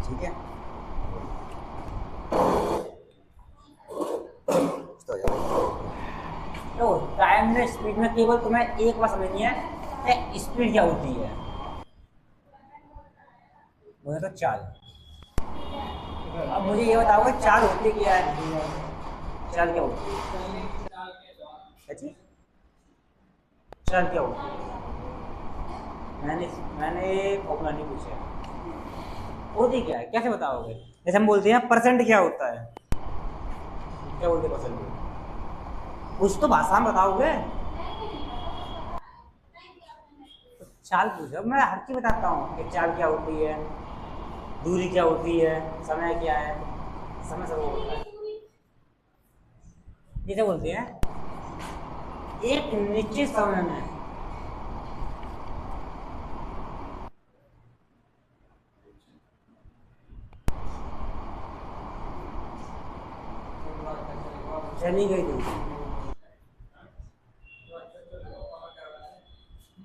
ठीक है। तो टाइम में स्पीड में केवल तुम्हें एक बात समझनी है कि स्पीड क्या होती है, वो तो चाल। अब मुझे ये बताओ कि चाल होती क्या है, चाल क्या होती है, अच्छी चाल क्या होती है? मैंने फॉर्मूला नहीं पूछा, होती क्या है, कैसे बताओगे? जैसे हम बोलते हैं परसेंट क्या होता है, क्या बोलते हैं परसेंट, कुछ तो भाषा में बताओगे। तो चाल पूछो, मैं हर चीज बताता हूँ कि चाल क्या होती है, दूरी क्या होती है, समय क्या है, समय सब होता है। जैसे बोलते हैं एक निश्चित समय में चली गई दूरी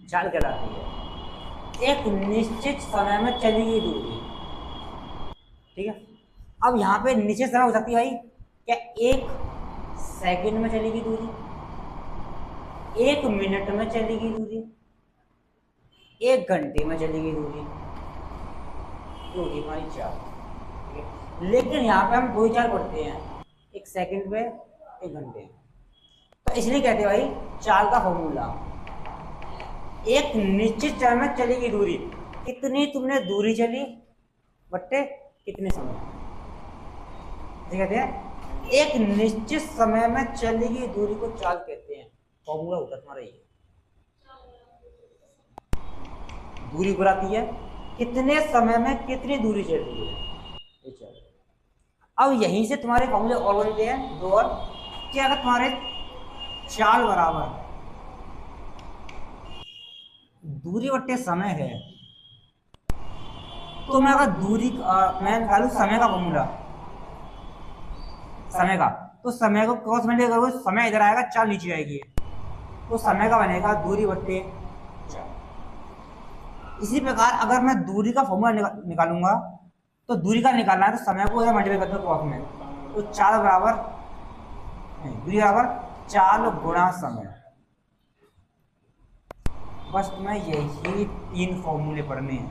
चाल कहलाती है, एक निश्चित समय में चली गई दूरी। ठीक है, अब यहाँ पे निश्चित समय हो सकती है भाई, क्या एक सेकंड में चलेगी दूरी, एक मिनट में चलेगी दूरी, एक घंटे में चलेगी दूरी, हमारी चाल। ठीक है, लेकिन यहाँ पे हम दो ही चाल पढ़ते हैं, एक सेकंड पे एक घंटे, तो इसलिए कहते हैं भाई चाल का फॉर्मूला एक निश्चित समय में चलेगी दूरी, कितनी तुमने दूरी चली बट्टे कितने समय, कहते हैं एक निश्चित समय में चलेगी दूरी को चाल कहते हैं। फॉर्मूला होता है तुम्हारा ये, दूरी बढ़ाती है कितने समय में कितनी दूरी चलती है ये चाल। अब यहीं से तुम्हारे फॉर्मूले और बनते हैं दो, और क्या अगर तुम्हारे चाल बराबर दूरी बट्टे समय है, तो मैं अगर दूरी मैं निकालू समय का फॉर्मूला, समय का, तो समय को क्रॉस मल्टीप्लाई करोगे, समय इधर आएगा, चाल नीचे आएगी, तो समय का बनेगा दूरी बट्टे चाल। इसी प्रकार अगर मैं दूरी का फॉर्मूला निकालूंगा, तो दूरी का निकालना है तो समय को इधर मल्टीप्लाई करते हैं क्रॉस में, तो चाल बराबर दूरी बराबर चाल गुणा समय। बस तुम्हें यही 3 फॉर्मूले पढ़ने हैं।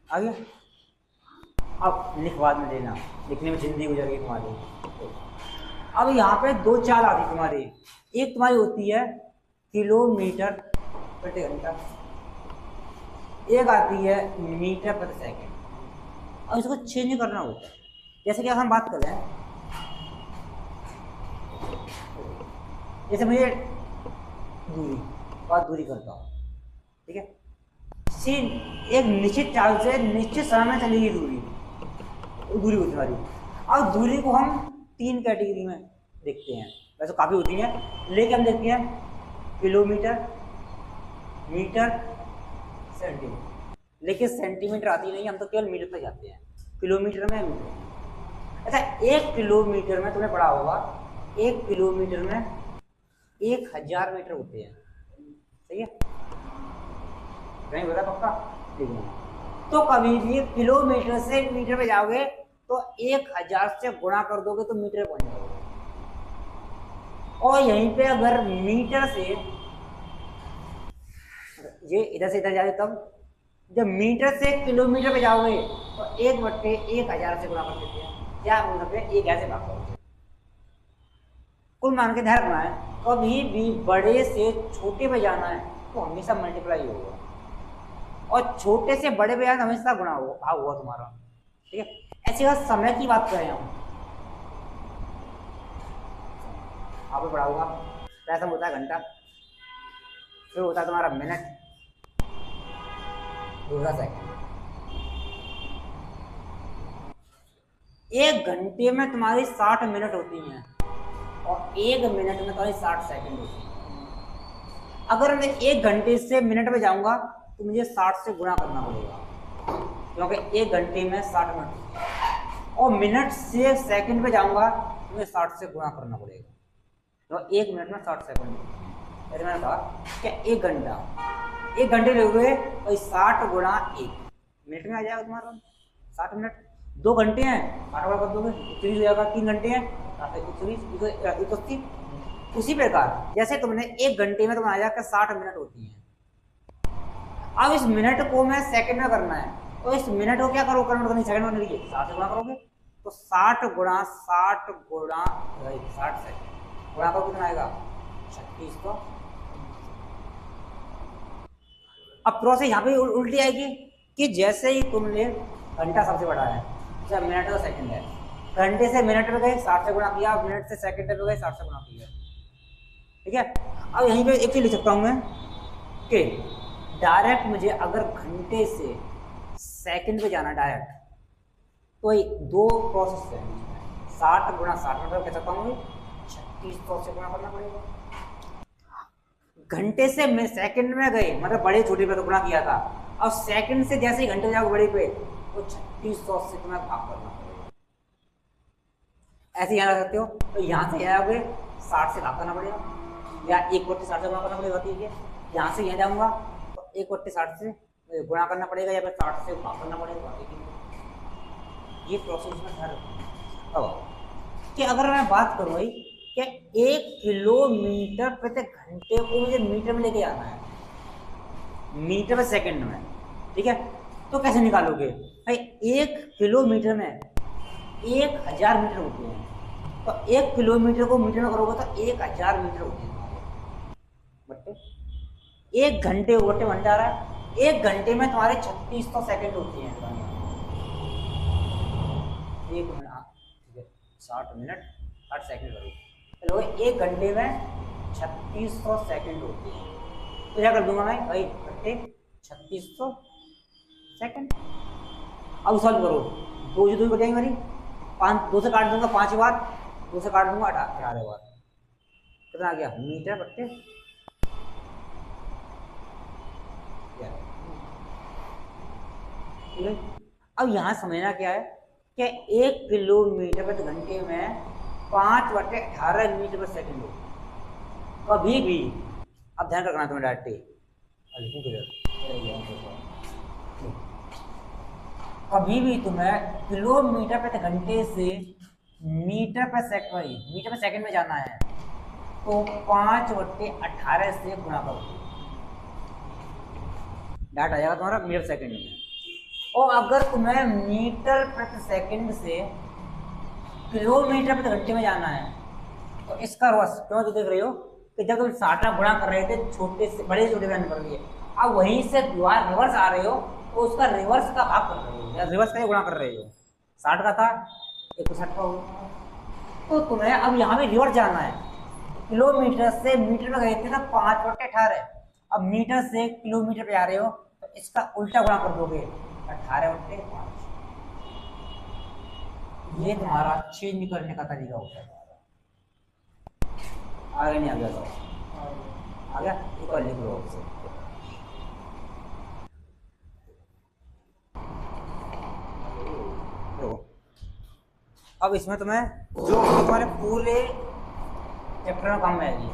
आगे अब लिखवा में लेना, लिखने में जिंदगी गुजर गई तुम्हारी। अब यहाँ पे दो चाल आती तुम्हारी, एक तुम्हारी होती है किलोमीटर प्रति घंटा, एक आती है मीटर प्रति सेकंड। अब इसको चेंज करना होता है, जैसे कि हम बात कर रहे हैं, जैसे मुझे दूरी करता हूँ, ठीक है, एक निश्चित चाल से निश्चित समय में चलेगी दूरी होती हमारी। अब दूरी को हम 3 कैटेगरी में देखते हैं, वैसे काफ़ी होती हैं, लेकिन हम देखते हैं किलोमीटर, मीटर, सेंटीमीटर। लेकिन सेंटीमीटर आती नहीं, हम तो केवल मीटर तक जाते हैं, किलोमीटर में मीटर। अच्छा, 1 किलोमीटर में तुम्हें पढ़ा होगा, 1 किलोमीटर में 1000 मीटर होते हैं, सही है, नहीं होता पक्का, ठीक है। तो कभी भी किलोमीटर से मीटर पे जाओगे तो 1000 से गुणा कर दोगे तो मीटर पहुंच जाओगे, और यहीं पे अगर मीटर से ये इधर से इधर जाओगे, तब जब मीटर से किलोमीटर पे जाओगे तो 1/1000 से गुणा कर देते हैं, क्या मतलब है, 1 ऐसे भाग करोगे। कुल मान के ध्यान रखना है, कभी भी बड़े से छोटे पे जाना है तो हमेशा मल्टीप्लाई होगा, और छोटे से बड़े पे जाना हमेशा गुणा होगा, भाग होगा तुम्हारा, ठीक है। ऐसी बात समय की बात कर रहे हैं हम, आपको पढ़ा होगा ऐसा होता है घंटा, फिर होता है तुम्हारा मिनट, दूसरा सेकंड। 1 घंटे में तुम्हारी 60 मिनट होती हैं, और 1 मिनट में तुम्हारी 60 सेकंड होती है। अगर मैं 1 घंटे से मिनट में जाऊंगा तो मुझे 60 से गुणा करना पड़ेगा, क्योंकि 1 घंटे में 60 मिनट, और मिनट से सेकंड पे जाऊंगा तो मुझे 60 से गुणा करना पड़ेगा, तो 1 मिनट में 60 सेकंड। जैसे मैंने कहा क्या 1 घंटे लोगे भाई 60 गुणा 1 मिनट में आ जाएगा तुम्हारा 60 मिनट। 2 घंटे हैं 60 गुणा कर दोगे 30 हो जाएगा। 3 घंटे हैं 180। उसी प्रकार जैसे तुमने 1 घंटे में तुम्हें आ जाएगा 60 मिनट होती हैं। अब इस मिनट को मैं सेकंड में करना है तो इस मिनट को क्या करो कन्वर्ट करनी सेकंड में लीजिए 60 से गुणा करोगे तो 60 गुणा 60 सेकंड गुणा करो कितना आएगा 3600। अब प्रोसेस यहाँ पे उल्टी आएगी कि जैसे ही तुमने घंटा सबसे बड़ा है जब मिनट और सेकंड है घंटे से मिनट में गए 60 से गुणा किया मिनट से सेकंड में गए 60 से गुणा किया ठीक है। अब यहीं पे एक चीज लिख सकता हूँ मैं कि डायरेक्ट मुझे अगर घंटे से सेकंड पे जाना डायरेक्ट तो ये 2 प्रोसेस है 60 गुणा 60 मतलब कह सकता हूँ 3600 से गुणा करना पड़ेगा। घंटे से मैं सेकंड में गए मतलब बड़े छोटे पे तो गुणा किया था अब सेकंड से जैसे ही घंटे जाओगे बड़े पे तो 3600 से तुम्हें भाग करना पड़ेगा। ऐसे यहाँ रख सकते हो तो यहाँ से आओगे 60 से भाग करना पड़ेगा या 1/60 से गुणा करना पड़ेगा। ठीक है यहाँ से यहाँ जाऊँगा तो 1/60 से गुणा करना पड़ेगा या फिर 60 से भाग करना पड़ेगा। ये प्रोसेस में सर अब कि अगर मैं बात करूँ भाई कि 1 किलोमीटर प्रति घंटे को मुझे मीटर में लेके आना है मीटर पर सेकंड में ठीक है तो कैसे निकालोगे भाई 1 किलोमीटर में 1000 मीटर होते हैं तो 1 किलोमीटर को मीटर में करोगे तो 1000 मीटर होते हैं बट्टे 1 घंटे बट्टे घंटा आ रहा है 1 घंटे में तुम्हारे 3600 सेकंड होती हैं। 1 मिनट ठीक है 60 मिनट 60 सेकंड करो चलो 1 घंटे में 3600 सेकंड होती है तो क्या कर दूंगा मैं भाई बट्टे 3600 सेकंड। अब सॉल्व करो 2 जो 2 बचेंगे मेरी 2 से काट दूंगा 5 बार 2 से काट दूंगा 18 बार कितना आ गया मीटर बट्टे ठीक है। अब यहाँ समझना क्या है कि 1 किलोमीटर प्रति घंटे में 5/18 मीटर पर सेकंड हो कभी भी। अब ध्यान रखना तुम्हें डायरेक्ट कभी भी तुम्हें किलोमीटर प्रति घंटे से मीटर पर सेकंड में जाना है तो 5/18 से गुणा करो डाटा आ जाएगा तुम्हारा मीटर सेकंड में। और अगर तुम्हें मीटर प्रति सेकंड से किलोमीटर प्रति घंटे में जाना है तो इसका रिवर्स क्यों तो देख रहे हो कि जब तुम 60 गुणा कर रहे थे छोटे से बड़े छोटे नंबर लिए अब वहीं से द्वार रिवर्स आ रहे हो तो उसका रिवर्स का भाग कर रहे हो या रिवर्स का गुणा कर रहे हो 60 का था 160 का होगा तो तुम्हें अब यहाँ पे रिवर्स जाना है किलोमीटर से मीटर में गए थे तो 5/18 अब मीटर से किलोमीटर पे आ रहे हो तो इसका उल्टा गुणा कर दोगे 18/5 ये तुम्हारा चेंज करने का तरीका होता है। आगे नहीं आ गया तो आ गया एक और लिख लो तो अब इसमें तुम्हें जो तुम्हारे पूरे चैप्टर में काम आएगी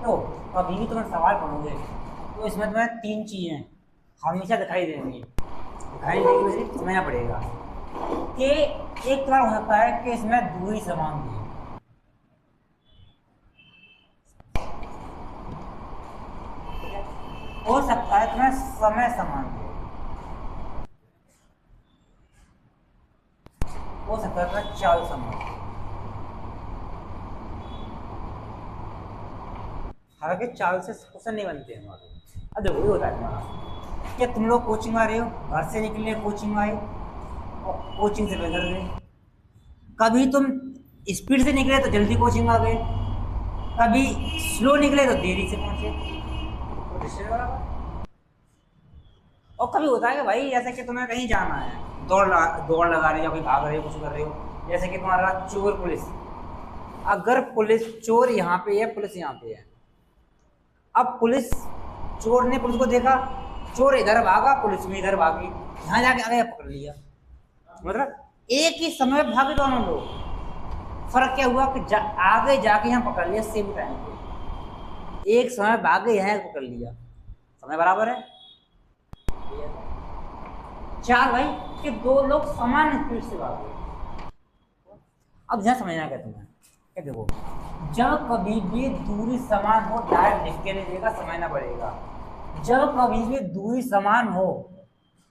तो अभी भी तुम्हें सवाल पढ़ोगे तो इसमें तुम्हें 3 चीज़ें हमेशा दिखाई देंगी समझना पड़ेगा कि एक तरह हो सकता है कि इसमें दूरी समान थी हो सकता है तुम्हें समय समान हो सकता है तुम्हें चाल समान हालांकि चाल से क्वेश्चन नहीं बनते हैं हमारे। अब देखो ये होता है तुम्हारा क्या तुम लोग कोचिंग आ रहे हो घर से निकले कोचिंग आए और कोचिंग से बेहतर गए कभी तुम स्पीड से निकले तो जल्दी कोचिंग आ गए कभी स्लो निकले तो देरी से पहुंचे और कभी होता है कि भाई जैसे कि तुम्हें कहीं जाना है दौड़ लगा रहे हो या कोई भाग रहे हो कुछ कर रहे हो जैसे कि तुम्हारा चोर पुलिस अगर पुलिस चोर यहाँ पे है पुलिस यहाँ पे है अब पुलिस चोर ने पुलिस को देखा चोर इधर भागा पुलिस भी इधर भागी यहाँ जाके आगे पकड़ लिया मतलब एक ही समय भागे दोनों लोग फर्क क्या हुआ कि आगे जाके यहाँ पकड़ लिया सेम टाइम पे एक समय भागे यहाँ पकड़ लिया, समय बराबर है 4 भाई कि 2 लोग समान स्पीड से भागे। अब यहाँ समझना क्या तुम्हें, क्या देखो, जब कभी भी दूरी समान हो डायरेक्ट लिख के नहीं देगा, समझना पड़ेगा। जब कभी भी दूरी समान हो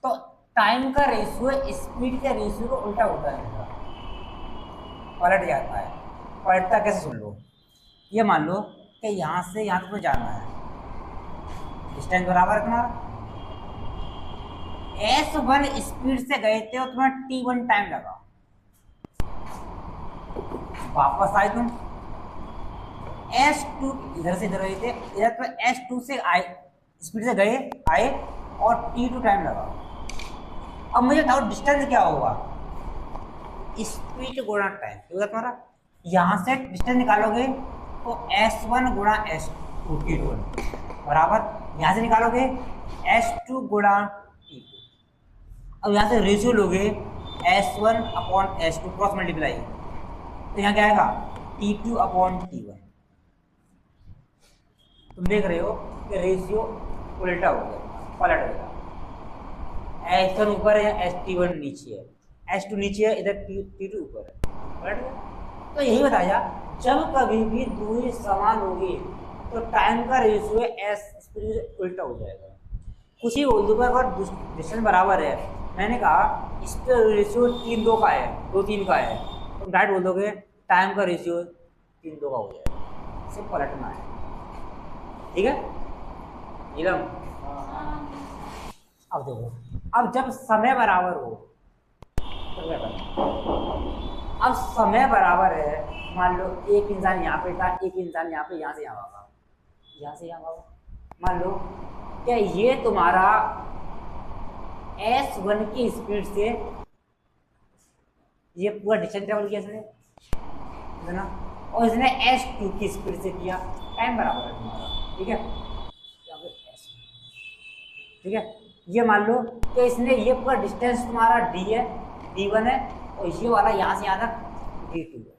तो टाइम का रेशियो स्पीड के रेशियो को उल्टा होता है, पलट जाता है। पलटता कैसे सुन लो, ये मान लो कि यहाँ से यहाँ तक जाना है, डिस्टेंस बराबर है तुम्हारा, S1 स्पीड से गए थे और तुम्हें T1 टाइम लगा, वापस आए तुम S2 इधर से इधर गए थे, इधर तो S2 से आए स्पीड से गए आए और T2 टाइम लगा। अब मुझे बताओ डिस्टेंस क्या होगा, स्पीड गुणा टाइम होगा तुम्हारा। यहाँ से डिस्टेंस निकालोगे तो S1 गुणा S2 T1 बराबर, यहाँ से निकालोगे S2 गुणा T2। अब यहाँ से रेशियो लोगे S1 upon S2 cross multiply, तो यहाँ क्या आएगा T2 अपॉन T1। तुम देख रहे हो कि रेशियो उल्टा हो गया, पलट गया, S1 ऊपर है T1 नीचे है, S2 नीचे है, इधर T2 ऊपर है, पलट गया। तो यही बताया जब कभी भी दूरी समान होगी तो टाइम का रेशियो S स्पीड उल्टा हो जाएगा। कुछ ही बोल दूंगा, अगर डिस्टेंस बराबर है, मैंने कहा इस पर रेशियो 3-2 का है, 2-3 का है, तो डायरेक्ट बोल दोगे टाइम का रेशियो 3-2 का हो जाएगा, इसे पलटना है, ठीक है नीलम। अब देखो, अब जब समय बराबर हो तो क्या करना, अब समय बराबर है, मान लो एक इंसान यहाँ पे था, एक इंसान यहाँ पे, यहाँ से यहाँ भागा, यहाँ से यहाँ भागा, मान लो क्या ये तुम्हारा S1 की स्पीड से ये पूरा डिस्टेंस ट्रेवल किया इसने, है ना, और इसने S2 की स्पीड से किया, टाइम बराबर है तुम्हारा, ठीक है, ठीक है। ये मान लो कि इसने ये पूरा डिस्टेंस तुम्हारा D है, D1 है, और ये वाला यहाँ से यहाँ तक D2 है,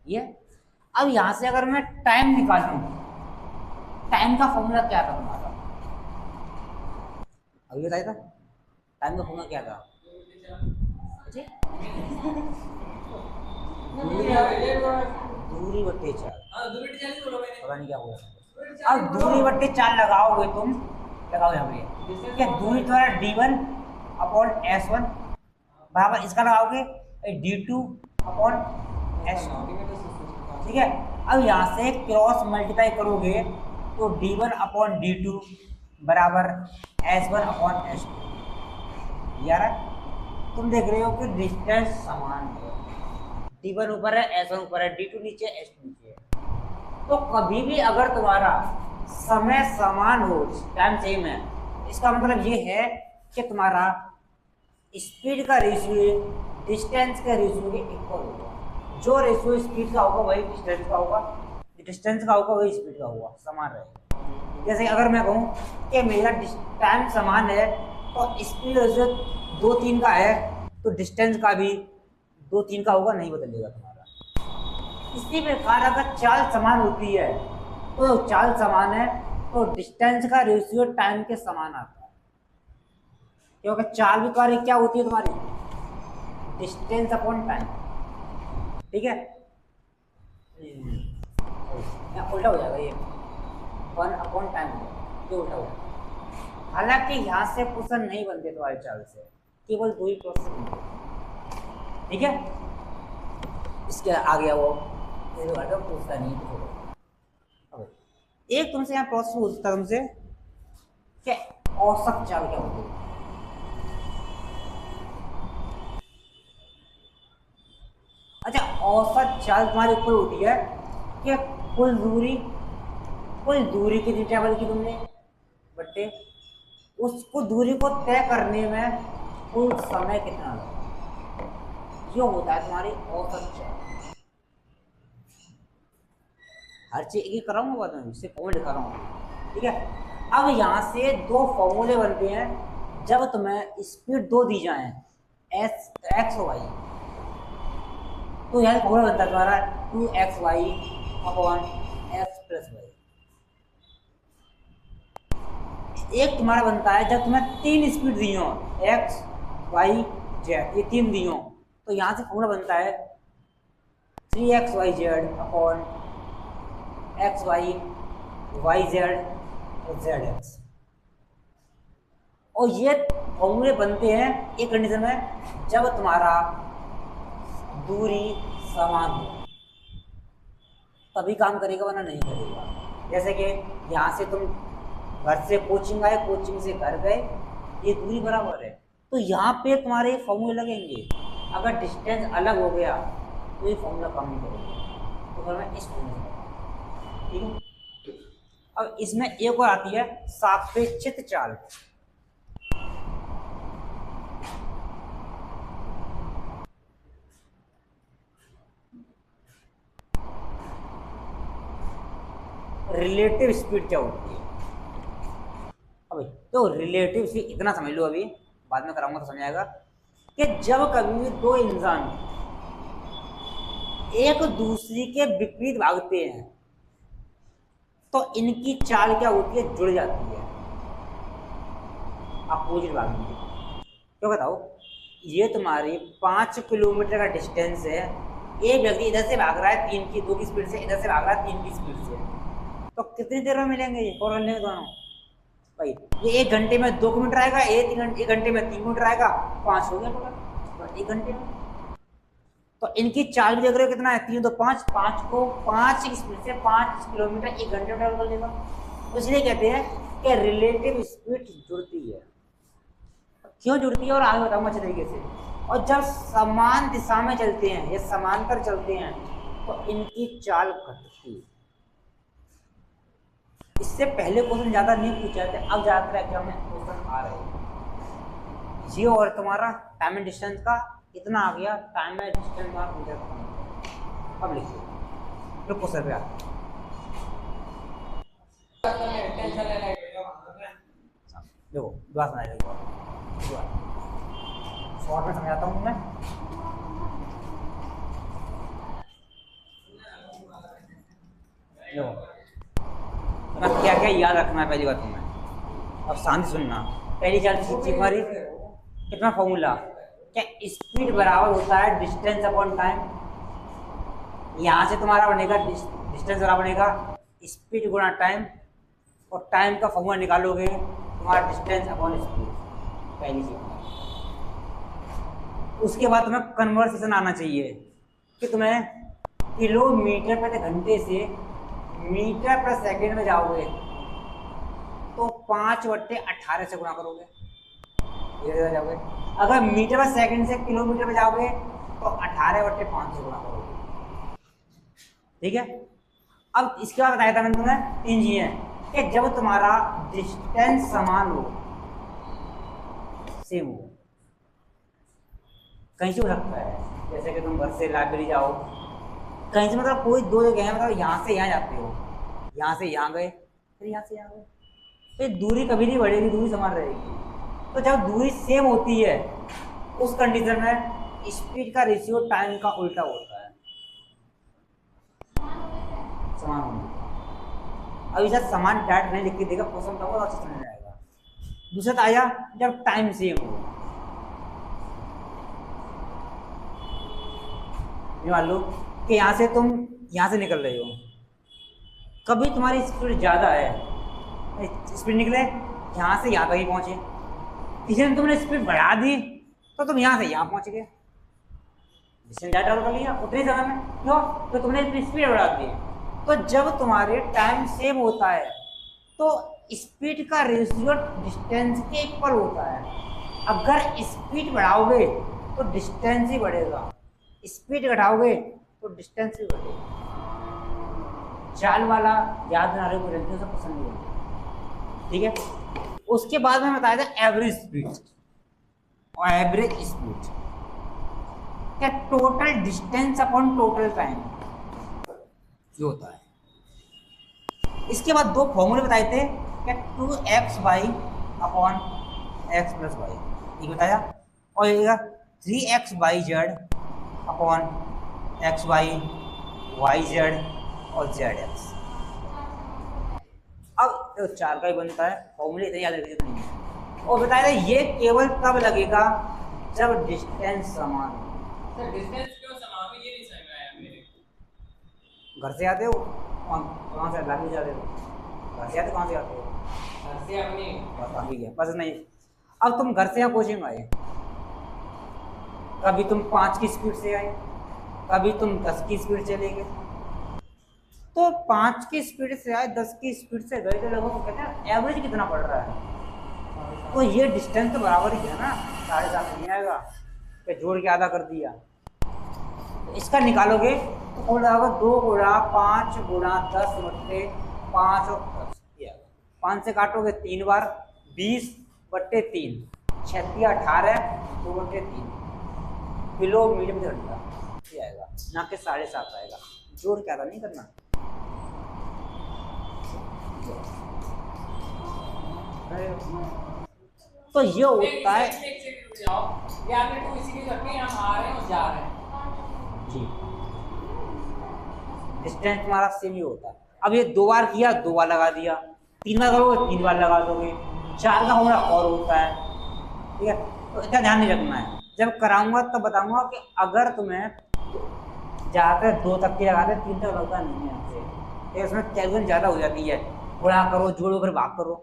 ये। अब यहाँ से अगर मैं टाइम निकालूं, टाइम का फॉर्मूला क्या था तुम्हारा, अभी बताया था टाइम का फॉर्मूला क्या था, दूरी बट्टे 4, पता नहीं क्या हुआ। अब दूरी बट्टे 4 लगाओगे तुम, लगाओ यहाँ पे, क्या दूरी तुम्हारा D1 अपॉन S1 बराबर इसका लगाओगे D2 अपॉन S2, ठीक है। अब यहाँ से क्रॉस मल्टीप्लाई करोगे तो D1 अपॉन D2 बराबर S1 अपॉन S2। यार तुम देख रहे हो कि डिस्टेंस समान है, D1 ऊपर है, S1 ऊपर है, D2 नीचे, S2 नीचे है। तो कभी भी अगर तुम्हारा समय समान हो, टाइम सेम है, इसका मतलब ये है कि तुम्हारा स्पीड का रेशियो डिस्टेंस के रेशियो के इक्वल होगा। जो रेशियो स्पीड का होगा वही डिस्टेंस का होगा, डिस्टेंस का होगा वही स्पीड का होगा, समान रहेगा। जैसे अगर मैं कहूँ कि मेरा टाइम समान है तो स्पीड रेशियो 2-3 का है, तो डिस्टेंस का भी 2-3 का होगा, नहीं बदलेगा तुम्हारा। इसी प्रकार अगर चाल समान होती है तो चाल समान है तो डिस्टेंस का रेशियो टाइम के समान आता है, क्योंकि चाल भी तुम्हारी क्या होती है, तुम्हारी डिस्टेंस अपॉन टाइम, ठीक है। उल्टा हो जाएगा, ये 1 अपॉन टाइम ये उल्टा हो जाएगा। हालांकि यहाँ से क्वेश्चन नहीं बनते तुम्हारी चाल से, केवल 2 ही क्वेश्चन, ठीक है। इसके आ गया वो पूछता नहीं है। एक तुमसे यहाँ प्रोसेस पूछता तुमसे क्या औसत चाल क्या होती है। अच्छा, औसत चाल तुम्हारी ऊपर होती है कि कुल दूरी की ट्रेवल की तुमने बट्टे उसको दूरी को तय करने में कुल समय कितना लगा, जो होता है तुम्हारी औसत चाल। हर चीज एक कराऊंगा बाद में, इससे पॉइंट कराऊंगा, ठीक है। अब यहाँ से 2 फॉर्मूले बनते हैं जब तुम्हें स्पीड 2 दी जाए, x और y, तो यहाँ फॉर्मूला बनता है तुम्हारा 2xy upon x plus Y. एक तुम्हारा बनता है जब तुम्हें 3 स्पीड दी हो, एक्स वाई जेड, ये 3 दी हो, तो यहाँ से फॉर्मूला बनता है 3xyz अपॉन xy yz और zx। और ये फॉर्मूले बनते हैं एक कंडीशन में जब तुम्हारा दूरी समान हो, तभी काम करेगा, वरना नहीं करेगा। जैसे कि यहाँ से तुम घर से कोचिंग आए, कोचिंग से घर गए, ये दूरी बराबर है, तो यहाँ पे तुम्हारे फॉर्मूले लगेंगे। अगर डिस्टेंस अलग हो गया तो ये फॉर्मूला काम नहीं करेगा। तो फिर मैं इस फॉर्मूले, ठीक है। अब इसमें एक और आती है सापेक्षित चाल। रिलेटिव स्पीड क्या होती है? अभी तो रिलेटिव स्पीड इतना समझ लो, अभी बाद में कराऊंगा तो समझ आएगा कि जब कभी भी दो इंसान एक दूसरे के विपरीत भागते हैं तो इनकी चाल क्या होती है? जुड़ जाती है, अपोजिट भागेंगे। तो बताओ, ये तुम्हारी 5 किलोमीटर का डिस्टेंस है, एक व्यक्ति इधर से भाग रहा है 3 की 2 की स्पीड से, इधर से भाग रहा है 3 की स्पीड से, तो कितनी देर में मिलेंगे ये और लेंगे दोनों? भाई ये 1 घंटे में 2 किलोमीटर आएगा, 1 घंटे में 3 किलोमीटर आएगा, 5 हो गया टोटल 1 घंटे में। तो इनकी चाल भी देख रहे हो कितना है, 3 तो 5, 5 को 5 की स्पीड से 5 किलोमीटर 1 घंटे में ट्रेवल कर लेगा। तो इसलिए कहते हैं कि रिलेटिव स्पीड जुड़ती है। क्यों जुड़ती है और आगे बताऊंगा अच्छे तरीके से। और जब समान दिशा में चलते हैं या समांतर चलते हैं तो इनकी चाल घटती है। इससे पहले क्वेश्चन ज्यादा नहीं पूछे जाते, अब ज्यादातर एग्जाम में क्वेश्चन आ रहे हैं। ये और तुम्हारा टाइम एंड डिस्टेंस का इतना आ गया, टाइम एंड डिस्टेंस का पूछा था। अब लिखिए तो क्वेश्चन पे आते देखो, दुआ सुनाई शॉर्ट में समझाता हूँ मैं। क्या क्या याद रखना है पहली बात तुम्हें, अब शांति सुनना। पहली चाल हमारी कितना फॉर्मूला, क्या स्पीड बराबर होता है डिस्टेंस अपॉन टाइम। यहाँ से तुम्हारा बनेगा डिस्टेंस बराबर बनेगा स्पीड गुणा टाइम, और टाइम का फॉर्मूला निकालोगे तुम्हारा डिस्टेंस अपॉन स्पीड, पहली चीज। उसके बाद तुम्हें कन्वर्सेशन आना चाहिए कि तुम्हें किलोमीटर प्रति घंटे से मीटर पर सेकंड में जाओगे तो 5/18 से गुणा करोगे, इधर जाओगे। अगर मीटर पर सेकंड से किलोमीटर में जाओगे तो 18/5 से गुणा करोगे, ठीक है। अब इसके बाद बताया था मैंने तुम्हें 3 चीजें कि जब तुम्हारा डिस्टेंस समान हो, सेम हो, कहीं से हो सकता है, जैसे कि तुम घर से लाइब्रेरी जाओ, कहीं से मतलब कोई 2 जगह है, मतलब यहाँ से यहाँ जाते हो, यहाँ से यहाँ गए, फिर यहाँ से यहाँ गए, तो दूरी कभी नहीं बढ़ेगी, दूरी समान रहेगी। तो जब दूरी सेम होती है उस कंडीशन में स्पीड का रेशियो टाइम का उल्टा होता है, समान होने। अब इसे समान डायरेक्ट नहीं लिख के देगा, क्वेश्चन का बहुत अच्छे समझ में आएगा। दूसरा आया जब टाइम सेम हो, मान लो कि यहाँ से तुम यहाँ से निकल रहे हो, कभी तुम्हारी स्पीड ज़्यादा है, स्पीड निकले यहाँ से यहाँ तक ही पहुँचे, किसी ने तुमने स्पीड बढ़ा दी तो तुम यहाँ से यहाँ पहुँच गए, डिस्टेंस ज़्यादा ट्रैवल कर लिया उतने समय में। क्यों? तो तुमने स्पीड बढ़ा दी। तो जब तुम्हारे टाइम सेम होता है तो स्पीड का रेशियो डिस्टेंस के इक्वल होता है। अगर स्पीड बढ़ाओगे तो डिस्टेंस ही बढ़ेगा, स्पीड घटाओगे तो डिस्टेंस भी बढ़ेगा। चाल वाला याद ना रहे, गलतियों से पसंद नहीं होगा, ठीक है। उसके बाद में बताया था एवरेज स्पीड और एवरेज स्पीड, क्या total distance upon total time ये होता है। इसके बाद 2 फॉर्मूले बताए थे, क्या 2xy अपॉन x + y, ये बताया, और ये 3xyz अपॉन xy yz और zx। अब तो 4 का ही बनता है, फॉर्मूले इतनी याद रखने की नहीं है। और बताया ये केवल तब लगेगा जब डिस्टेंस समान हो। सर डिस्टेंस क्यों समान है, ये नहीं समझ में आया मेरे को। घर से आते हो कहाँ से लाने जाते हो, घर से आते कहाँ से आते हो, घर से अपनी बस अभी है बस नहीं। अब तुम घर से यहाँ कोचिंग आए, कभी तुम 5 की स्पीड से आए, कभी तुम 10 की स्पीड चले गए, तो 5 की स्पीड से आए 10 की स्पीड से गए तो लोगों को कहते हैं एवरेज कितना पड़ रहा है, तो ये डिस्टेंस तो बराबर ही है ना, 7.5 नहीं आएगा, फिर जोड़ के आधा कर दिया। तो इसका निकालोगे तो हो जाएगा 2 गुणा 5 गुणा 10 बट्टे 5 और 10, 5 से काटोगे 3 बार 20 बट्टे 3, 36 18 2 बट्टे 3 किलोमीटर में घंटा ये आएगा, ना कि 7.5 आएगा। जोड़ के आधा नहीं करना। तो ये होता है ये आपने टू इसी के रखे, हम आ रहे हैं और जा रहे हैं जी, डिस्टेंस हमारा सेम ही होता है। अब ये 2 बार किया 2 बार लगा दिया, 3 बार करोगे 3 बार लगा दोगे, 4 का होना और होता है, ठीक है। तो इतना ध्यान नहीं रखना है, जब कराऊंगा तब बताऊंगा कि अगर तुम्हें ज़्यादातर 2 तक की लगाते 3 तक लगता नहीं है आपसे, इसमें कैलकुलेशन ज़्यादा हो जाती है, गुणा करो जोड़ो फिर भाग करो।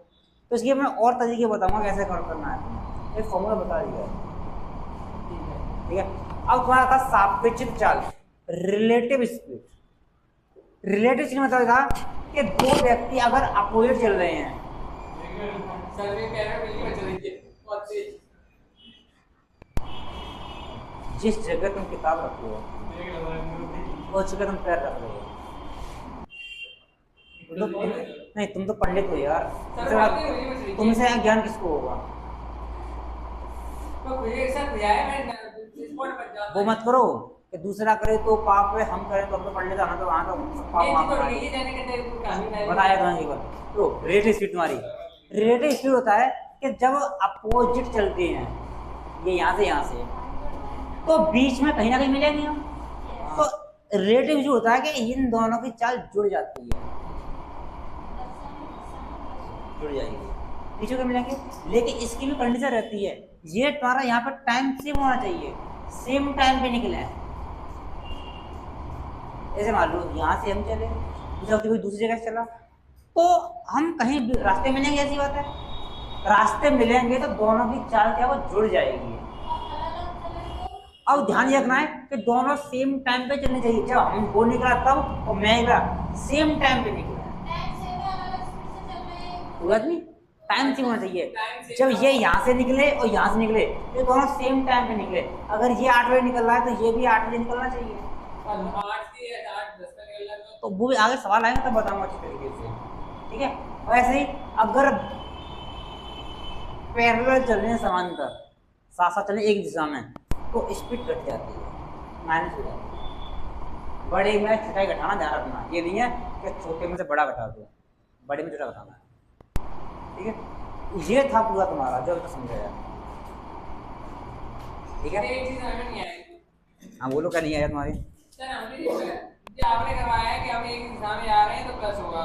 तो इसलिए मैं और तरीके बताऊंगा कैसे करना है, एक फॉर्मूला बता दिया, ठीक है। अब तुम्हारा था सापेक्षिक चाल, रिलेटिव स्पीड। रिलेटिव स्पीड मतलब था कि 2 व्यक्ति अगर अपोजिट चल रहे हैं, जिस जगह तुम किताब रखो हो उस जगह तुम पैर रख रहे हो, नहीं तुम तो पंडित हो यार, तुमसे ज्ञान किसको होगा, वो मत करो कि दूसरा करे तो पाप है, हम करें तो हम तो पंडित आना तो वहाँ तो पाप बताया था केवल। तो रिलेटिव स्पीड तुम्हारी, रिलेटिव स्पीड होता है कि जब अपोजिट चलते हैं, ये यहाँ से तो बीच में कहीं ना कहीं मिलेंगे हम, तो रिलेटिव जो होता है कि इन दोनों की चाल जुड़ जाती है, जुड़ जाएगी, बीच में मिलेंगे। लेकिन इसकी भी कंडीशन रहती है, ये तुम्हारा यहाँ पर टाइम सेम होना चाहिए, सेम टाइम पे निकले। ऐसे मान लो यहाँ से हम चले, कोई दूसरी जगह से चला, तो हम कहीं रास्ते मिलेंगे, ऐसी बात है, रास्ते मिलेंगे तो दोनों की चाल क्या वो जुड़ जाएगी। अब ध्यान रखना है कि दोनों सेम टाइम पे चलने चाहिए, जब हम वो निकला तब और मैं निकला सेम टाइम पे निकला, टाइम सेम होना चाहिए। जब ये यहाँ से निकले और यहाँ से निकले, ये दोनों सेम टाइम पे निकले, अगर ये 8 बजे निकल रहा है तो ये भी 8 बजे निकलना चाहिए, तो वो भी आगे सवाल आएंगे तब बताऊंगा अच्छी तरीके से, ठीक है। और ऐसे ही अगर पैरेलल चल रहे हैं, समांतर साथ साथ चले एक दिशा में, तो स्पीड घट जाती है, माइनस हो जाती है। बड़े में छोटा घटाना ध्यान रखना, ये नहीं है कि छोटे में से बड़ा घटा दो, बड़े में छोटा घटाना है, ठीक है। ये था पूरा तुम्हारा जो तो समझाया, ठीक है। हाँ बोलो, क्या नहीं आया तुम्हारी? आपने करवाया है कि हम एक दिशा में आ रहे हैं तो प्लस होगा,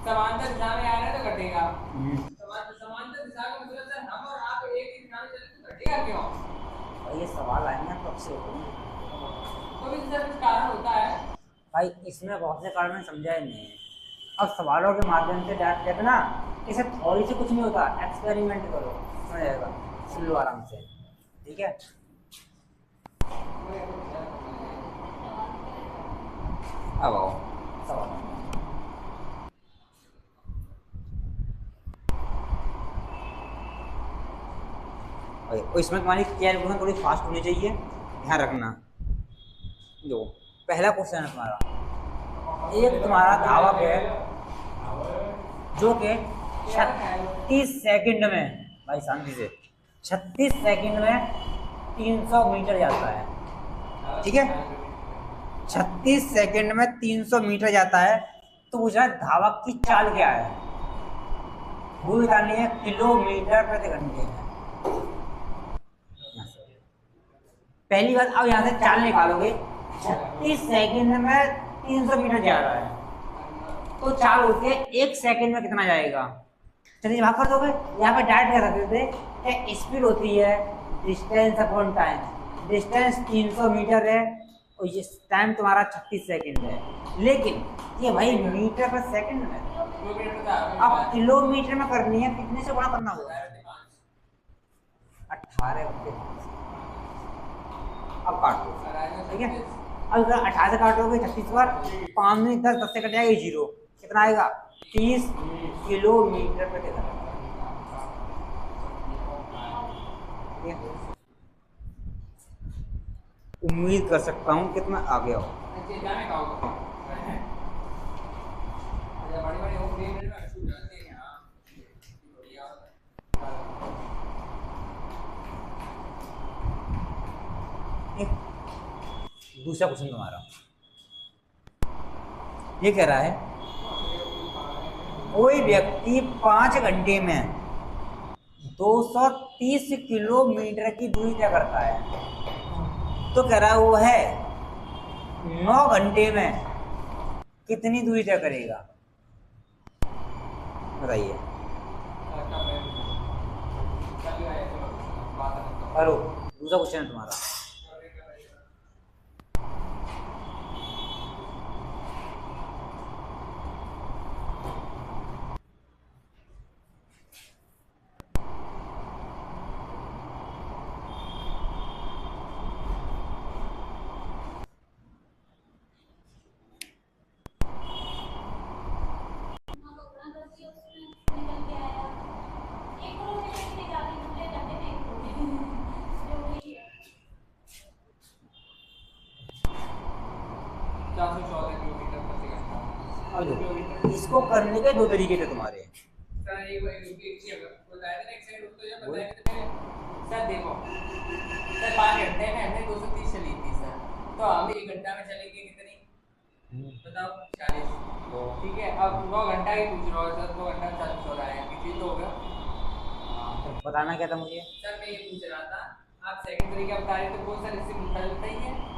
समांतर दिशा में आ रहे हैं तो घटेगा। समांतर दिशा का मतलब सर हम और आप एक ही दिशा में चले तो घटेगा क्यों? और ये सवाल आएंगे तब से तो भी सर कुछ कारण होता है भाई, इसमें बहुत से कारण समझाए नहीं। अब सवालों के माध्यम से डायरेक्ट कहते ना, इसे थ्योरी से कुछ नहीं होता, एक्सपेरिमेंट करो, समझ आएगा, सुन लो आराम से, ठीक है। अब आओ सवाल। इसमें तुम्हारी कैलकुलेशन थोड़ी फास्ट होनी चाहिए, ध्यान रखना। जो पहला क्वेश्चन है तुम्हारा, एक तुम्हारा धावक है जो कि 36 सेकंड में, भाई शांति से, 36 सेकंड में 300 मीटर जाता है, ठीक है। 36 सेकंड में 300 मीटर जाता है, तो पूछा धावक की चाल क्या है, वो बतानी है किलोमीटर प्रति घंटे में। पहली बात, अब यहाँ से चाल निकालोगे, 36 सेकंड में 300 मीटर जा रहा है, तो चाल होती है 1 सेकंड में कितना जाएगा। चलिए भाग कर दोगे, यहाँ पे डायरेक्ट क्या करते थे, स्पीड होती है distance upon time. Distance 300 metre है और ये टाइम तुम्हारा 36 सेकंड है, लेकिन ये भाई मीटर पर सेकंड में। अब किलोमीटर में करनी है, कितने से गुणा करना होगा, 18 घंटे। अब काटो, ठीक है। अब 18 से काटोगे 36 बार, 5 में 10 से कट जाएगा 0, कितना आएगा 30 किलोमीटर प्रति घंटा। उम्मीद कर सकता हूँ कितना आ गया हो। दूसरा क्वेश्चन तुम्हारा ये कह रहा है, कोई व्यक्ति 5 घंटे में 230 किलोमीटर की दूरी तय करता है, तो कह रहा है वो है 9 घंटे में कितनी दूरी तय करेगा, बताइए। करो, दूसरा क्वेश्चन है तुम्हारा। इसको करने के 2 तरीके थे तुम्हारे। सर देखो सर 5 घंटे में हमने 230 चली थी सर, तो हम 1 घंटा में चलेंगे कितनी बताओ, 40। ठीक है, अब 9 घंटा ही पूछ रहा हूँ सर, 2 घंटा 40 हो रहा है, कितनी तो होगा। तो बताना क्या था मुझे सर, मैं ये पूछ रहा था, आप सेकंड तरीका बता रहे थे, कौन सा इससे मिलता जुलता ही है।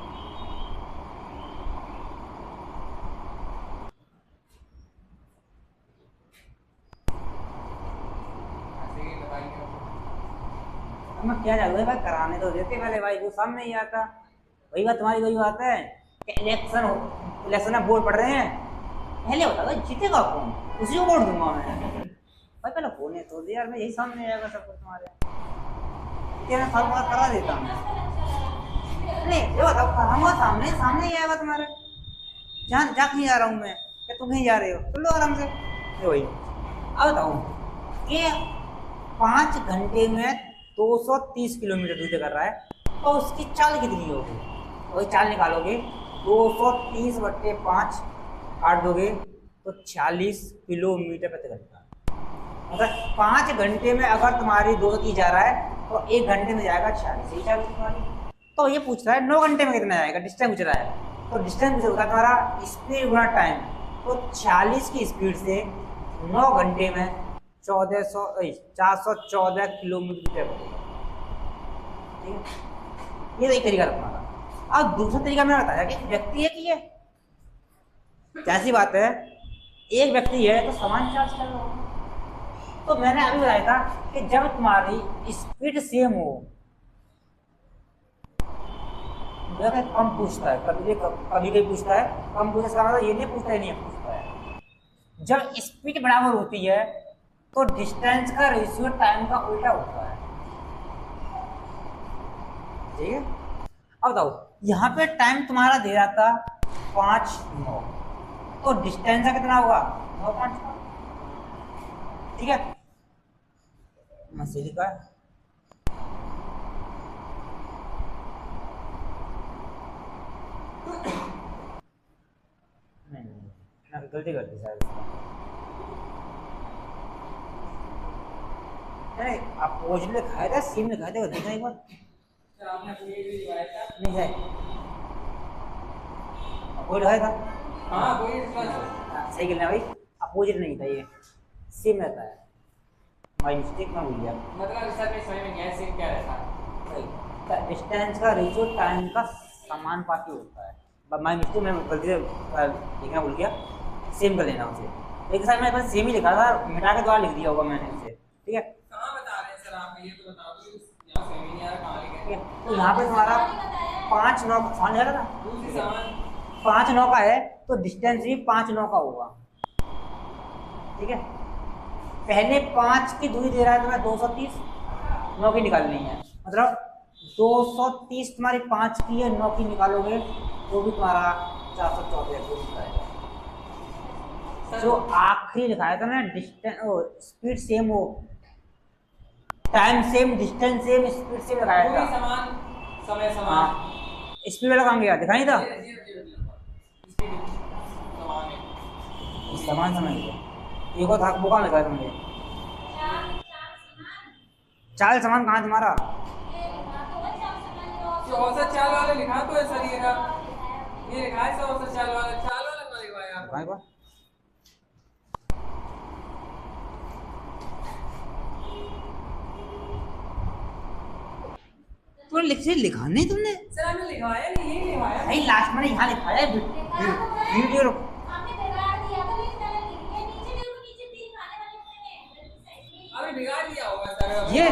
मैं क्या जाऊँ भाई, कराने तो देते पहले भाई, वो सामने ही आता। वही बात तुम्हारी, वही बात है कि इलेक्शन में वोट पड़ रहे हैं, पहले बता भाई जीतेगा कौन, उसी को वोट दूंगा मैं भाई। पहले होने तो दे यार, मैं यही सामने आएगा सब कुछ तुम्हारे, 13 साल बाद करा देता मैं। नहीं ये बताओ, कराऊंगा सामने, सामने ही आएगा तुम्हारे। जहाँ जा नहीं जा रहा हूँ मैं, क्या तुम कहीं जा रहे हो, सुन लो आराम से। वही अब बताओ कि 5 घंटे में 230 किलोमीटर दूर कर रहा है, तो उसकी चाल कितनी होगी, वही चाल निकालोगे। 230 बटे 5 काट दोगे तो 46 किलोमीटर प्रति घंटा। मतलब 5 घंटे में अगर तुम्हारी 230 जा रहा है तो 1 घंटे में जाएगा 46 ही 40 तुम्हारी। तो ये पूछ रहा है 9 घंटे में कितना जाएगा, डिस्टेंस पूछ रहा है। तो डिस्टेंस होगा तुम्हारा स्पीड गुना टाइम, तो 40 की स्पीड से 9 घंटे में 414 किलोमीटर। ठीक है, ये एक तरीका तुम्हारा। अब दूसरा तरीका मैंने बताया कि व्यक्ति है कि ये कैसी बात है, एक व्यक्ति है तो समान चार्ज कर लो। तो मैंने अभी बताया था कि जब तुम्हारी स्पीड सेम हो, कम पूछता है, कभी कभी पूछता है, कम पूछता है, ये नहीं पूछता है, नहीं पूछता है। जब स्पीड बराबर होती है तो डिस्टेंस का रेशियो टाइम का उल्टा होता है। ठीक है, अब बताओ यहाँ पे टाइम तुम्हारा दे रहा था 5:09, तो डिस्टेंस का कितना होगा 9:5। ठीक है, मैं सही लिखा है। नहीं गलती करती शायद। नहीं अपोजिट लिखाया था, सीम लिखाया था, देखना एक बार। सर आपने कोई भी दिखाया था? नहीं है, अपोजिट लिखाया था। हाँ कोई सही कहना भाई, अपोजिट नहीं था, ये सेम रहता है। माय मिस्टेक, मैं भूल गया। मतलब सर मैं समझ में गया, सेम क्या रहता है। डिस्टेंस का रेशियो टाइम का समानुपाती होता है। माय मिस्टेक, मैं गलती से लिखना भूल गया। सेम कर लेना उसे। एक साइड में बस सेम ही लिखा था, मिटा के दोबारा लिख दिया होगा मैंने उसे, ठीक है। कहाँ बता रहे हैं सर आप, ये तो बताओ कि यहाँ सेम ही नहीं आ रहा, कहाँ लिखे ठीक है, तो यहाँ पे तुम्हारा 5 9 समान है ना, दूसरी समान 5 9 का है तो डिस्टेंस भी 5 9 का होगा, ठीक है। पहले 5 की दूरी दे रहा है तुम्हें 230, 9 की निकालनी है, मतलब 230 तुम्हारी 5 की है, 9 की निकालोगे तो भी तुम्हारा 414 आएगा। जो आखिरी लिखाया था ना, डिस्टेंस स्पीड सेम हो, time same, distance same, speed same लगाया दूरी था। समान, समय हाँ, समान, स्पीड वाला काम किया दिखा नहीं था, स्पीड समान है। समान समय एक और था वो कहाँ लिखा है तुमने, चाल समान कहाँ है तुम्हारा, जो औसत चाल वाले लिखा तो है सर, ये लिखा है सर औसत चाल वाला, चाल वाला कहाँ लिखवाया आपने? दिखाएगा। तो लिखा नहीं तुमने, सर हमने लिखवाया नहीं, यही लिखवाया। भाई लास्ट में यहाँ लिखा है वीडियो। अभी बिगाड़ दिया होगा सर ये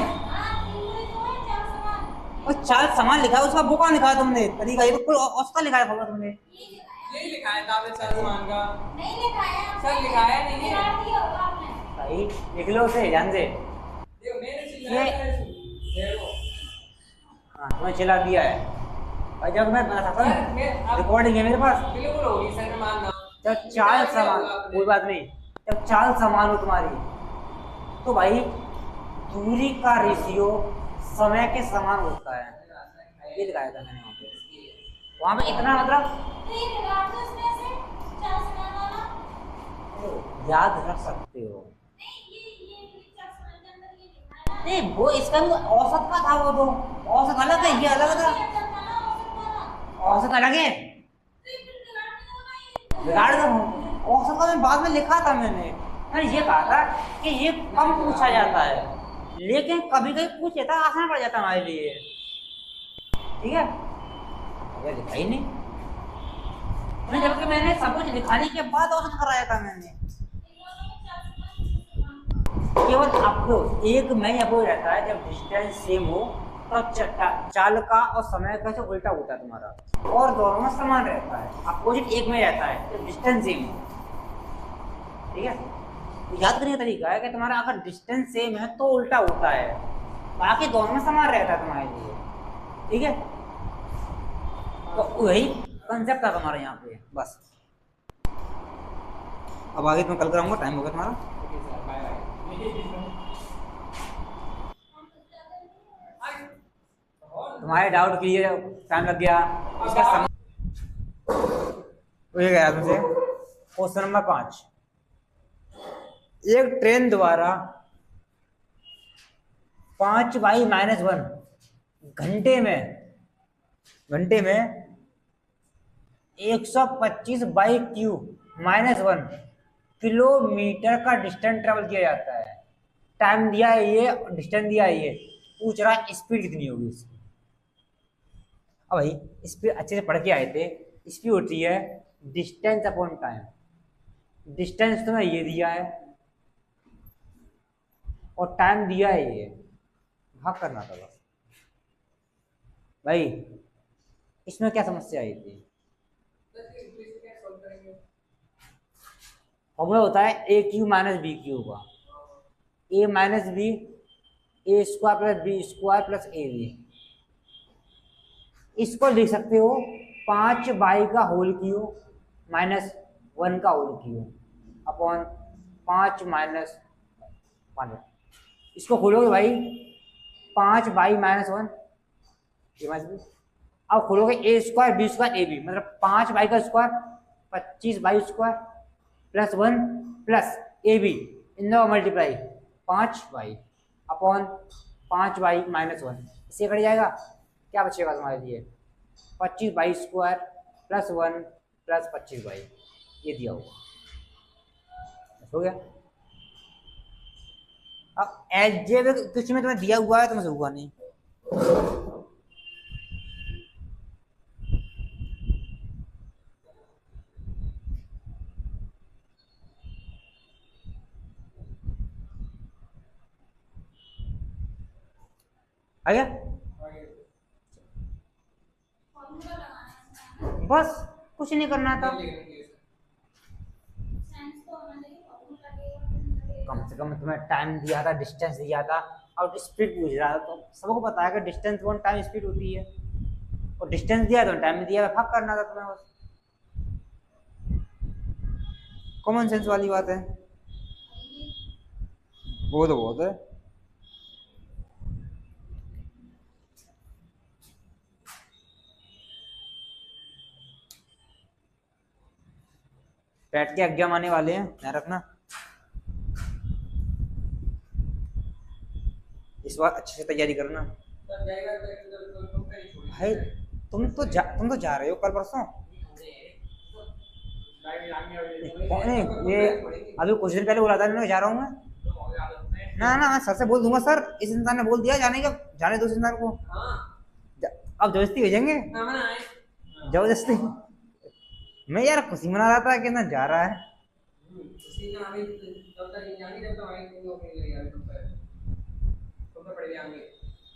और चाल सामान लिखा है, उसका वो कहाँ लिखा है तुमने तरीका, ये तो कोई उसका लिखा है तुमने, यही लिखा है दावे चाल समान का, सर लिखाया नहीं है। भाई लिख लो उसे ध्यान से। देखो मैंने चिल्लाया है, देखो हाँ तुम्हें चिल्ला दिया है भाई, जब मैं बताता सर मैं हूँ रिकॉर्डिंग है मेरे पास, बिल्कुल होगी सर, मैं मान रहा हूँ। जब चाल समान, कोई बात नहीं, जब चाल समान हो तुम्हारी तो भाई दूरी का रेशियो समय के समान होता है, ये दिखाया था मैंने वहाँ पे इतना मतलब याद रख सकते हो। नहीं वो इसका भी औसत का था, वो तो औसत अलग है, ये अलग था, औसत अलग है, बिगाड़ दो। औसत का मैं बाद में लिखा था, मैंने ये कहा था कि ये कम पूछा जाता है, लेकिन कभी कभी पूछ लेता है, आसान पड़ जाता है हमारे लिए, ठीक है। अगर लिखा ही नहीं, जबकि मैंने सब कुछ लिखाने के बाद औसत कराया था मैंने, केवल आपको एक में अपोज रहता है, जब डिस्टेंस सेम हो तब चाल का और समय का जो उल्टा होता है तुम्हारा, और दोनों में समान रहता है, अपोजिट एक में रहता है जब डिस्टेंस सेम हो, ठीक है। तो याद करने का तरीका है कि तुम्हारा अगर डिस्टेंस सेम है तो उल्टा होता है, बाकी दोनों में समान रहता है तुम्हारे लिए, ठीक है। तो वही कंसेप्ट था तुम्हारा यहाँ पे, बस। अब आगे मैं कल कराऊंगा, टाइम हो गया तुम्हारा। तुम्हारे डाउट क्लियर, टाइम लग गया इसका समय ये गया तुमसे। क्वेश्चन नंबर 5, एक ट्रेन द्वारा 5/-1 घंटे में 125/(q−1) किलोमीटर का डिस्टेंस ट्रेवल किया जाता है। टाइम दिया है ये, डिस्टेंस दिया है ये, पूछ रहा है स्पीड कितनी होगी इसकी। अब भाई स्पीड अच्छे से पढ़ के आए थे, स्पीड होती है डिस्टेंस अपॉन टाइम। डिस्टेंस तुम्हें ये दिया है और टाइम दिया है ये, भाग करना था बस भाई। इसमें क्या समस्या आई थी, फॉर्मूला होता है AQ-BQ का, A-B A²+B² + AB। इसको लिख सकते हो 5/(-1) अपॉन 5 - इसको खोलोगे भाई 5/(-1) अब खोलोगे A² B² AB, मतलब 5/² 25/² +1 + AB in the multiply 5/, upon 5/-1, इससे कट जाएगा, क्या बचेगा तुम्हारे लिए 25/² +1 + 25/, ये दिया होगा, हो गया। अब एलजेब्रा कुछ में तुम्हें दिया हुआ है, तुमसे हुआ नहीं। आ गया? बस कुछ नहीं करना था, कम से कम तुम्हें टाइम दिया था, डिस्टेंस दिया था और स्पीड पूछ रहा था, तो सबको पता है कि डिस्टेंस वन टाइम स्पीड होती है, और डिस्टेंस दिया तो टाइम दिया, फक करना था तुम्हें बस। कॉमन सेंस वाली बात है, वो तो बहुत है। बैठ के एग्जाम आने वाले हैं, ध्यान रखना। इस बार अच्छे से तैयारी करना भाई। तुम तो जा रहे हो कल परसों। ये अभी कुछ दिन पहले बोला था मैं जा रहा हूँ मैं। ना ना, मैं सर से बोल दूंगा, सर इस इंसान ने बोल दिया जाने का, जाने दो इस इंसान को। अब जबरदस्ती भेजेंगे, जबरदस्ती। मैं यार खुशी मना रहा था कि ना जा रहा है।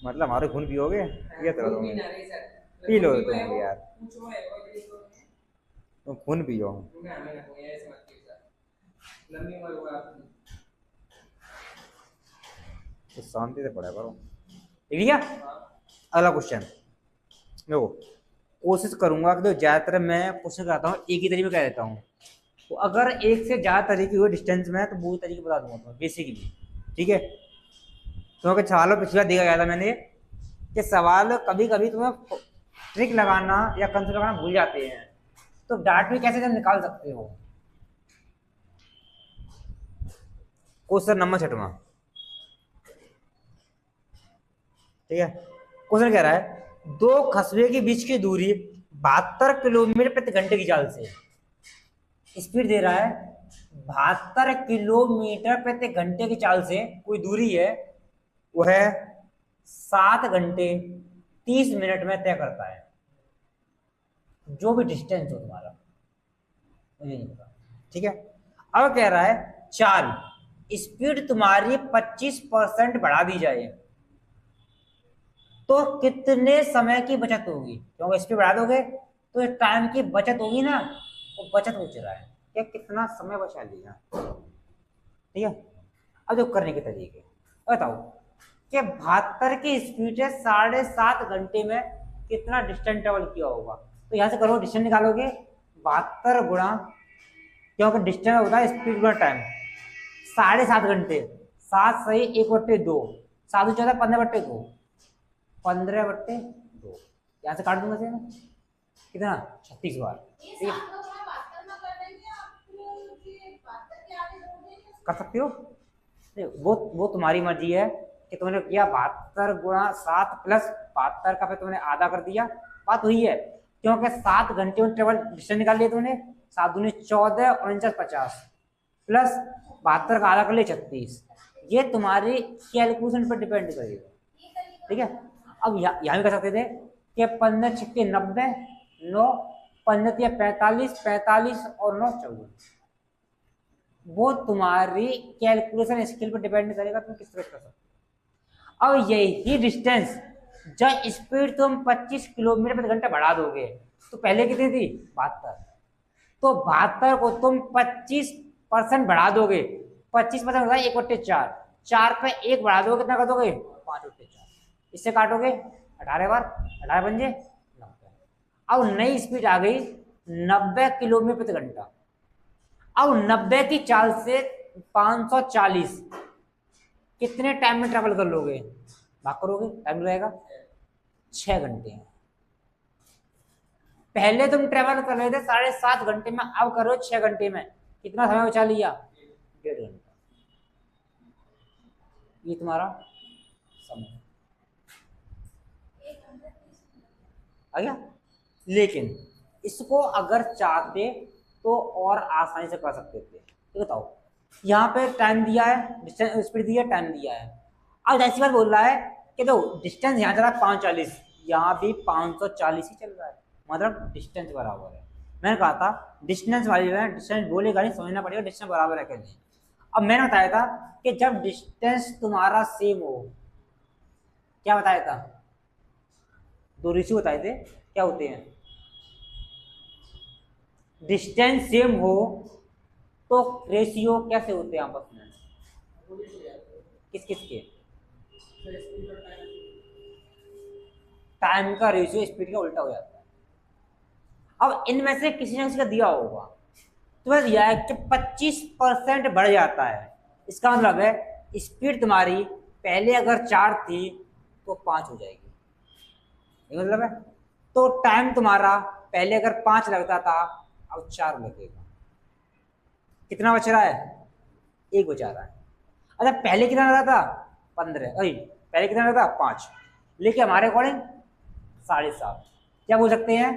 मतलब हमारे खून पियोगे ये तो पी लो तुम यार, तुम खून पियो। तो शांति से पढ़ा करो, ठीक है? अगला क्वेश्चन देखो, कोशिश करूंगा कि तो ज्यादातर मैं क्वेश्चन कराता हूँ एक ही तरीके में कह देता हूँ, तो अगर एक से ज्यादा तरीके हुए डिस्टेंस में तो वो तरीके बता दूंगा तुम्हें बेसिकली, ठीक है? क्योंकि सवालों पिछला देखा गया था मैंने कि सवाल कभी कभी तुम्हें ट्रिक लगाना या कंसेप्ट लगाना भूल जाते हैं, तो डाट में कैसे तुम निकाल सकते हो। क्वेश्चन नंबर 6, ठीक है? क्वेश्चन कह रहा है दो कस्बे के बीच की दूरी 72 किलोमीटर प्रति घंटे की चाल से, स्पीड दे रहा है 72 किलोमीटर प्रति घंटे की चाल से, कोई दूरी है वो है 7 घंटे 30 मिनट में तय करता है, जो भी डिस्टेंस हो तुम्हारा, मुझे नहीं पता, ठीक है? अब कह रहा है चाल स्पीड तुम्हारी 25% बढ़ा दी जाए तो कितने समय की बचत होगी, क्योंकि स्पीड बढ़ा दोगे तो टाइम की बचत होगी ना, वो बचत हो रहा है क्या, कितना समय बचा लिया, ठीक है? अब जो करने के तरीके बताओ कि 72 की स्पीड है 7.5 घंटे में कितना डिस्टेंस ट्रेवल किया होगा, तो यहाँ से करो डिस्टेंस निकालोगे 72 गुणा, क्योंकि डिस्टेंस होता है स्पीड गुणा टाइम, 7.5 घंटे, 7 सही 1/2, 7 14 15/2, 15/2, यहाँ से काट दूंगा से कितना 36 बार, ठीक है? कर सकते हो, वो तुम्हारी मर्जी है कि तुमने किया 72 गुणा 7 प्लस 72 का फिर तुमने आधा कर दिया, बात हुई है, क्योंकि 7 घंटे में ट्रेवल डिस्टेंस निकाल लिया तुमने, 7 दूनी 14 और 50 प्लस 72 का आधा कर लिया 36, ये तुम्हारी कैलकुलेशन पर डिपेंड करेगा, ठीक है? अब यहाँ भी कर सकते थे कि 15 छिक्के 90, 9 15 45, 45 और 9 14, वो तुम्हारी कैलकुलेशन स्किल पर डिपेंड करेगा तुम किस तरह कर सकते हो। अब यही डिस्टेंस जब स्पीड तुम 25 किलोमीटर प्रति घंटा बढ़ा दोगे तो पहले कितनी थी 72, तो 72 को तुम 25% बढ़ा दोगे, 25% होता है 1/4, 4 पे 1 बढ़ा दोगे कितना कर दोगे 5/4, इससे काटोगे 18 बार, 18 पंजे 90। अब नई स्पीड आ गई 90 किलोमीटर प्रति घंटा, अब 90 की चाल से 540 कितने टाइम में ट्रेवल कर लोगे, भाग करोगे, टाइम लगेगा 6 घंटे। पहले तुम ट्रेवल कर रहे थे 7.5 घंटे में, अब करो 6 घंटे में, कितना समय बचा लिया 1.5 घंटा, ये तुम्हारा समय आ गया। लेकिन इसको अगर चाहते तो और आसानी से कर सकते थे, तो बताओ यहाँ पे टाइम दिया है, डिस्टेंस स्पीड दिया है, टाइम दिया है, अब ऐसी बात बोल रहा है कि दो डिस्टेंस यहाँ चल रहा है 540, यहाँ भी 540 ही चल रहा है, मतलब डिस्टेंस बराबर है। मैंने कहा था डिस्टेंस वाली है, डिस्टेंस बोलेगा नहीं, समझना पड़ेगा डिस्टेंस बराबर है कि नहीं। अब मैंने बताया था कि जब डिस्टेंस तुम्हारा सेम हो क्या बताया था? दो रेशियो बताए थे, क्या होते हैं? डिस्टेंस सेम हो तो रेशियो कैसे होते हैं आपस में? किस किस के? टाइम का रेशियो स्पीड का उल्टा हो जाता है। अब इनमें से किसी ने किसी का दिया होगा, तुम्हें दिया है कि 25% बढ़ जाता है, इसका मतलब है स्पीड तुम्हारी पहले अगर 4 थी तो 5 हो जाएगी, ये मतलब है। तो टाइम तुम्हारा पहले अगर 5 लगता था अब 4 लगेगा। कितना बच रहा है? 1 बचा रहा है। अच्छा पहले कितना लगा था? 15, अरे पहले कितना लगा था? 5, लेकिन हमारे अकॉर्डिंग 7.5, क्या बोल सकते हैं?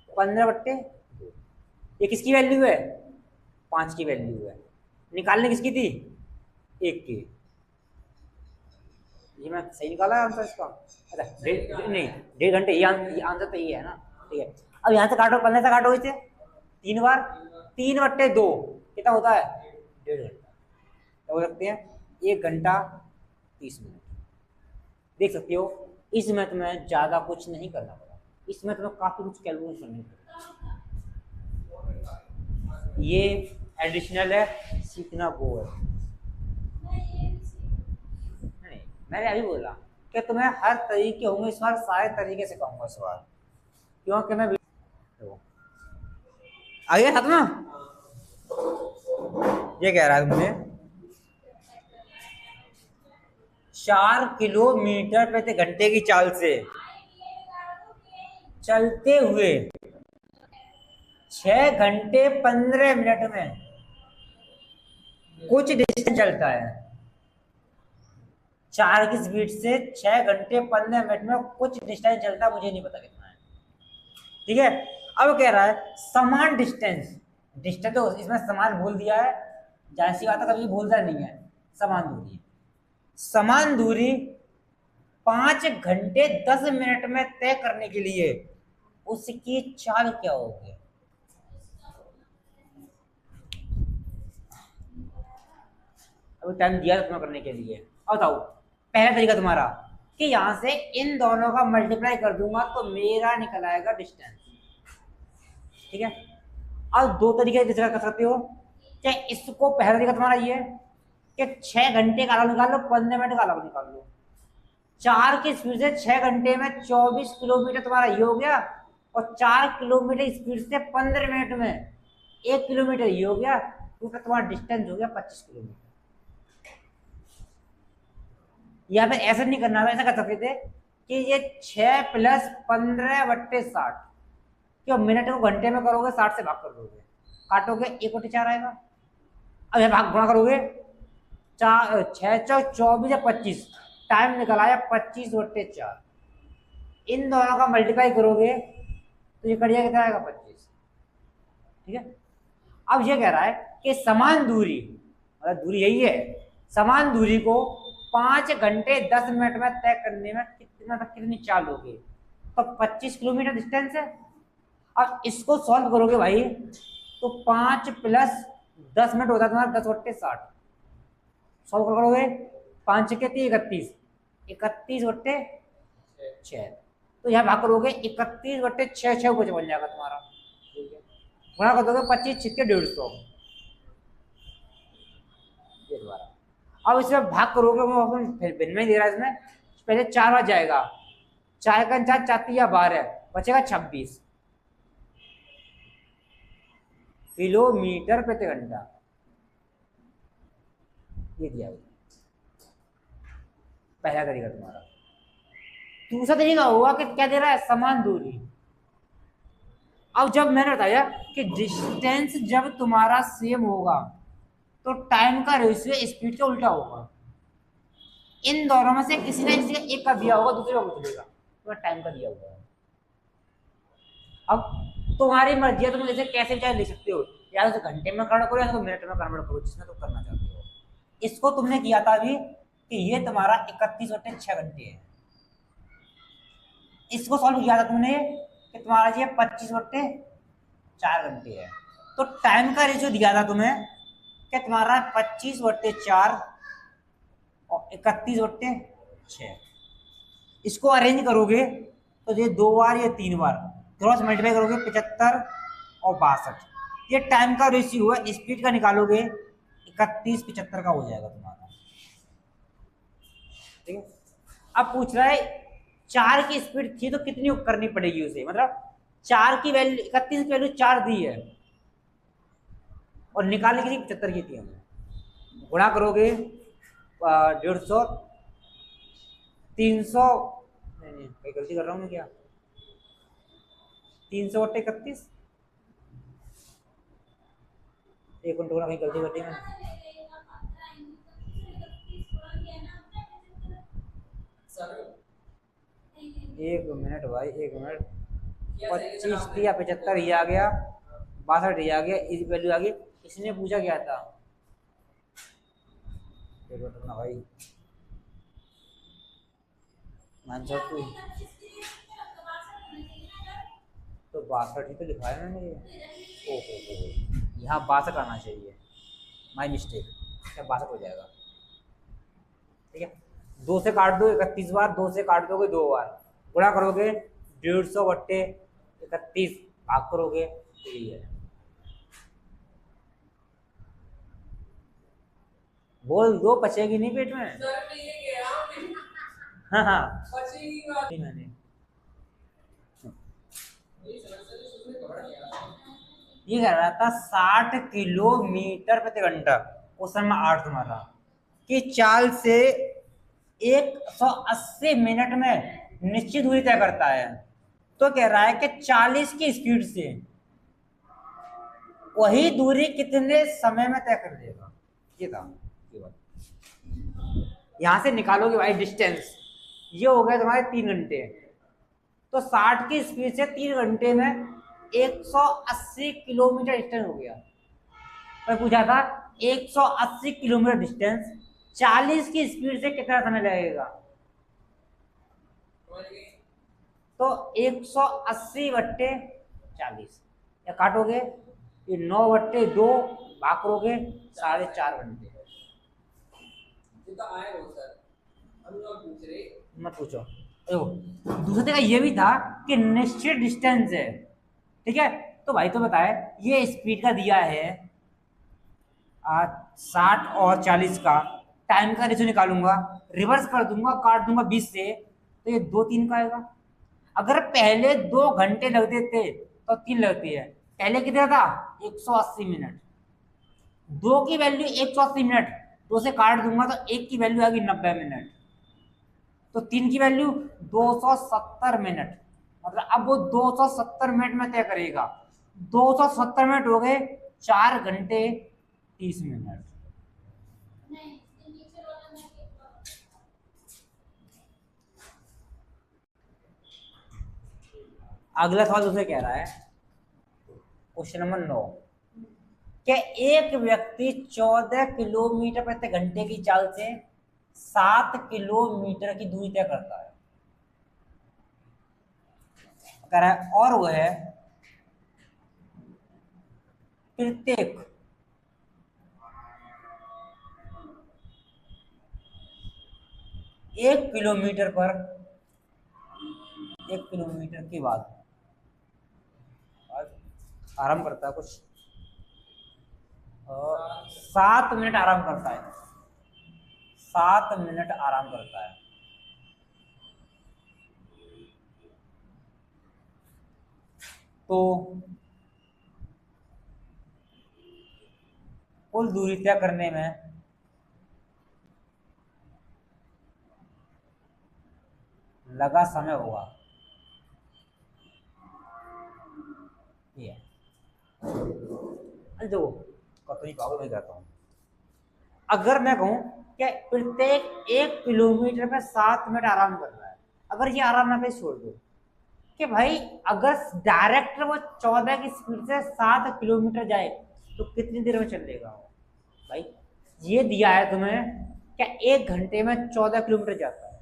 15/2। ये किसकी वैल्यू है? 5 की वैल्यू है। निकालने किसकी थी? 1 की। ये मैं सही निकाला है आंसर इसका? अच्छा नहीं, 1.5 घंटे, ये आंसर तो ये है ना, ठीक है। अब यहाँ से काटो, 15 से काटो इसे 3 बार, 3/2 कितना होता है? 1.5 घंटा। क्या बोल सकते हैं? 1 घंटा 30 मिनट। देख सकते हो इसमें तुम्हें ज्यादा कुछ नहीं करना पड़ा, इसमें तुम्हें काफी कुछ कैलकुलेशन करनी पड़ी। ये एडिशनल है, सीखना वो है। नहीं मैंने अभी बोला कि तुम्हें हर तरीके होंगे इस बार, सारे तरीके से कहूंगा सवाल, क्योंकि मैं आगे खत्म। ये कह रहा है मुझे 4 किलोमीटर प्रति घंटे की चाल से चलते हुए 6 घंटे 15 मिनट में कुछ डिस्टेंस चलता है। 4 की स्पीड से 6 घंटे 15 मिनट में कुछ डिस्टेंस चलता है, मुझे नहीं पता कितना है, ठीक है। अब कह रहा है समान डिस्टेंस, डिस्टेंस तो इसमें समान बोल दिया है, जाहिर सी बात है कभी बोलता नहीं है, समान दूरी। समान दूरी 5 घंटे 10 मिनट में तय करने के लिए उसकी चाल क्या होगी? अभी टाइम दिया तुम्हें करने के लिए। अब बताओ पहला तरीका तुम्हारा कि यहां से इन दोनों का मल्टीप्लाई कर दूंगा तो मेरा निकल आएगा डिस्टेंस, ठीक है। अब दो तरीके दूसरा कर सकते हो, क्या इसको पहला तरीका तुम्हारा ये है कि 6 घंटे का अलग निकाल लो, 15 मिनट का अलग निकाल लो। 4 की स्पीड से 6 घंटे में 24 किलोमीटर तुम्हारा ये हो गया, और 4 किलोमीटर स्पीड से 15 मिनट में 1 किलोमीटर ये हो गया, तो तुम्हारा डिस्टेंस हो गया 25 किलोमीटर। या फिर ऐसा नहीं करना था, ऐसा कर सकते थे कि ये 6 + 15/60, क्यों मिनट को घंटे में करोगे 60 से भाग कर दोगे, काटोगे 1/4 आएगा। अब ये भाग गुणा करोगे 6 × 24 या 25, टाइम निकल आया 25/4। इन दोनों का मल्टीप्लाई करोगे तो ये कटिया कितना आएगा? 25, ठीक है। अब ये कह रहा है कि समान दूरी, मतलब दूरी यही है, समान दूरी को 5 घंटे 10 मिनट में तय करने में कितनी चाल होगी? तो 25 किलोमीटर डिस्टेंस है। अब इसको सॉल्व करोगे भाई तो 5 + 10 मिनट होता है तुम्हारा 10/60। सॉल्व करोगे 5 के 31, 31/6, तो यहाँ भाग करोगे 31/6, 6 कुछ बन जाएगा तुम्हारा, गुणा कर दोगे 25 × 150। ये दोबारा अब इसमें भाग करोगे, वो फिर भिन्न में दे रहा है इसमें, पहले 4 बार जाएगा, 4 का 4 4 या 12 बचेगा 26 किलोमीटर प्रति घंटा। ये दिया पहला तरीका तुम्हारा। दूसरा तरीका होगा कि क्या दे रहा है? समान दूरी। अब जब मैंने बताया कि डिस्टेंस जब तुम्हारा सेम होगा तो टाइम का रेशियो स्पीड का उल्टा होगा। इन दोनों में से किसी ने किसी का एक का दिया होगा, दूसरे का कुछ देगा, तो टाइम का दिया होगा। अब तुम्हारी मर्जी है, तुम जैसे कैसे चाहे लिख सकते हो, या तो घंटे में कन्वर्ट करो या तो मिनट में कन्वर्ट करो, जिसमें तुम करना चाहते हो। इसको तुमने किया था अभी कि ये तुम्हारा 31/6 घंटे है। इसको सॉल्व किया था तुमने कि तुम्हारा ये 25/4 घंटे है। तो टाइम का रेशियो दिया था तुम्हें कि तुम्हारा 25/4 और 31/6। इसको अरेंज करोगे तो ये 2 बार या 3 बार क्रॉस मल्टीप्लाई करोगे 75 और 62, ये टाइम का रेशियो है, स्पीड का निकालोगे 31 75 का हो जाएगा तुम्हारा। ठीक है, अब पूछ रहा है 4 की स्पीड थी तो कितनी करनी पड़ेगी उसे, मतलब 4 की वैल्यू 31 की वैल्यू 4 दी है और निकालने के लिए 75 की थी, हमें गुणा करोगे 150 300, नहीं कहीं गलती कर रहा हूँ मैं क्या, 300 बटे 31, एक मिनट कहीं गलती कर दी मैंने। एक मिनट भाई, एक मिनट, 25 थी या 75 ही आ गया, 62 ही आ गया, इस वैल्यू आ गई। इसने पूछा क्या था, ना भाई आंसर तो 62 ही तो लिखा है मैंने ये, ओहो यहाँ 62 आना चाहिए, माई मिस्टेक, क्या 62 हो जाएगा। ठीक है, 2 से काट दो 31 बार, 2 से काट दोगे 2 बार, गुणा करोगे 150 बट्टे 31, भाग करोगे तो यही है। बोल दो, पचेगी नहीं पेट में। हाँ हाँ मैंने ये कह रहा था 60 किलोमीटर प्रति घंटा, क्वेश्चन में 8 तुम्हारा, कि चाल से 180 मिनट में निश्चित दूरी तय करता है। तो कह रहा है कि 40 की स्पीड से वही दूरी कितने समय में तय कर देगा, ये था ये बात। यहां से निकालोगे भाई डिस्टेंस, ये हो गया तुम्हारे 3 घंटे, तो 60 की स्पीड से 3 घंटे में 180 किलोमीटर डिस्टेंस हो गया। मैं पूछा था 180 किलोमीटर डिस्टेंस 40 की स्पीड से कितना समय लगेगा, तो 180 बट्टे 40 या काटोगे ये 9 बट्टे 2, भाग करोगे 4.5 घंटे। मत पूछो। देखो दूसरे का ये भी था कि निश्चित डिस्टेंस है, ठीक है, तो भाई तो बताए ये स्पीड का दिया है 60 और 40 का, टाइम का रेशो निकालूंगा, रिवर्स कर दूंगा, काट दूंगा 20 से, तो ये 2-3 का आएगा। अगर पहले 2 घंटे लग देते तो 3 लगती है, पहले कितना था 180 मिनट, 2 की वैल्यू 180 मिनट, 2 से काट दूंगा तो 1 की वैल्यू आएगी 90 मिनट, तो 3 की वैल्यू 270 मिनट, मतलब अब वो 270 मिनट में तय करेगा। 270 मिनट हो गए 4 घंटे 30 मिनट। अगला सवाल दूसरे कह रहा है, क्वेश्चन नंबर 9, कि एक व्यक्ति 14 किलोमीटर प्रति घंटे की चाल से 7 किलोमीटर की दूरी तय करता है, कह रहा है, और वह प्रत्येक 1 किलोमीटर पर 1 किलोमीटर के बाद आराम करता है, कुछ 7 मिनट आराम करता है, 7 मिनट आराम करता है। तो कुल दूरी तय करने में लगा समय होगा ये, जो कतई पागल नहीं कहता हूं। अगर मैं कहूं कि प्रत्येक 1 किलोमीटर में 7 मिनट आराम कर रहा है, अगर ये आराम ना पे छोड़ दो कि भाई अगर डायरेक्ट वो 14 की स्पीड से 7 किलोमीटर जाए तो कितनी देर में चल लेगा भाई, ये दिया है तुम्हें क्या 1 घंटे में 14 किलोमीटर जाता है,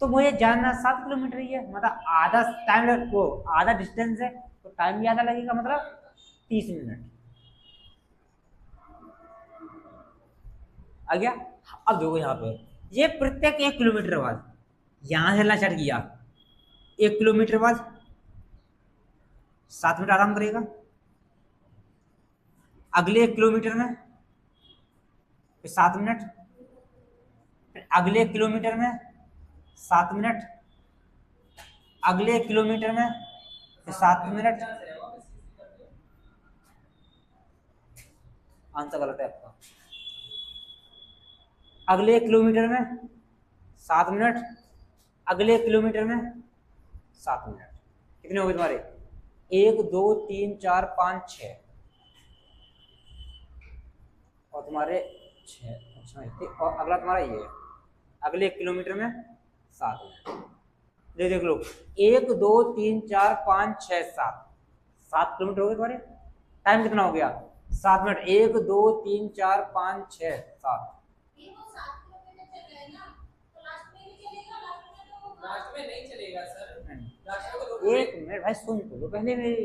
तो मुझे जानना 7 किलोमीटर ही है, मतलब आधा टाइम, वो आधा डिस्टेंस है तो टाइम भी आधा लगेगा, मतलब 30 मिनट आ गया। अब देखो यहाँ पे ये प्रत्येक 1 किलोमीटर बाद, यहां से चलना स्टार्ट किया, 1 किलोमीटर बाद 7 मिनट आराम करेगा, अगले 1 किलोमीटर में फिर 7 मिनट, फिर अगले 1 किलोमीटर में 7 मिनट, अगले 1 किलोमीटर में फिर 7 मिनट। आंसर गलत है आपका। अगले 1 किलोमीटर में 7 मिनट, अगले 1 किलोमीटर में 7 मिनट। कितने हो गए तुम्हारे? 1 2 3 4 5 6 और तुम्हारे 6। अच्छा, और अगला तुम्हारा ये है, अगले 1 किलोमीटर में 7 मिनट। देख लो, 1 2 3 4 5 6 7 किलोमीटर हो गए तुम्हारे। टाइम कितना हो गया? 7 मिनट। 1 2 3 4 5 6 7। लास्ट में नहीं चलेगा सर, लास्ट में तो 1 मिनट भाई, सुन तो लो पहले मेरी,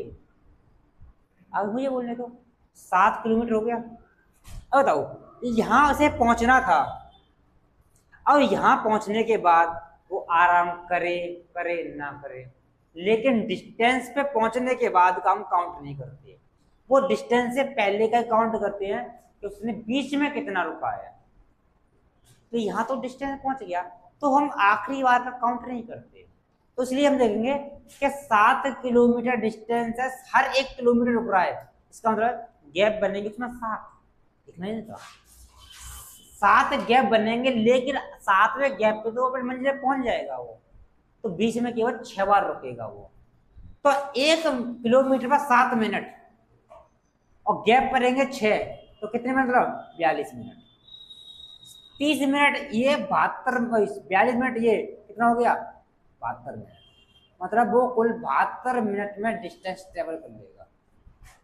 अब मुझे बोलने दो। 7 किलोमीटर हो गया। अब बताओ, यहां से पहुंचना था, अब यहां पहुंचने के बाद वो आराम करे करे ना करे, लेकिन डिस्टेंस पे पहुंचने के बाद का हम काउंट नहीं करते, वो डिस्टेंस से पहले का काउंट करते हैं कि उसने बीच में कितना रुका है। तो यहाँ तो डिस्टेंस पहुंच गया, तो हम आखिरी बार का काउंट नहीं करते। तो इसलिए हम देखेंगे कि 7 किलोमीटर डिस्टेंस है, हर 1 किलोमीटर रुक रहा है, इसका मतलब गैप बनेगी उसमें 7, दिखना ही नहीं था। 7 गैप बनेंगे, लेकिन 7वें गैप पे तो अपनी मंजिल पे पहुंच जाएगा वो, तो बीच में केवल 6 बार रुकेगा वो। तो 1 किलोमीटर पर 7 मिनट और गैप पड़ेंगे 6, तो कितने मिनट रहा? 42 मिनट। 30 मिनट ये 42 मिनट ये कितना हो गया? 72 मिनट। मतलब वो कुल 72 मिनट में डिस्टेंस ट्रेवल कर लेगा।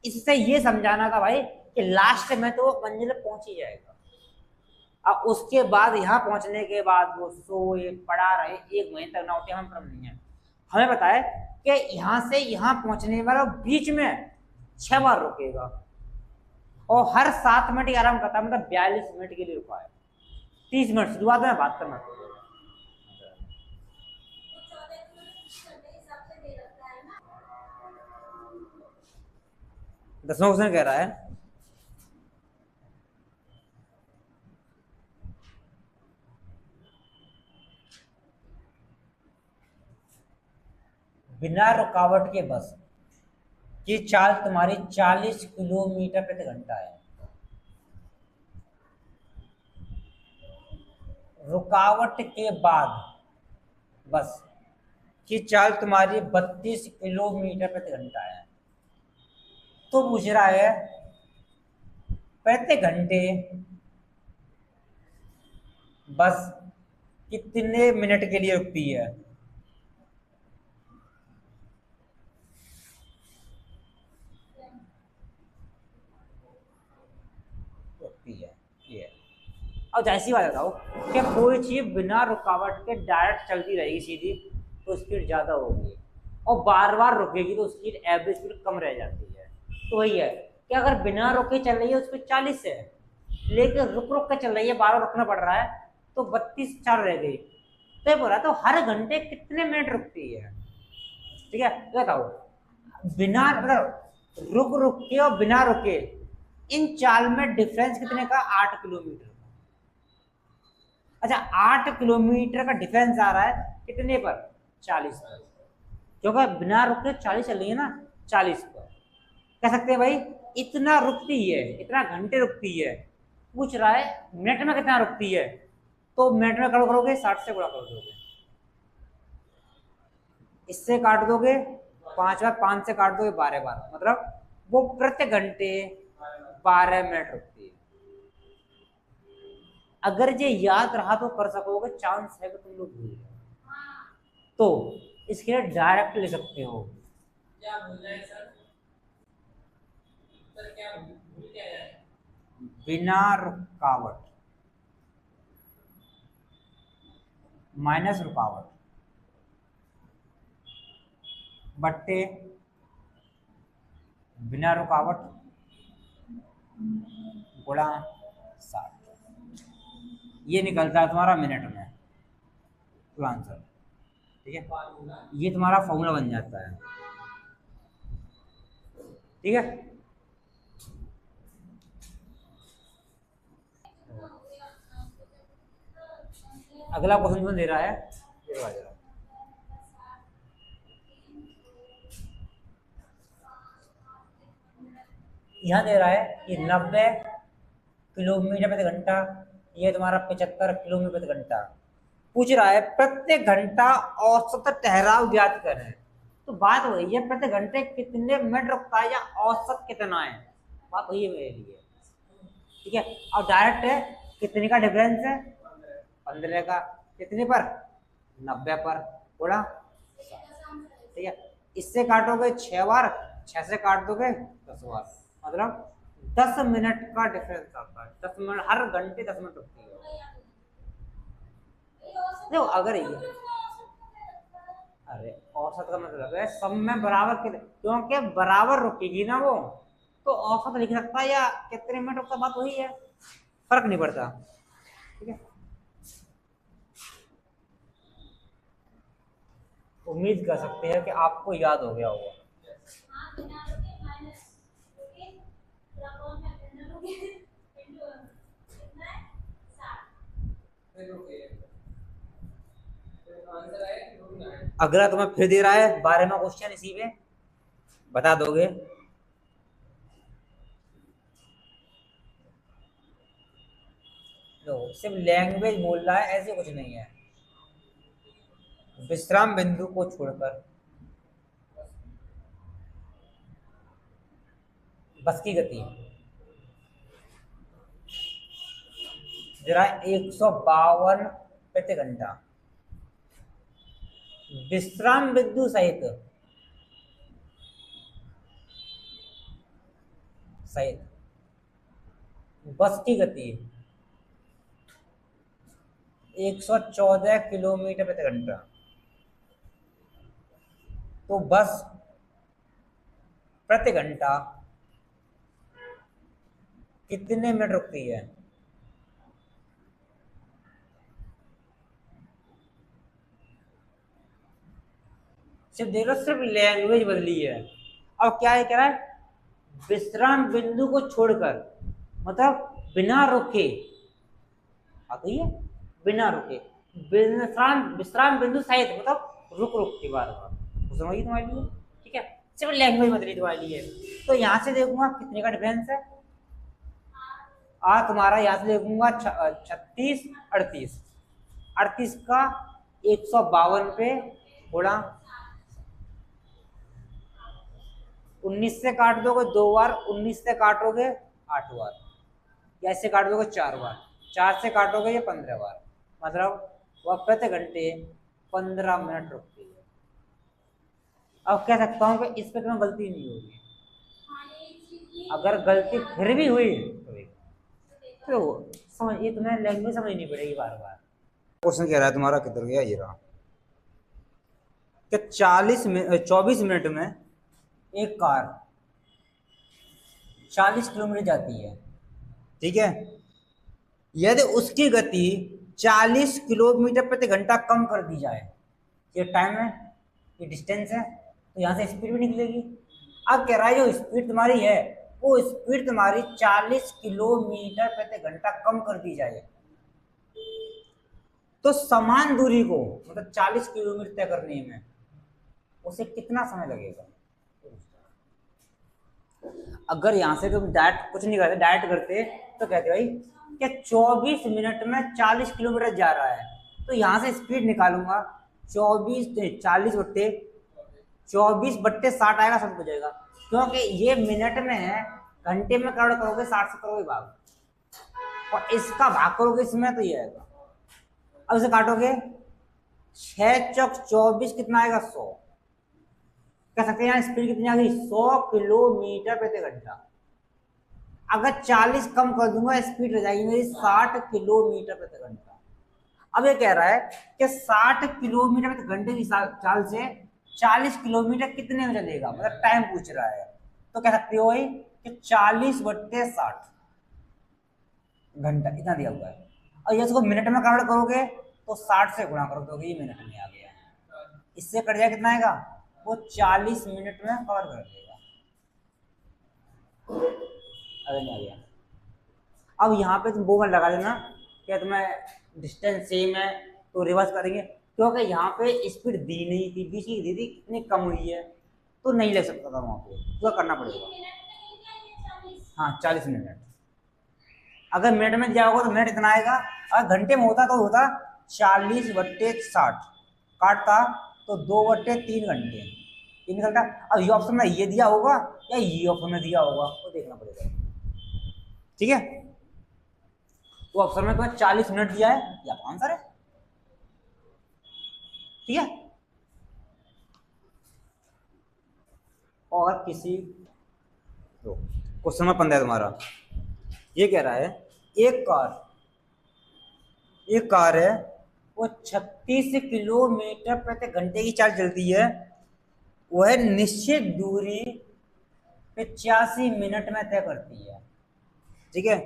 इससे ये समझाना था भाई कि लास्ट में तो मंजिल पहुंच ही जाएगा। अब उसके बाद यहाँ पहुंचने के बाद वो सोए पड़ा रहे 1 महीने तक ना उठे, हमें प्रॉब्लम नहीं है। हमें पता है कि यहाँ से यहाँ पहुंचने वाला बीच में 6 बार रुकेगा और हर 7 मिनट ही आराम करता है, मतलब 42 मिनट के लिए रुका है। 30 मिनट शुरुआत में 72 मिनट। दसवां क्वेश्चन कह रहा है बिना रुकावट के बस की चाल तुम्हारी 40 किलोमीटर प्रति घंटा है। रुकावट के बाद बस की चाल तुम्हारी 32 किलोमीटर प्रति घंटा है। तो पूछ रहा है प्रति घंटे बस कितने मिनट के लिए रुकती है? ये अब ऐसी बात बताओ कि कोई चीज बिना रुकावट के डायरेक्ट चलती रहेगी सीधी तो स्पीड ज्यादा होगी, और बार बार रुकेगी तो उसकी एवरेज स्पीड कम रह जाती है। तो वही है कि अगर बिना रुके चल रही है उस पर 40 है, लेकिन रुक रुक के चल रही है, बार बार रुकना पड़ रहा है, तो 32 4 रह गई। तो ये बोला, तो हर घंटे कितने मिनट रुकती है? ठीक है, बताओ बिना मतलब रुक रुक के और बिना रुके इन चाल में डिफरेंस कितने का? 8 किलोमीटर। अच्छा, 8 किलोमीटर का डिफरेंस आ रहा है कितने पर? 40 पर, क्योंकि बिना रुके 40 चल रही है ना, 40 पर। कह सकते हैं भाई इतना रुकती है, इतना घंटे रुकती है। पूछ रहा है मिनट में कितना रुकती है, तो मिनट में करोगे 60 से गुणा कर दोगे, इससे काट दोगे 5 बार, 5 से काट दोगे 12 बार, मतलब वो प्रति घंटे 12 मिनट रुकती है। अगर ये याद रहा तो कर सकोगे, चांस है कि तुम लोग भूल जाओ। तो इसके लिए डायरेक्ट ले सकते हो। क्या भूल जाए सर? सर क्या भूल क्या जाए? बिना रुकावट माइनस रुकावट बट्टे बिना रुकावट गुणा 60, ये निकलता है तुम्हारा मिनट में। तो आंसर ठीक है, ये तुम्हारा फॉर्मूला बन जाता है। ठीक है, अगला क्वेश्चन तुम्हें दे रहा है, ये आ जाएगा। यहाँ दे रहा है कि 90 किलोमीटर प्रति घंटा, ये तुम्हारा 75 किलोमीटर प्रति घंटा। पूछ रहा है प्रत्येक घंटा औसत ठहराव ज्ञात करें। तो बात वही है, प्रति घंटे कितने मिनट रुकता है या औसत कितना है, बात वही है मेरे लिए। ठीक है, और डायरेक्ट है कितने का डिफरेंस है, 15 का, कितने पर, 90 पर, थोड़ा। ठीक है, इससे काटोगे 6 बार, 6 से काट दोगे 10 बार, मतलब 10 मिनट का डिफरेंस आता है। 10 मिनट, हर घंटे 10 मिनट रुकती है। देखो अगर ये, अरे औसत का मतलब है सब में बराबर के, क्योंकि बराबर रुकेगी ना वो, तो औसत लिख सकता है या कितने मिनट रुकता, बात वही है, फर्क नहीं पड़ता। ठीक है, उम्मीद कर सकते हैं कि आपको याद हो गया होगा। अगला तुम्हें फिर दे रहा है 12वां क्वेश्चन, इसी में बता दोगे। लो, सिर्फ लैंग्वेज बोल रहा है, ऐसे कुछ नहीं है। विश्राम बिंदु को छोड़कर बस की गति जरा 152 प्रति घंटा, विश्राम बिंदु सहित बस की गति 114 किलोमीटर प्रति घंटा। तो बस प्रति घंटा कितने मिनट रुकती है, सिर्फ देख लो, सिर्फ लैंग्वेज बदली है। अब क्या है, कह रहा है विश्राम बिंदु को छोड़कर, मतलब बिना रुके, आती है बिना रुके, विश्राम बिंदु सहित, मतलब रुक रुक के बार बार, समझिए तुम्हारे लिए। ठीक है, सिर्फ लैंग्वेज बदली तुम्हारे लिए। तो यहाँ से देखूंगा कितने का डिफरेंस है, तुम्हारा यहाँ से देखूंगा 36 38, 38 का 152 पे थोड़ा 19 से काट दोगे 2 बार, 19 से काटोगे 8 बार, या इससे काट दोगे 4 बार, 4 से काटोगे ये 15 बार, मतलब वह प्रति घंटे 15 मिनट रुकती है। अब कह सकता हूँ कि इस पे तुम्हें गलती नहीं होगी। अगर गलती फिर भी हुई तो समझ, ये तुम्हें लैंग्वेज समझनी पड़ेगी बार बार। क्वेश्चन कह रहा है तुम्हारा, किधर गया ये रहा, कि 24 मिनट में एक कार 40 किलोमीटर जाती है। ठीक है, यदि उसकी गति 40 किलोमीटर प्रति घंटा कम कर दी जाए, ये टाइम है, ये डिस्टेंस है, तो यहाँ से स्पीड भी निकलेगी। अब कह रहा है जो स्पीड तुम्हारी है, वो स्पीड तुम्हारी 40 किलोमीटर प्रति घंटा कम कर दी जाए, तो समान दूरी को, मतलब 40 किलोमीटर तय करने में उसे कितना समय लगेगा। अगर यहां से तुम डायरेक्ट कुछ नहीं करते, डायरेक्ट करते तो कहते भाई कि 24 मिनट में 40 किलोमीटर जा रहा है, तो यहां से स्पीड निकालूंगा 40 बट्टे 60 आएगा, सब हो जाएगा। क्योंकि ये मिनट में है, घंटे में करोड़ करोगे 60 से करोगे भाग, और इसका भाग करोगे इसमें, तो ये आएगा। अब इसे काटोगे 6 चौक 24 कितना आएगा, 100। कह सकते हैं स्पीड कितनी आ गई, 100 किलोमीटर प्रति घंटा। अगर 40 कम कर दूंगा, स्पीड रह जाएगी मेरी 60 किलोमीटर प्रति घंटा। अब ये कह रहा है कि 60 किलोमीटर प्रति घंटे की चाल से 40 किलोमीटर कितने में चलेगा, मतलब टाइम पूछ रहा है। तो कह सकते हो कि 40 बट्टे 60 घंटा इतना दिया हुआ है। और ये इसको मिनट में कन्वर्ट करोगे तो 60 से गुणा कर दोगे, ये मिनट में आ गया। इससे कट जाए कितना आएगा, वो 40 मिनट में कवर कर देगा। अगर नहीं आ गया, अब यहाँ पे तुम वो मत लगा देना क्या तुम्हें डिस्टेंस सेम है तो रिवर्स करेंगे, क्योंकि यहाँ पे स्पीड दी नहीं थी, बीच की दी थी, इतनी कम हुई है तो नहीं ले सकता था वहाँ पे, तो करना पड़ेगा। हाँ 40 मिनट, अगर मिनट में दिया होगा तो मिनट इतना आएगा, अगर घंटे में होता तो होता 40/60, काटता तो 2/3 घंटे, ये निकलता। अब ये ऑप्शन में ये दिया होगा या ये ऑप्शन में दिया होगा वो देखना पड़ेगा, ठीक है। तो ऑप्शन में तुम्हें 40 मिनट दिया है, ये आपका आंसर है, ठीक है। और किसी क्वेश्चन नंबर 15 तुम्हारा, ये कह रहा है एक कार है, वो 36 किलोमीटर प्रति घंटे की चाल चलती है, वह निश्चित दूरी 85 मिनट में तय करती है, ठीक है।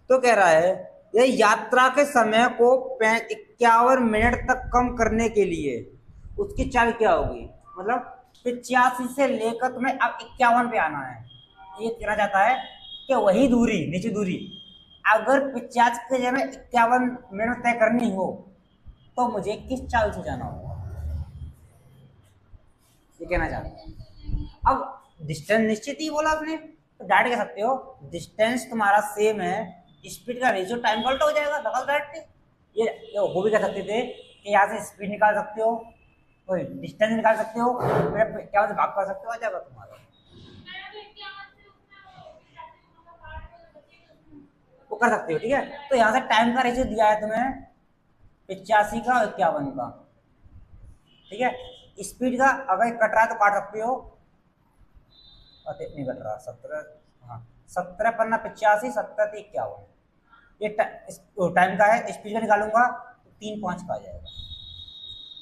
तो कह रहा है यह यात्रा के समय को 51 मिनट तक कम करने के लिए उसकी चाल क्या होगी, मतलब 85 से लेकर तुम्हें अब 51 पे आना है। ये कहना चाहता है कि वही दूरी, निश्चित दूरी अगर 50 के जगह 51 मिनट तय करनी हो तो मुझे किस चाल से जाना होगा, ये कहना चाहता है। अब डिस्टेंस निश्चित ही बोला आपने, तो डायरेक्ट कह सकते हो डिस्टेंस तुम्हारा सेम है, स्पीड का रेशियो टाइम का उल्टा हो जाएगा, डबल डायरेक्ट। ये वो भी कह सकते थे कि यहाँ से स्पीड निकाल सकते हो, कोई डिस्टेंस निकाल सकते हो, क्या से भाग कर सकते हो, आ जाएगा तुम्हारा, वो कर सकते हो, ठीक है। तो यहाँ से टाइम का रेशियो दिया है तुम्हें 85 का और 51 का, ठीक है। स्पीड का अगर कट रहा है तो काट सकते हो, नहीं कट रहा, 17, हाँ 17 पन्ना 85, 17 से 51, ये टाइम का है। स्पीड का निकालूंगा तो 3 5 का आ जाएगा,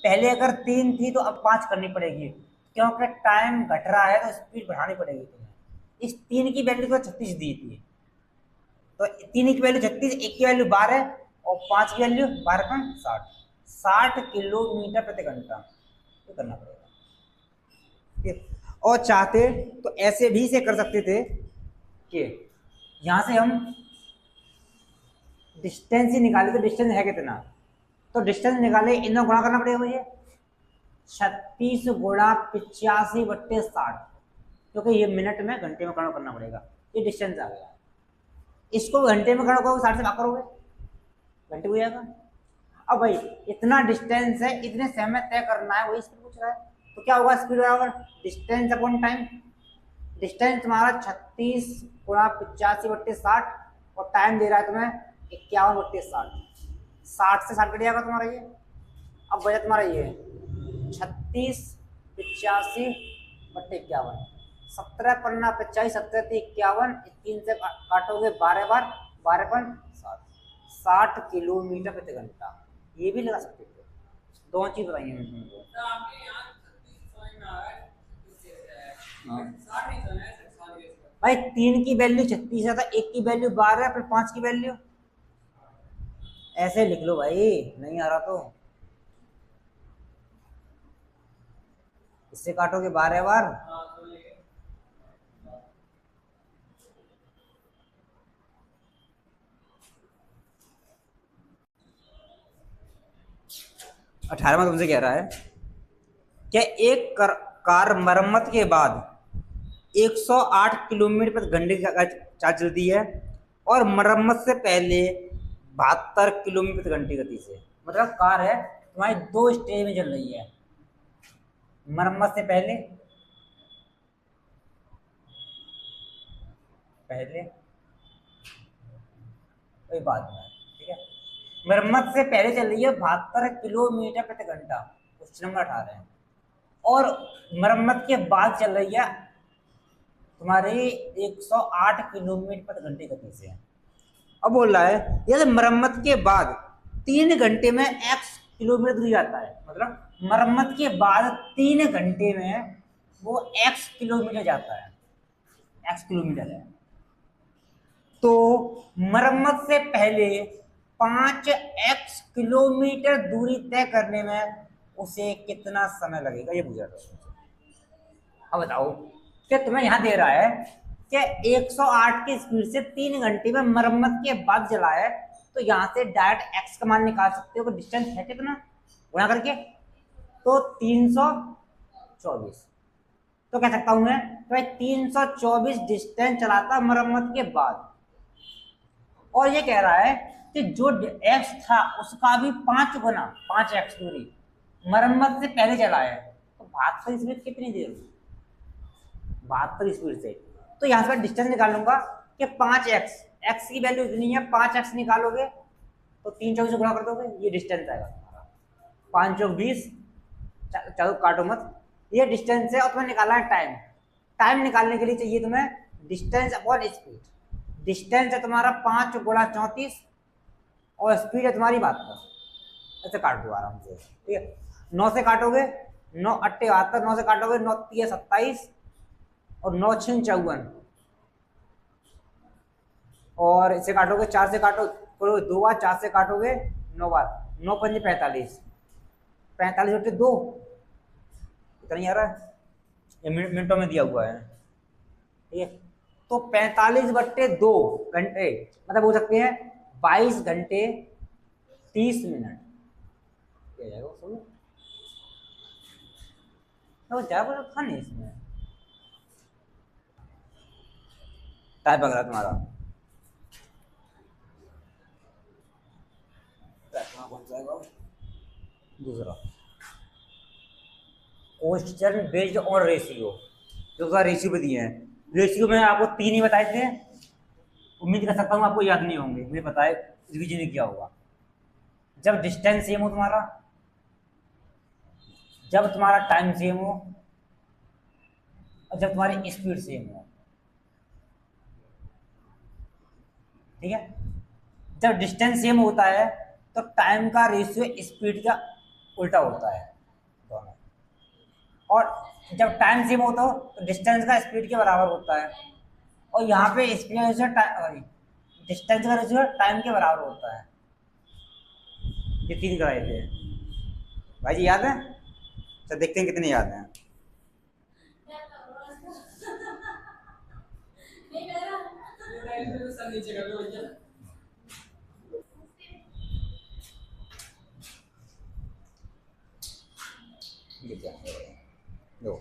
पहले अगर 3 थी तो अब 5 करनी पड़ेगी, क्योंकि टाइम घट रहा है तो स्पीड बढ़ानी पड़ेगी तुम्हें। इस 3 की वैल्यू तो 36 दी थी, तो 3 की वैल्यू 36, 1 की वैल्यू 12 और 5 की वैल्यू 12 60 किलोमीटर प्रति घंटा, तो करना पड़ेगा। और चाहते तो ऐसे भी से कर सकते थे कि यहां से हम डिस्टेंस ही निकाले, तो डिस्टेंस है कितना, तो डिस्टेंस निकाले, इनमें गुणा करना पड़ेगा मुझे 36 गुणा 85/60, क्योंकि ये मिनट में घंटे में गणना करना पड़ेगा, ये डिस्टेंस आ गया। इसको घंटे में गणना करोगे 60 से भाग करोगे घंटे हो जाएगा। अब भाई इतना डिस्टेंस है, इतने समय तय करना है, वही स्पीड पूछ रहा है, तो क्या होगा स्पीड बराबर डिस्टेंस अपॉन टाइम। डिस्टेंस तुम्हारा 36 गुणा 85/60 और टाइम दे रहा है तुम्हें 51/60, 60 से 60 कट जाएगा तुम्हारा ये। अब बचा तुम्हारा ये 36 85/51, 17 पन्ना 85, 17 से 51, 3 से काटोगे 12 बार, 12/60, 60 किलोमीटर प्रति घंटा, ये भी लगा सकते थे। दो चीज बताइए मैंने तुमको। तो आपके यहाँ 36 समझ में आ रहा है, 36 हाँ। 60 नहीं सुना है, 60 है। भाई 3 की वैल्यू 36 है, 1 की वैल्यू 12, फिर 5 की वैल्यू ऐसे लिख लो भाई, नहीं आ रहा तो इससे काटोगे 12 बार, हाँ तो ये 18वां तुमसे कह रहा है क्या एक कार मरम्मत के बाद 108 किलोमीटर प्रति घंटे की चाल चलती है और मरम्मत से पहले 72 किलोमीटर प्रति घंटे गति से, मतलब कार है तुम्हारी 2 स्टेज में चल रही है, मरम्मत से पहले कोई बात नहीं, ठीक है। मरम्मत से पहले चल रही है 72 किलोमीटर प्रति घंटा, क्वेश्चन नंबर 18 है, और मरम्मत के बाद चल रही है तुम्हारी 108 किलोमीटर प्रति घंटे गति से। अब बोल रहा है यदि मरम्मत के बाद 3 घंटे में x किलोमीटर दूरी जाता है, मतलब मरम्मत के बाद 3 घंटे में वो x किलोमीटर जाता है, x किलोमीटर है, तो मरम्मत से पहले 5x किलोमीटर दूरी तय करने में उसे कितना समय लगेगा, ये पूछा था। अब बताओ कि तुम्हें यहाँ दे रहा है कि 108 की स्पीड से 3 घंटे में मरम्मत के बाद चला है, तो यहाँ से डायरेक्ट एक्स का मान निकाल सकते हो कि डिस्टेंस है कितना, गुणा करके, तो 324। तो कह सकता हूं मैं तो भाई 324 डिस्टेंस चलाता मरम्मत के बाद। और ये कह रहा है कि जो एक्स था उसका भी 5 गुना 5x दूरी मरम्मत से पहले चला है, तो 72 स्पीड कितनी देर, 72 स्पीड से। तो यहाँ से डिस्टेंस निकाल लूंगा कि 5x, x की वैल्यू इतनी है, 5x निकालोगे तो 324 गुणा कर दोगे, ये डिस्टेंस आएगा तुम्हारा 5 चौक 20, चलो काटो मत, ये डिस्टेंस है। और तुम्हें निकालना है टाइम। टाइम निकालने के लिए चाहिए तुम्हें डिस्टेंस अपॉन स्पीड। डिस्टेंस है तुम्हारा 5 गुणा 34 और स्पीड है तुम्हारी 72। ऐसे काट दो आराम से, ठीक है। 9 से काटोगे 9 8 72, 9 से काटोगे 9 3 27 और 9 6 54, और इसे काटोगे 4 से काटो, 2 बार 4 से काटोगे 9 बार, 9 5 45, 45 बटे 2, इतना नहीं आ रहा है, ये मिनटों में दिया हुआ है, ठीक है। तो 45 बट्टे 2 घंटे मतलब हो सकते हैं 22 घंटे 30 मिनट। क्या जाएगा सुनो, तो क्या बोला था नहीं इसमें, टाइप अगर तुम्हारा कौन सा है दूसरा क्वेश्चन बेस्ड ऑन रेशियो, जो रेशियो पे दिए हैं। रेशियो में आपको 3 ही बताए थे, उम्मीद कर सकता हूँ आपको याद नहीं होंगे, मुझे पता है रिवीजन नहीं किया होगा। जब डिस्टेंस सेम हो तुम्हारा, जब तुम्हारा टाइम सेम हो और जब तुम्हारी स्पीड सेम हो, ठीक है। जब डिस्टेंस सेम होता है तो टाइम का रेशियो स्पीड का उल्टा होता है दोनों, और जब टाइम सेम होता हो तो डिस्टेंस का स्पीड के बराबर होता है, और यहाँ पे स्पीड का रेशियो डिस्टेंस का रेशियो टाइम के बराबर होता है। ये 3 कराए थे भाई जी, याद है? तो देखते हैं कितने याद हैं। दो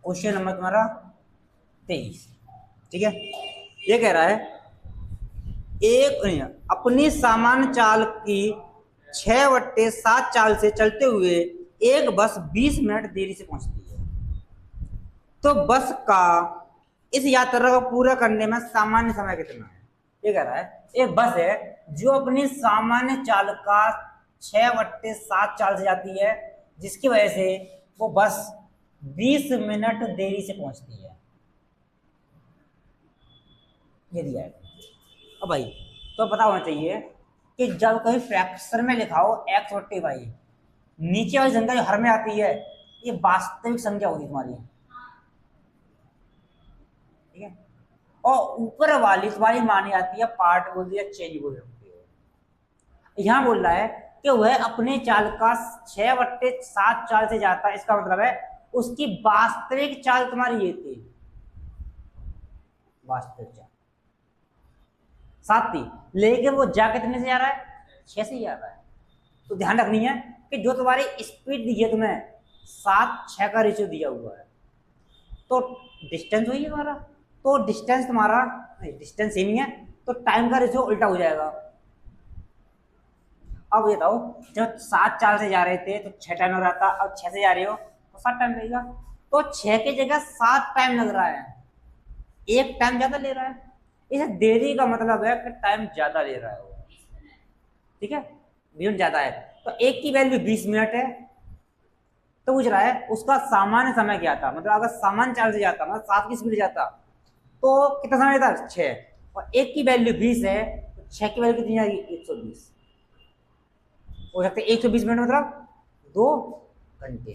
क्वेश्चन नंबर तुम्हारा 23, ठीक है। ये कह रहा है एक अपनी सामान्य चाल की 6/7 चाल से चलते हुए एक बस 20 मिनट देरी से पहुंचती है, तो बस का इस यात्रा को पूरा करने में सामान्य समय कितना है। ये कह रहा है एक बस है जो अपनी सामान्य चाल का 6/7 चाल से जाती है, जिसकी वजह से वो बस 20 मिनट देरी से पहुंचती है, ये दिया है। अब भाई तो पता होना चाहिए कि जब कहीं फ्रैक्शन में लिखा हो x/y, नीचे वाली संख्या जो हर में आती है ये वास्तविक संख्या होगी तुम्हारी, ठीक है। और ऊपर वाली तुम्हारी मानी आती है पार्ट बोल दिया, चेंज बोल सकती है। यहां बोल रहा है कि वह अपने चाल का 6/7 चाल से जाता है, इसका मतलब है उसकी वास्तविक चाल तुम्हारी ये थी, वास्तविक चाल 7 थी, लेकिन वो जा कितने से जा रहा है, 6 से जा रहा है। तो ध्यान रखनी है कि जो तुम्हारी स्पीड दी है तुम्हें 7/6 का रेशियो दिया हुआ है, तो डिस्टेंस वही है हमारा, तो डिस्टेंस तुम्हारा डिस्टेंस सेम ही है, तो टाइम का रेशियो उल्टा हो जाएगा। अब ये बताओ जब 7 चाल से जा रहे थे तो 6 टाइम लग रहा था, अब 6 से जा रहे हो तो 7 टाइम लगेगा, तो 6 की जगह 7 टाइम लग रहा है, 1 टाइम ज्यादा ले रहा है। इसे देरी का मतलब है कि टाइम ज्यादा ले रहा है वो, ठीक है, मिनट ज्यादा है। तो 1 की वैल्यू 20 मिनट है, तो पूछ रहा है उसका सामान्य समय क्या था, मतलब अगर सामान्य चाल से जाता, मतलब 7 की स्पीड जाता तो कितना समय लेता, 6, और 1 की वैल्यू 20 है तो 6 की वैल्यू कितनी आएगी, 120 हो सकता है। 120 मिनट मतलब 2 घंटे।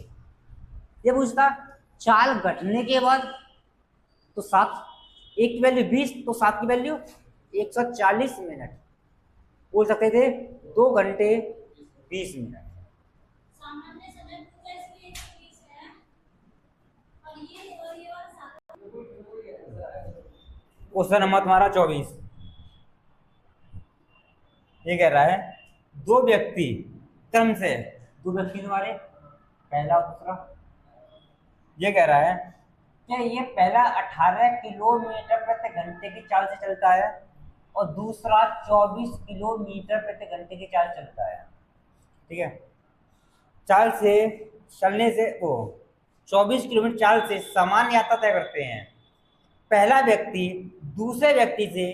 ये पूछता चाल घटने के बाद तो 7, 1 की वैल्यू 20 तो 7 की वैल्यू 140 मिनट, बोल सकते थे 2 घंटे 20 मिनट। सामान्य समय पूरा इसलिए 120 है और ये वाला क्वेश्चन नंबर तुम्हारा 24 ये कह रहा है दो व्यक्ति क्रम से, दो व्यक्ति तुम्हारे पहला और दूसरा, ये कह रहा है कि ये पहला 18 किलोमीटर प्रति घंटे की चाल से चलता है और दूसरा 24 किलोमीटर प्रति घंटे की चाल चलता है। ठीक है, चाल से चलने से वो 24 किलोमीटर चाल से समान यात्रा तय करते हैं। पहला व्यक्ति दूसरे व्यक्ति से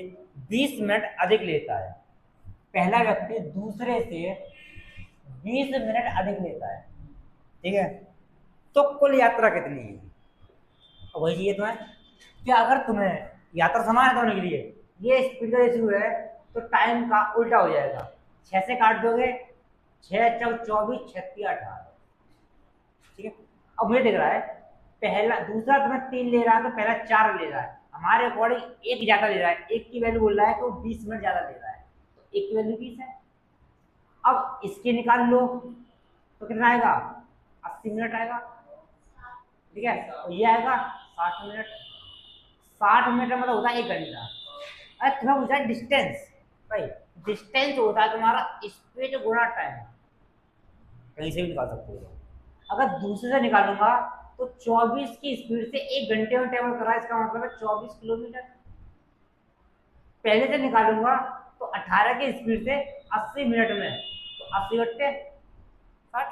20 मिनट अधिक लेता है। पहला व्यक्ति दूसरे से 20 मिनट अधिक लेता है। ठीक है, तो कुल यात्रा कितनी है? वही चाहिए तुम्हें कि अगर तुम्हें यात्रा समान होने के लिए ये स्पीड का रेशियो है तो टाइम का उल्टा हो जाएगा। 6 से काट दोगे, 6 चौक 24, 36 18। ठीक है, अब मुझे दिख रहा है पहला दूसरा तुम्हें 3 ले रहा है तो पहला 4 ले रहा है। हमारे अकॉर्डिंग एक ज्यादा ले रहा है, एक की वैल्यू बोल रहा है कि वो 20 मिनट ज्यादा ले रहा है, तो एक की वैल्यू 20 है। अब इसके निकाल लो तो कितना आएगा? 80 मिनट आएगा। ठीक है, तो ये आएगा 60 मिनट। 60 मिनट का मतलब होता है 1 घंटा। अरे तुम्हें पूछा है डिस्टेंस, भाई डिस्टेंस होता है तुम्हारा स्पीड गुणा टाइम, कहीं से भी निकाल सकते हो। अगर दूसरे से निकालूंगा तो 24 की स्पीड से 1 घंटे में ट्रेवल कर रहा है, इसका मतलब है 24 किलोमीटर। पहले से निकालूंगा तो 18 की स्पीड से 80 मिनट में, तो 80 घंटे 60,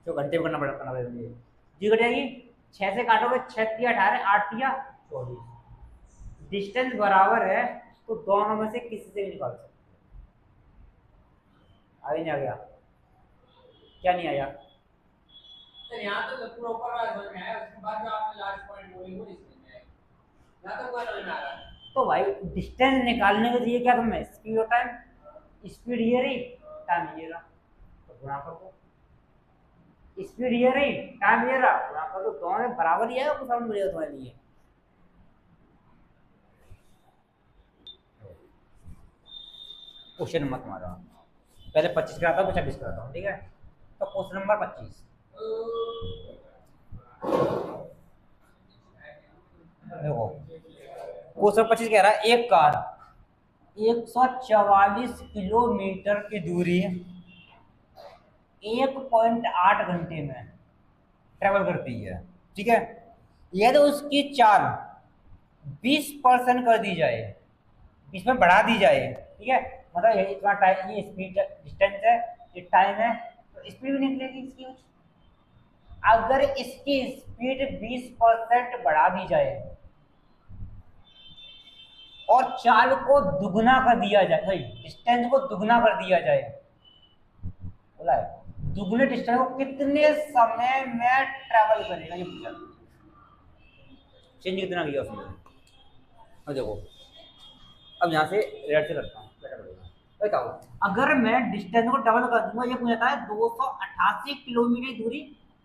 जो घंटे में करना पड़ेगा जी घट जाएगी। 6 से काटोगे 6 या 18, 8 या 24। डिस्टेंस बराबर है तो दोनों में से किसी से भी निकाल सकते हो। आगे नहीं आ गया? क्या नहीं आया? तो यहाँ तो पूरा ऊपर वाला समझ में आया, उसके बाद जो आपने लास्ट पॉइंट बोली वो नहीं समझ में आया। यहाँ तो कोई समझ में आ रहा है। तो भाई डिस्टेंस निकालने के लिए क्या तुम्हें स्पीड और टाइम, स्पीड ये रही, टाइम ये रहा, तो गुणा कर दो। स्पीड ये रही, टाइम ये रहा, गुणा कर दो, दोनों बराबर ही है। कुछ समझ बढ़िया तुम्हारे लिए। क्वेश्चन नंबर तुम्हारा पहले 25 कराता हूँ, 26 कराता हूँ। ठीक है, तो क्वेश्चन नंबर 25 देखो, क्वेश्चन 25 कह रहा है एक कार 144 किलोमीटर की दूरी 1.8 घंटे में ट्रेवल करती है। ठीक है, यदि उसकी चाल 20% कर दी जाए, 20 में बढ़ा दी जाए, ठीक है, मतलब ये इतना टाइम, ये स्पीड डिस्टेंस है, ये टाइम है, तो स्पीड भी निकलेगी इसकी। अगर इसकी स्पीड 20% बढ़ा दी जाए और चाल को दुगना कर दिया जाए, सॉरी डिस्टेंस को दुगना कर दिया जाए, बोला है दुगने डिस्टेंस को कितने समय में ट्रैवल करेगा, ये पूछा। चेंज कितना किया उसने। और देखो अब यहाँ से रेड से करता हूँ, बताओ अगर मैं डिस्टेंस को डबल कर दूंगा, ये पूछता है 288 किलोमीटर दूरी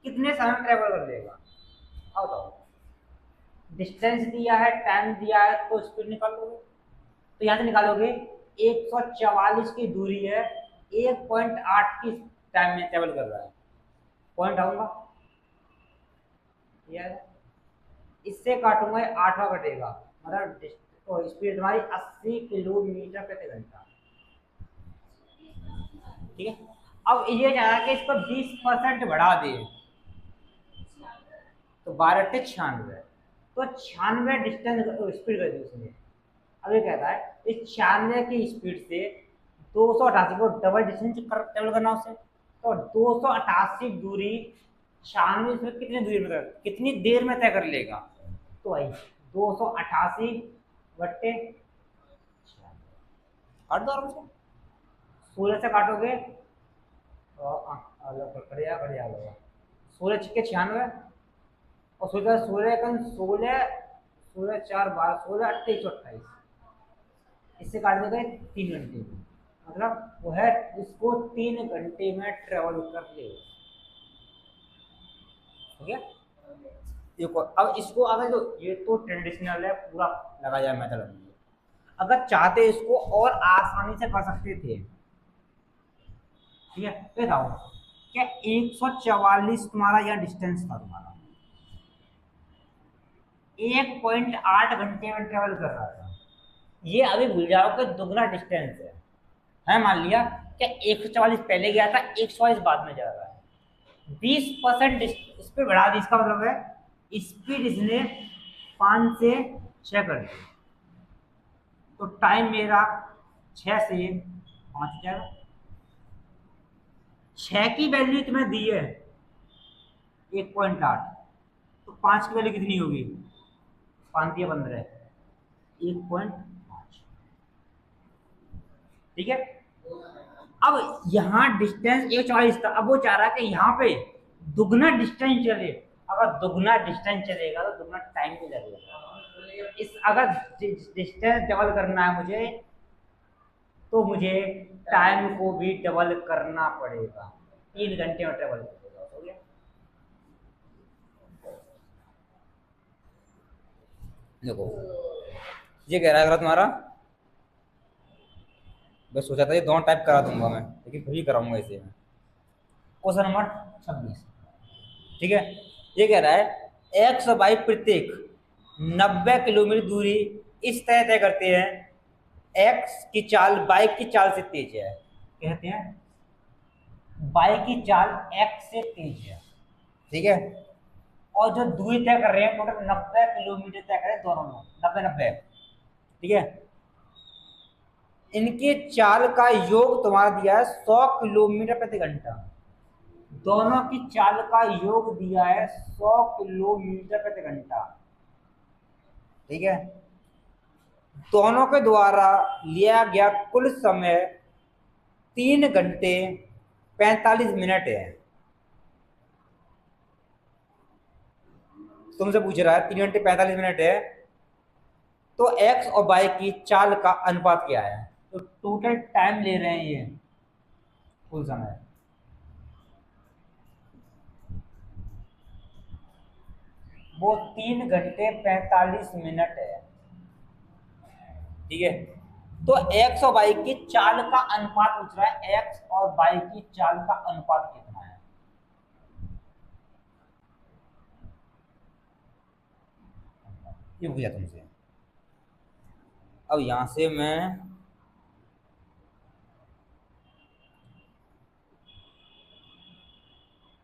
कितने समय में ट्रैवल कर लेगा। अब बताओ डिस्टेंस दिया है, टाइम दिया है, तो स्पीड निकालोगे, तो यहाँ से निकालोगे 144 की दूरी है, 1.8 की टाइम में ट्रेवल कर रहा है, पॉइंट आऊंगा, इससे काटूंगा 8वां कटेगा, मतलब तो स्पीड तुम्हारी 80 किलोमीटर प्रति घंटा। ठीक है, अब ये चाह रहा है कि इसको 20% बढ़ा दे, तो 12 × 96, तो 96 डिस्टेंस स्पीड कर दी उसने। अब ये कहता है इस 96 की स्पीड से 288 को डबल डिस्टेंस ट्रेवल करना उससे, तो 288 दूरी 96 में कितनी दूरी में कितनी देर में तय कर लेगा। तो भाई 288 बट्टे 16 से काटोगे तो बढ़िया 16 × 96 और 16 4 12 16 28 28, इससे काट देंगे 3 घंटे, मतलब वो है इसको 3 घंटे में ट्रेवल कर ले। ठीक है, देखो अब इसको अगर जो ये तो ट्रेडिशनल है, पूरा लगा जाए मेथड, अगर चाहते इसको और आसानी से कर सकते थे। ठीक है, तो बताओ क्या 144 तुम्हारा यह डिस्टेंस था तुम्हारा, 1.8 घंटे में ट्रेवल कर रहा था। ये अभी भूल जाओ कि दुगना डिस्टेंस है मान लिया क्या 144 पहले गया था, 144 बाद में जा रहा है, 20% स्पीड बढ़ा दी। इसका मतलब है स्पीड इसने 5 से 6 कर दी, तो टाइम मेरा 6 से 5 हो जाएगा। 6 की वैल्यू तुम्हें दी है 1.8, तो 5 की वैल्यू कितनी होगी, 5 दिया 15, 1.5। ठीक है, अब यहाँ डिस्टेंस 140 था, अब वो चाह रहा है कि यहाँ पे दुगना डिस्टेंस चले। अगर दुगना डिस्टेंस चलेगा तो दुगना टाइम भी लगेगा। इस अगर डिस्टेंस डबल करना है मुझे, तो मुझे टाइम को भी डबल करना पड़ेगा, 3 घंटे में ट्रेवल करेगा। हो गया, देखो ये कह रहा है तुम्हारा, बस सोचा था ये दोनों टाइप करा दूंगा मैं, लेकिन खुद ही कराऊंगा इसे मैं। क्वेश्चन नंबर 26, ठीक है, ये कह रहा है एक्स वाई प्रत्येक 90 किलोमीटर दूरी इस तरह तय करते हैं, एक्स की चाल बाइक की चाल से तेज है। कहते हैं बाइक की चाल एक्स से तेज है, ठीक है, और जो दूरी तय कर रहे हैं टोटल 90 किलोमीटर तय कर रहे हैं दोनों लोग, 90, ठीक है। इनके चाल का योग तुम्हारा दिया है 100 किलोमीटर प्रति घंटा, दोनों की चाल का योग दिया है 100 किलोमीटर प्रति घंटा, ठीक है। दोनों के द्वारा लिया गया कुल समय 3 घंटे 45 मिनट है। तुमसे पूछ रहा है 3 घंटे 45 मिनट है, तो एक्स और वाई की चाल का अनुपात क्या है, तो टोटल टाइम ले रहे हैं ये कुल समय, वो 3 घंटे 45 मिनट है, ठीक है। तो एक्स और वाई की चाल का अनुपात पूछ रहा है, एक्स और वाई की चाल का अनुपात कितना है। ये पूछा तुमसे। अब यहां से मैं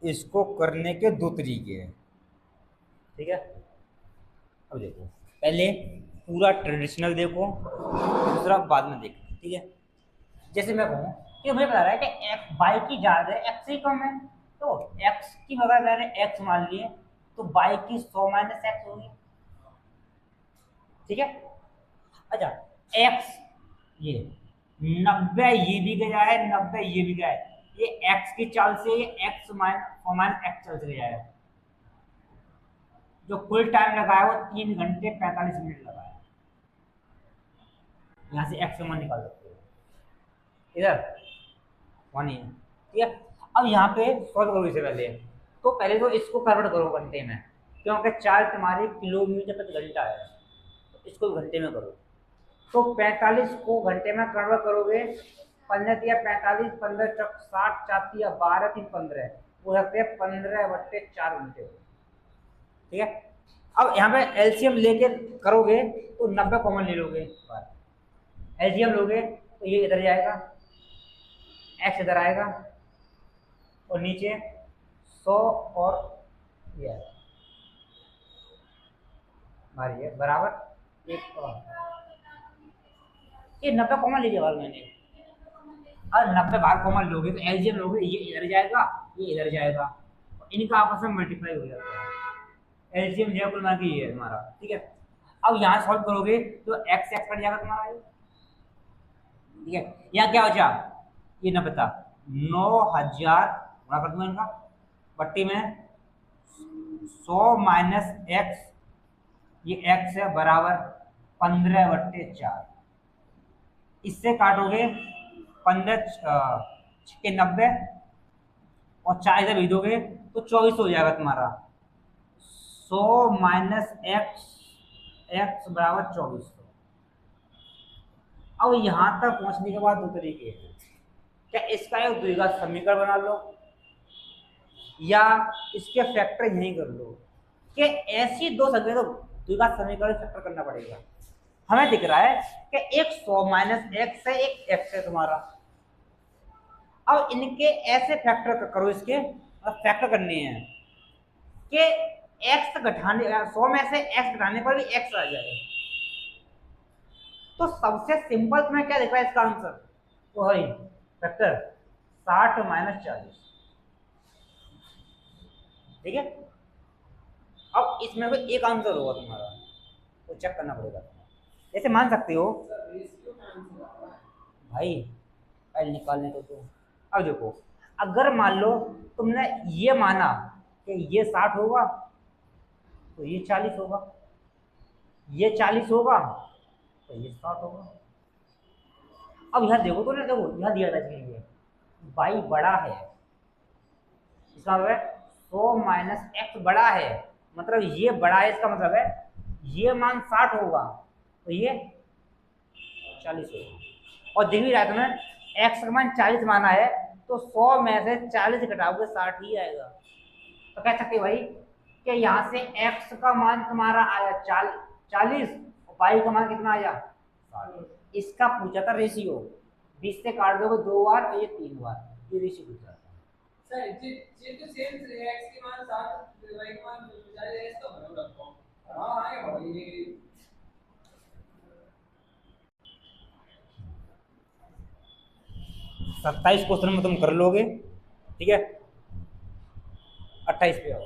इसको करने के 2 तरीके हैं, ठीक है। अब देखो, पहले पूरा ट्रेडिशनल देखो, दूसरा बाद में देखो, ठीक है। जैसे मैं कहूँ कि मुझे बता रहा है कि एक्स वाई की ज्यादा है, एक्स से कम है, तो एक्स की अगर मैंने एक्स मान लिए तो वाई की 100 माइनस एक्स होगी, ठीक है। अच्छा, एक्स ये 90 ये भी गया है, 90 ये भी गया है, ये एक्स की चाल से ये एक्स माइनस एक्स चल से गया है, जो कुल टाइम लगा है वो 3 घंटे 45 मिनट लगा है। यहाँ से एक्स का मान निकाल सकते हो, इधर 1 है, ठीक है। अब यहाँ पे सॉल्व करो इसे पहले, तो पहले तो इसको कन्वर्ट करो घंटे में, क्योंकि चाल तुम्हारी किलोमीटर प्रति घंटा है, तो इसको घंटे में करो। तो 45 को घंटे में कन्वर्ट करोगे, 15 दिया 45, 15 चौक 60, 4 दिया 12, 3 15, वो सकते हैं 15/4 घंटे, ठीक है। अब यहाँ पे एलसीएम लेके करोगे तो 90 कॉमन ले लोगे, एलसीएम लोगे तो ये इधर जाएगा, एक्स इधर आएगा, और नीचे 100 और ये आएगा, मारिए बराबर 1 और ये 90 कॉमन ले लिया मैंने, और 90 बाहर कॉमन लोगे तो एलसीएम लोगे, ये इधर जाएगा, ये इधर जाएगा, इनका आपस में मल्टीप्लाई हो जाता है, एलसीएम जो कुल मिला के ये है हमारा, ठीक है। अब यहाँ सॉल्व करोगे तो एक्स एक्स कट जाएगा तुम्हारा, ठीक है। यहाँ क्या बचा, ये ना पता 9000 बड़ा कर दूंगा इनका, बट्टी में 100 माइनस एक्स, ये एक्स है बराबर 15/4, इससे काटोगे 15 छक्के 90 और 4 इधर भेज दोगे तो 24 हो जाएगा तुम्हारा, 100 माइनस एक्स, एक्स बराबर 2400, अब यहाँ तक पहुंचने के बाद दो तरीके हैं, क्या इसका एक द्विघात समीकरण बना लो या इसके फैक्टर यहीं कर लो, कि ऐसी दो संख्या तो द्विघात समीकरण फैक्टर करना पड़ेगा। हमें दिख रहा है कि एक 100 माइनस एक्स है, एक एक्स है तुम्हारा। अब इनके ऐसे फैक्टर करो, इसके फैक्टर करने हैं कि एक्स घटाने 100 में से एक्स घटाने पर भी एक्स आ जाए। तो सबसे सिंपल तुम्हें क्या दिख रहा है इसका आंसर, तो है फैक्टर 60 माइनस 40। ठीक है, अब इसमें कोई एक आंसर होगा तुम्हारा, तो चेक करना पड़ेगा। ऐसे मान सकते हो भाई, पहले निकालने को तो। अब देखो, अगर मान लो तुमने ये माना कि ये 60 होगा तो ये 40 होगा, ये 40 होगा तो ये 60 होगा। अब यहां देखो तो ना, देखो यहां दिया था इसलिए y बड़ा है, इसका मतलब है 100 माइनस एक्स बड़ा है, मतलब ये बड़ा है, इसका मतलब है ये मान 60 होगा तो ये 40 होगा। और दिख भी रहा है तुम्हें एक्स का मान 40 माना है, तो 100 में से 40 घटाओगे 60 ही आएगा। तो कह सकते भाई कि यहाँ से x का मान तुम्हारा आया 40 और y का मान कितना आया 60। इसका पूछा था रेशियो, 20 से काट दोगे 2 बार और ये 3 बार, ये रेशियो पूछा था। सर ये तो सेम x के मान 60 y के मान 40 तो बराबर रखो। हां आएगा भाई। 27 क्वेश्चन में तुम कर लोगे, ठीक है। 28 पे आओ।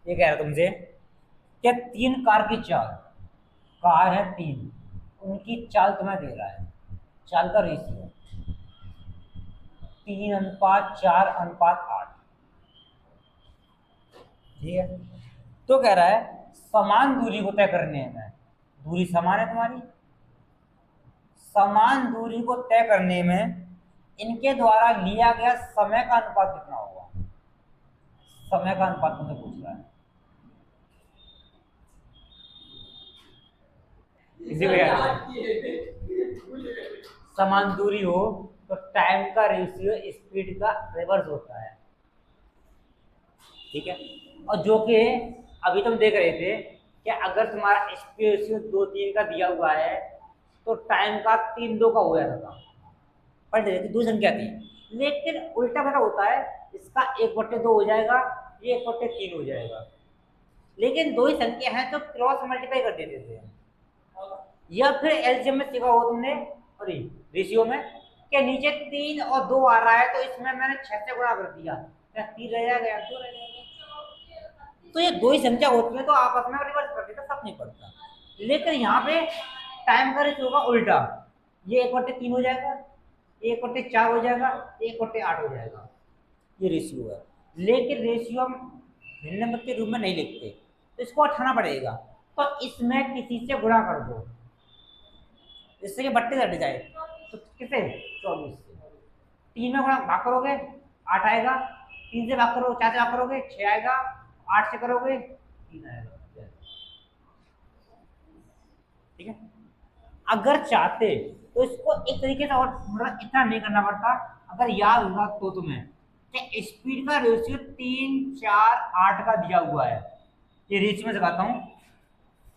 ये कह रहा तुमसे क्या 3 कार की चाल, कार है 3, उनकी चाल तुम्हें दे रहा है, चाल का रेशियो 3:4:8, ठीक है। तो कह रहा है समान दूरी को तय करने में, दूरी समान है तुम्हारी, समान दूरी को तय करने में इनके द्वारा लिया गया समय का अनुपात कितना होगा। समय का अनुपात तुमसे पूछ रहा है। इसी समान दूरी हो तो टाइम का रेशियो स्पीड का रिवर्स होता है, ठीक है। और जो कि अभी तुम देख रहे थे कि अगर तुम्हारा स्पीड रेशियो 2:3 का दिया हुआ है तो टाइम का 3:2 का हो जाता था, पर दो संख्या थी। लेकिन उल्टा पता होता है, इसका 1/2 हो जाएगा, ये 1/3 हो जाएगा। लेकिन दो ही संख्या है तो क्रॉस मल्टीप्लाई कर देते थे, या फिर एलसीएम में सीखा हो तुमने, अरे रेशियो में कि नीचे 3 और 2 आ रहा है तो इसमें मैंने 6 से गुणा कर दिया, क्या 3 रह जाएगा, 2 रह जाएगा। तो ये दो ही संख्या होती है तो आपस में रिवर्स कर देता, सब नहीं पड़ता। लेकिन यहाँ पे टाइम का रेशियो होगा उल्टा, ये 1/3 हो जाएगा, 1/4 हो जाएगा, 1/8 हो जाएगा, ये रेशियो है। लेकिन रेशियो हम भिन्न नंबर के रूप में नहीं लिखते, तो इसको हटाना पड़ेगा। तो इसमें किसी से गुणा कर दो, इससे कि 32 हट जाए, तो किसे 24 से 3 में गुणा भाग करोगे 8 आएगा, 3 से भाग करोगे 4 से भाग करोगे 6 आएगा, 8 से करोगे 3 आएगा, ठीक है। अगर चाहते तो इसको एक तरीके से और थोड़ा इतना नहीं करना पड़ता। अगर याद होगा तो तुम्हें कि स्पीड का रेशियो 3, 4, 8 का दिया हुआ है, ये रेशियो में दिखाता हूं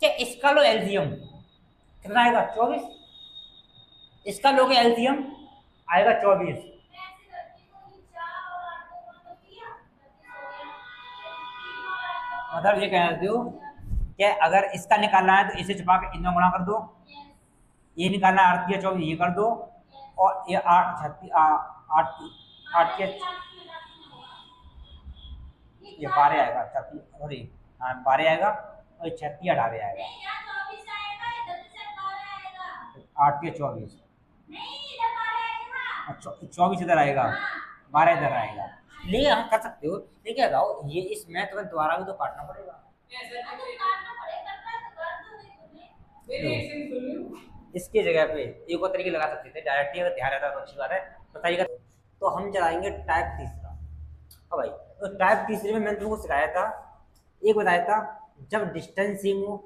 कि इसका लो एलसीएम कितना आएगा 24, इसका लोगे एलसीएम आएगा 24। मतलब ये कहना चाहते हो कि अगर इसका निकालना है तो इसे छुपा के इनमें गुणा कर दो, ये निकालना 8 या 24 ये कर दो, और ये 8 ये 12 आएगा, 12 आएगा और 36 18 आएगा, 8 या 24, 24 इधर आएगा, 12 इधर आएगा। लेकिन हम कर सकते हो, लेकिन बताओ ये इस मैथ में दोबारा भी तो काटना पड़ेगा। इसके जगह पे एक और तरीके लगा सकते थे डायरेक्टली, अगर ध्यान रहता तो अच्छी बात है, बताइएगा। तो हम चलाएंगे टाइप तीसरा। हाँ भाई, तो टाइप तीसरे में मैंने तुमको सिखाया था, एक बताया था जब डिस्टेंसिंग हो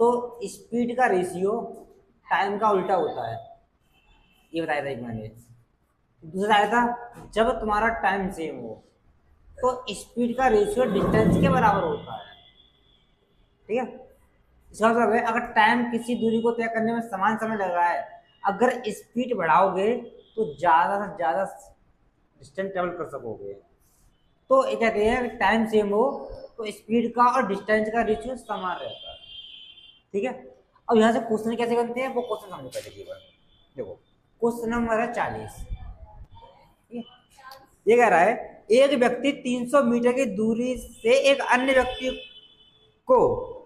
तो स्पीड का रेशियो टाइम का उल्टा होता है, ये बताया था एक मैंने। दूसरा आया था जब तुम्हारा टाइम सेम हो तो स्पीड का रेशियो डिस्टेंस के बराबर होता है, ठीक है। इसका मतलब है अगर टाइम किसी दूरी को तय करने में समान समय लग रहा है, अगर स्पीड बढ़ाओगे तो ज़्यादा से ज़्यादा डिस्टेंस ट्रेवल कर सकोगे। तो ये कहते हैं टाइम सेम हो तो स्पीड का और डिस्टेंस का रेशियो समान रहता है, ठीक है। अब यहाँ से क्वेश्चन कैसे बनते हैं वो क्वेश्चन समझो पहले की बार। देखो क्वेश्चन नंबर है 40, ये कह रहा है एक व्यक्ति 300 मीटर की दूरी से एक अन्य व्यक्ति को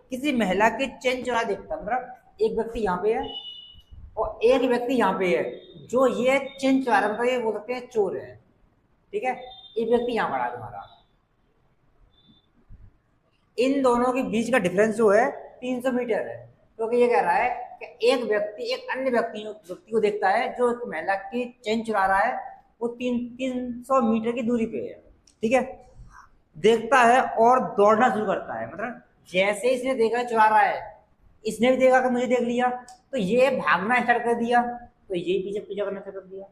किसी महिला के चेन चुरा देखता, मतलब एक व्यक्ति यहाँ पे है और एक व्यक्ति यहाँ पे है, जो ये चेन चुरा रहा है, मतलब ये बोल सकते हैं चोर है, ठीक है। एक व्यक्ति यहाँ खड़ा है तुम्हारा, इन दोनों के बीच का डिफरेंस जो है 300 मीटर है, क्योंकि ये कह रहा है कि एक व्यक्ति एक अन्य व्यक्ति को देखता है जो एक महिला की चेन चुरा रहा है, वो 300 मीटर की दूरी पे है, ठीक है। देखता है और दौड़ना शुरू करता है, मतलब जैसे इसने देखा चुरा रहा है, इसने भी देखा कि मुझे देख लिया, तो ये भागना स्टार्ट कर दिया, तो ये पीछे पीछे करना स्टार्ट कर दिया।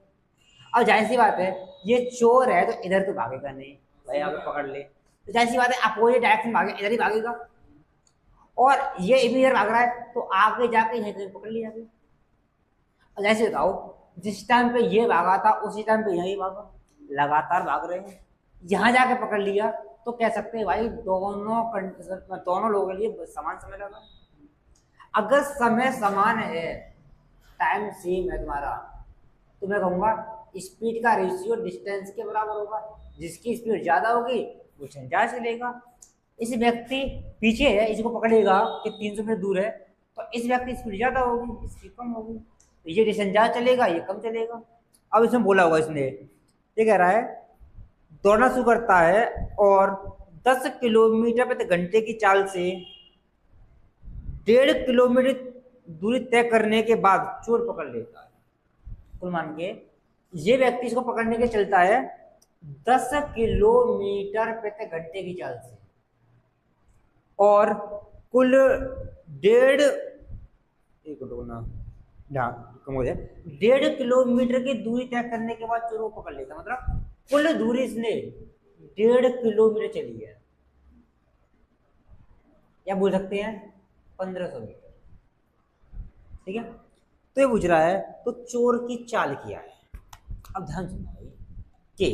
अब जाहिर सी बात है ये चोर है तो इधर तो भागेगा नहीं, भाई आगे पकड़ ले, तो जाहिर सी बात है अपोजिट डायरेक्शन भागे, इधर ही भागेगा। और ये इधर भाग रहा है तो आगे जाके यहीं कहीं पकड़ लिया जाएगा। अब जैसे बताओ जिस टाइम पे ये भागा था उसी टाइम पे यही भागा, लगातार भाग रहे हैं, यहाँ जाके पकड़ लिया तो कह सकते हैं भाई दोनों लोगों के लिए समान समय लगा। अगर समय समान है, टाइम सेम है तुम्हारा, तो मैं कहूँगा स्पीड का रेशियो डिस्टेंस के बराबर होगा, जिसकी स्पीड ज़्यादा होगी वो ज़्यादा चलेगा। इस व्यक्ति पीछे है, इसको पकड़ेगा कि 300 मीटर दूर है, तो इस व्यक्ति की स्पीड ज़्यादा होगी, इसकी कम होगी, तो ये डिस्टेंस ज़्यादा चलेगा, ये कम चलेगा। अब इसमें बोला होगा इसने, ये कह रहा है दौड़ना शुरू करता है और 10 किलोमीटर प्रति घंटे की चाल से 1.5 किलोमीटर दूरी तय करने के बाद चोर पकड़ लेता है। कुल मान के ये व्यक्ति इसको पकड़ने के चलता है 10 किलोमीटर प्रति घंटे की चाल से और कुल 1.5 किलोमीटर की दूरी तय करने के बाद चोर को पकड़ लेता, मतलब कुल दूरी इसने 1.5 किलोमीटर चली है, या बोल सकते हैं 1500 मीटर, ठीक है। तो ये पूछ रहा है तो चोर की चाल क्या है। अब ध्यान सुनना भाई कि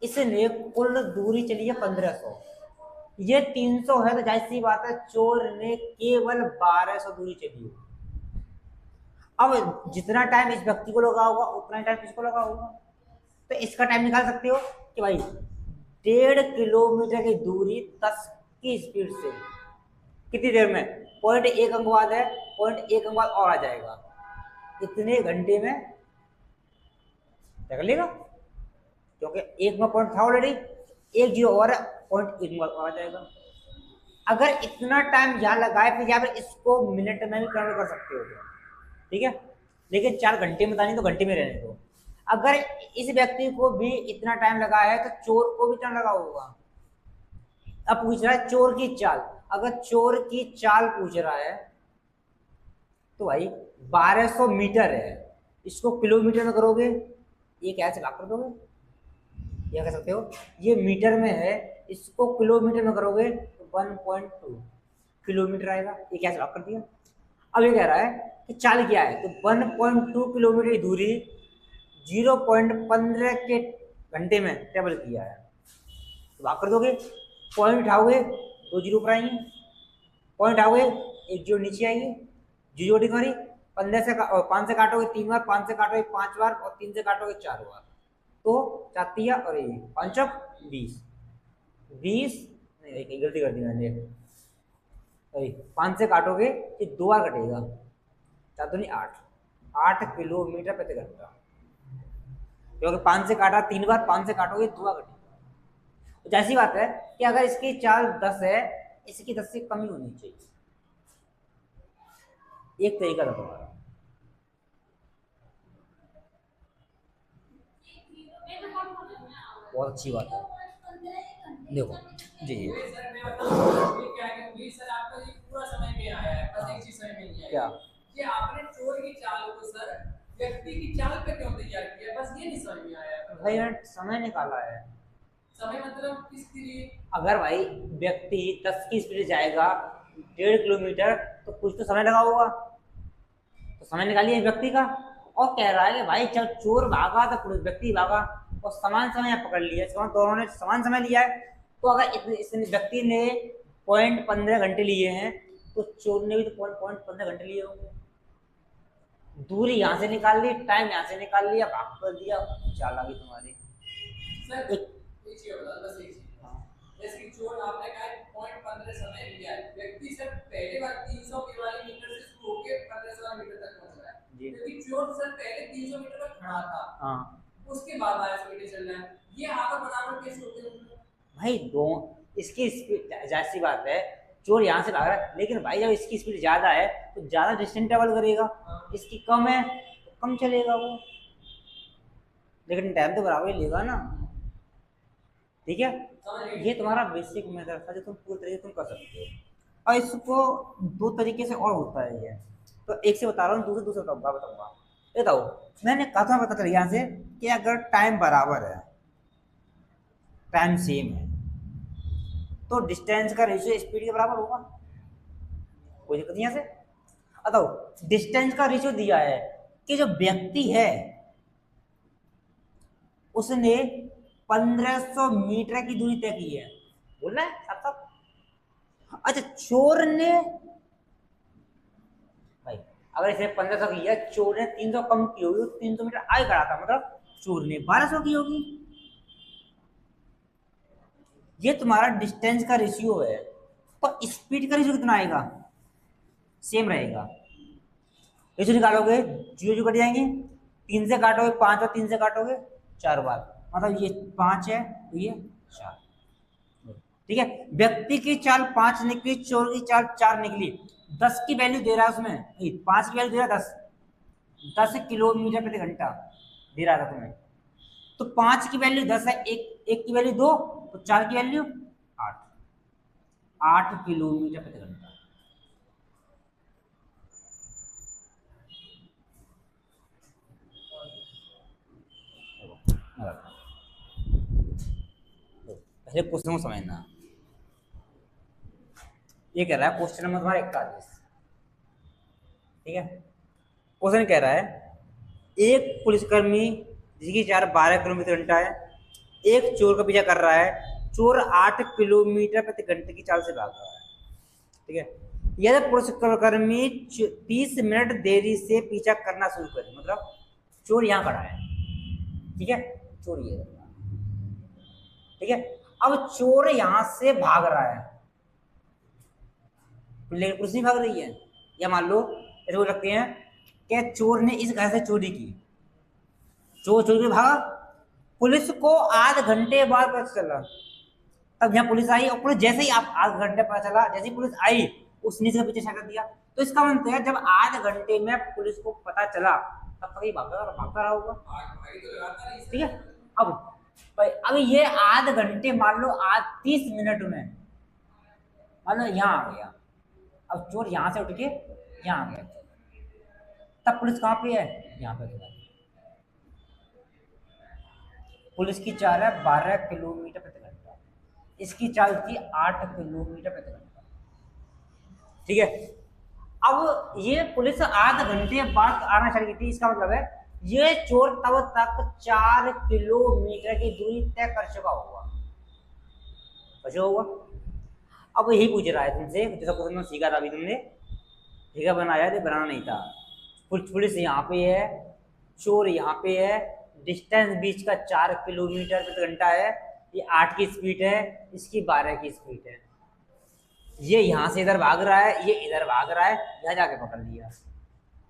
इसने कुल दूरी चली है 1500, ये 300 है, तो जाहिर सी बात है चोर ने केवल 1200 दूरी चली है। अब जितना टाइम इस व्यक्ति को लगा होगा उतना टाइम इसको लगा होगा, तो इसका टाइम निकाल सकते हो कि भाई 1.5 किलोमीटर की दूरी 10 की स्पीड से कितनी देर में, 0.1 अंक बाद है, 0.1 अंक बाद और आ जाएगा, इतने घंटे में कर लेगा, क्योंकि एक में पॉइंट था ऑलरेडी, एक जीरो और है, 0.1 बाद और आ जाएगा। अगर इतना टाइम यहाँ लगाए फिर यहाँ पर इसको मिनट में भी कन्वर्ट कर सकते हो, ठीक है, लेकिन 4 घंटे में बतानी तो घंटे में रहने दो। अगर इस व्यक्ति को भी इतना टाइम लगा है तो चोर को भी टाइम लगा होगा। अब पूछ रहा है चोर की चाल, अगर चोर की चाल पूछ रहा है तो भाई 1200 मीटर है, इसको किलोमीटर में करोगे ये कैसे भाग कर दोगे, ये कह सकते हो ये मीटर में है, इसको किलोमीटर में करोगे तो 1.2 किलोमीटर आएगा, ये कैसे भाग कर दिया। अब ये कह रहा है कि चाल क्या है, तो 1.2 किलोमीटर की दूरी 0.15 के घंटे में ट्रेवल किया है, तो भाग कर दोगे, पॉइंट उठाओगे 2 जीरो पर आएंगे, पॉइंट आओगे 1 जीरो नीचे आएगी, जीरो तुम्हारी 15 से 5 से काटोगे 3 बार, 5 से काटोगे 5 बार और 3 से काटोगे 4 बार, तो 4 और 5 20 नहीं गलती कर दी मैंने, 5 से काटोगे ये 2 बार कटेगा, 4 नहीं 8 किलोमीटर प्रति घंटा, क्योंकि 5 से काटा 3 बार, 5 से काटोगे 2 बार कटेगा। तो जैसी बात है कि अगर इसकी चाल 10 है, इसकी 10 से कम ही होनी चाहिए, एक तरीका था तुम्हारा। बहुत अच्छी बात है, देखो जी सर मैं बताऊं ये क्या है कि सर आपका ये पूरा समय पे आया है, बस एक क्या? ये आपने चोर की चाल को सर व्यक्ति की चाल पे क्यों तैयार किया, बस ये नहीं समझ में आया। भाई मैंने समय निकाला है। समय मतलब किसके लिए? अगर भाई व्यक्ति 10 की स्पीड जाएगा 1.5 किलोमीटर तो कुछ तो समय लगा होगा, तो समय निकालिए व्यक्ति का। और कह रहा है कि भाई जब चोर भागा तो पुलिस व्यक्ति भागा और समान समय पकड़ लिया, दोनों ने समान समय लिया है। तो अगर इस व्यक्ति ने 0.15 घंटे लिए हैं तो चोर ने भी तो 0.15 घंटे लिए होंगे। दूरी यहाँ से निकाल ली, टाइम यहाँ से निकाल लिया, भाग कर दिया, चाल आ गई तुम्हारी। सर एक चीज बता, बस एक चीज, जैसे कि चोर आपने कहा 0.15 समय लिया है, व्यक्ति सर पहले बार 300 किलोमीटर से शुरू होकर 1500 मीटर तक पहुंच रहा है, क्योंकि चोर सर पहले 300 मीटर पर खड़ा था, हाँ उसके बाद 1200 मीटर चल रहा है, ये आगे बराबर कैसे होते हैं भाई? दो इसकी स्पीड जाहिर सी बात है, चोर यहाँ से भाग रहा है, लेकिन भाई जब इसकी स्पीड ज्यादा है तो ज्यादा डिस्टेंस ट्रेवल करेगा, इसकी कम है तो कम चलेगा वो, लेकिन टाइम तो बराबर ही लेगा ना। ठीक है, ये तुम्हारा बेसिक मेथड था जो तुम पूरी तरीके से तुम कर सकते हो। और इसको दो तरीके से और होता है ये, तो एक से बता रहा हूँ, दूसरे बताऊंगा। बताओ, मैंने कहा था पता चला यहाँ से कि अगर टाइम बराबर है, टाइम सेम है, तो डिस्टेंस का रेशियो स्पीड के बराबर होगा, कोई दिक्कत नहीं। यहाँ से बताओ, डिस्टेंस का रेशियो दिया है कि जो व्यक्ति है उसने 1500 मीटर की दूरी तय की है, बोल रहा है साफ साफ। अच्छा, चोर ने भाई अगर इसे 1500 की है, चोर ने 300 कम की होगी, 300 मीटर आगे खड़ा था, मतलब चोर ने 1200 की होगी। ये तुम्हारा डिस्टेंस का रेशियो है, तो स्पीड का रेशियो कितना आएगा? सेम रहेगा। रेशियो निकालोगे, जीरो जो कट जाएंगे, 3 से काटोगे 5 और 3 से काटोगे 4 बार, मतलब ये 5 है तो ये 4। ठीक है, व्यक्ति की चाल 5 निकली, चोर की चाल 4 निकली, 10 की वैल्यू दे रहा है उसमें, 5 की वैल्यू दे रहा है 10 किलोमीटर प्रति घंटा दे रहा था तुम्हें, तो 5 की वैल्यू 10 है, एक की वैल्यू 2, तो 4 की वैल्यू 8 किलोमीटर प्रति घंटा। पहले क्वेश्चन को समझना। ये कह रहा है क्वेश्चन नंबर तुम्हारा 41, ठीक है। क्वेश्चन कह रहा है एक पुलिसकर्मी जिसकी चाल 12 किलोमीटर घंटा है, एक चोर का पीछा कर रहा है, चोर 8 किलोमीटर प्रति घंटे की चाल से भाग रहा है, ठीक है। यदि पुलिसकर्मी 30 मिनट देरी से पीछा करना शुरू करे, मतलब चोर यहाँ खड़ा है, ठीक है, चोर ये, ठीक है। अब चोर यहां से भाग रहा है, लेकिन पुलिस नहीं भाग रही है। या मान लो ऐसे बोल सकते हैं कि चोर ने इस घर से चोरी की, चोर चोरी के भागा, पुलिस को आध घंटे बाद पता चला, तब यहाँ पुलिस आई, और पुलिस जैसे ही आप आध घंटे पता चला, जैसे ही पुलिस आई उसने इसका पीछे कर दिया। तो इसका मतलब है जब आध घंटे में पुलिस को पता चला तब तक ये भागता रहा होगा, ठीक है। अब ये आध घंटे, मान लो आज 30 मिनट में, मान लो यहाँ आ गया, अब चोर यहाँ से उठ के यहाँ आ गया, तब पुलिस कहाँ पे है? यहाँ पे। पुलिस की चाल है 12 किलोमीटर प्रति घंटा, इसकी चाल थी 8 किलोमीटर प्रति घंटा, ठीक है। अब ये पुलिस आध घंटे बाद आना चल गई थी, इसका मतलब है ये चोर तब तक 4 किलोमीटर की दूरी तय कर चुका होगा, अब यही पूछ रहा है तुमसे, जैसा क्वेश्चन सीखा था अभी तुमने, ठीक है, बनाया था, बनाना नहीं था। पुलिस यहाँ पे है, चोर यहाँ पे है, डिस्टेंस बीच का 4 किलोमीटर प्रति घंटा है, ये 8 की स्पीड है, इसकी 12 की स्पीड है, ये यहाँ से इधर भाग रहा है, ये इधर भाग रहा है, यहाँ जाके पकड़ लिया,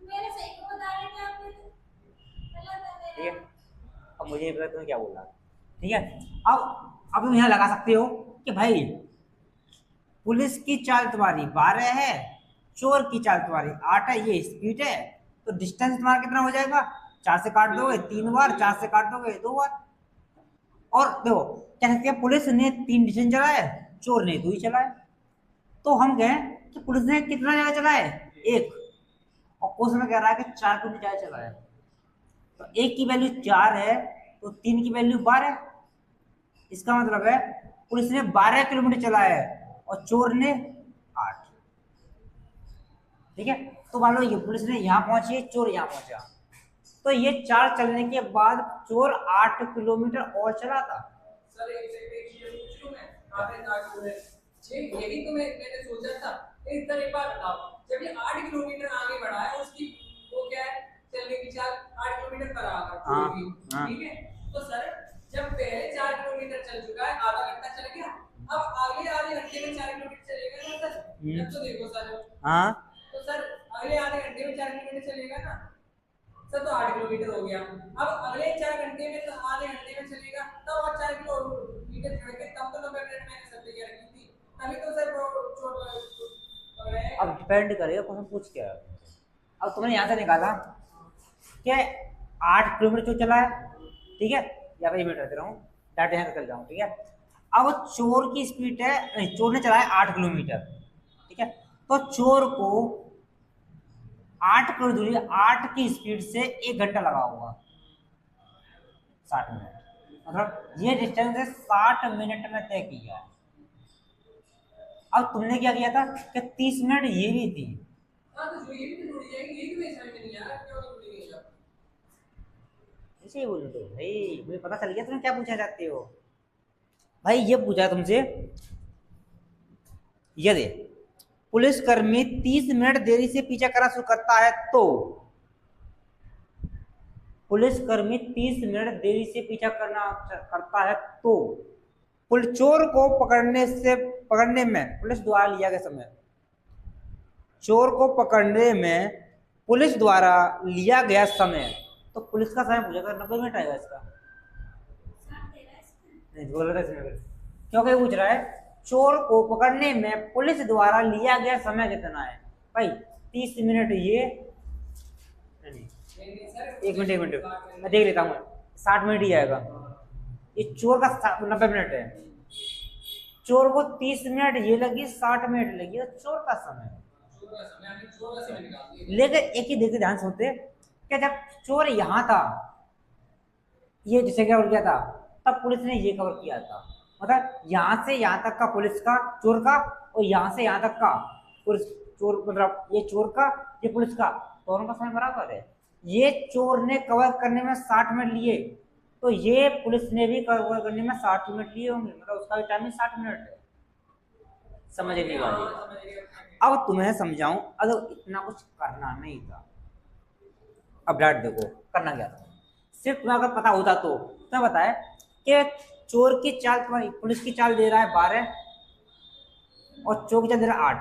मेरे सही को बता रहे थे आप, ठीक है। अब मुझे नहीं पता तुमने क्या बोला, ठीक है। अब तुम यहाँ लगा सकते हो कि भाई पुलिस की चाल तुम्हारी 12 है, चोर की चाल तुम्हारी 8 है, ये स्पीड है, तो डिस्टेंस तुम्हारा कितना हो जाएगा? 4 से काट दोगे 3 बार, 4 से काट दोगे 2 बार। और देखो क्या कहते हैं, पुलिस ने 3 डिसीजन चला है, चोर ने 2 ही चला है, तो हम कहें कि पुलिस ने कितना जगह चला है? 1, और क्वेश्चन में कह रहा है कि 4 किलोमीटर ज़्यादा चला है, तो एक की वैल्यू 4 है तो 3 की वैल्यू 12। इसका मतलब है पुलिस ने 12 किलोमीटर चला है और चोर ने 8। ठीक है, तो मान लो ये पुलिस ने यहाँ पहुंची, चोर यहाँ पहुंचा, तो ये 4 चलने के बाद चोर 8 किलोमीटर और चला था। सर एक चीज पूछ लूं मैं, आपने कहा कि यही तो मैंने सोचा था। एक तरह एक बात बताओ, जब ये 8 किलोमीटर आगे बढ़ा है, उसकी वो क्या है, चलने की चाल 8 किलोमीटर पर आवर हाँ। ठीक है, तो सर जब पहले 4 किलोमीटर चल चुका है, आधा घंटा चल गया, अब अगले आधे घंटे में 4 किलोमीटर चलेगा ना सर? जब तो देखो सर, हाँ, तो सर अगले आधे घंटे में 4 किलोमीटर चलेगा ना सर, तो 8 किलोमीटर हो गया। अब अगले 4 घंटे में, तो आधे घंटे में चलेगा, तब और 4 किलोमीटर चढ़ के तब तो 90 मिनट मैंने सब तैयार की थी, तभी तो सर अब डिपेंड करेगा क्वेश्चन पूछ क्या है। अब तुमने यहाँ से निकाला कि 8 किलोमीटर जो चला है, ठीक है, या फिर मीटर दे रहा हूँ, डाटा यहाँ चल जाऊँ, ठीक है। अब चोर की स्पीड है, नहीं, चोर ने चला है 8 किलोमीटर, ठीक है, तो चोर को 8 किलोमीटर दूरी, 8 की स्पीड से 1 घंटा लगा होगा, 60 मिनट, मतलब ये डिस्टेंस है 60 मिनट में तय किया है। अब तुमने क्या किया था कि 30 मिनट ये भी थी, हां तो ये भी जुड़ जाएगी, ये भी समझ में नहीं आ रहा क्यों जुड़ गई है। ऐसे ही बोलो तो भाई, मुझे पता चल गया तुम क्या पूछना चाहते हो। भाई ये पूछा तुमसे, ये दे, पुलिसकर्मी 30 मिनट देरी से पीछा करना शुरू करता है तो, पुलिसकर्मी 30 मिनट देरी से पीछा करता है तो चोर को पकड़ने में पुलिस द्वारा लिया गया समय, चोर को पकड़ने में पुलिस द्वारा लिया गया समय, तो पुलिस का समय पूछा, 90 मिनट आएगा इसका, नहीं बोल रहा था, क्योंकि पूछ रहा है चोर को पकड़ने में पुलिस द्वारा लिया गया समय कितना है। भाई 30 मिनट ये नहीं, एक मिनट मैं देख लेता हूँ, 60 मिनट ही आएगा, ये चोर का 90 मिनट है, चोर को 30 मिनट ये लगी, 60 मिनट लगी, तो चोर का समय। लेकिन एक ही देखते ध्यान सुनते, क्या जब चोर यहाँ था, ये जिसे कवर किया था, तब पुलिस ने ये कवर किया था, मतलब यहाँ से यहाँ तक का पुलिस का, चोर का, और यहाँ से यहाँ तक का पुलिस, चोर मतलब ये चोर का, ये पुलिस का, दोनों का समय बराबर है। ये चोर ने कवर करने में 60 मिनट लिए, तो ये पुलिस ने भी कवर करने में 60 मिनट लिए होंगे, मतलब उसका भी टाइमिंग 60 मिनट है। समझ नहीं वाली। अब तुम्हें समझाऊं, अगर इतना कुछ करना नहीं था, अब डाट देखो करना क्या था, सिर्फ तुम्हें अगर पता होता तो तुम्हें बताया कि चोर की चाल, तुम्हारी पुलिस की चाल दे रहा है 12 और चोर की चाल दे रहा है 8,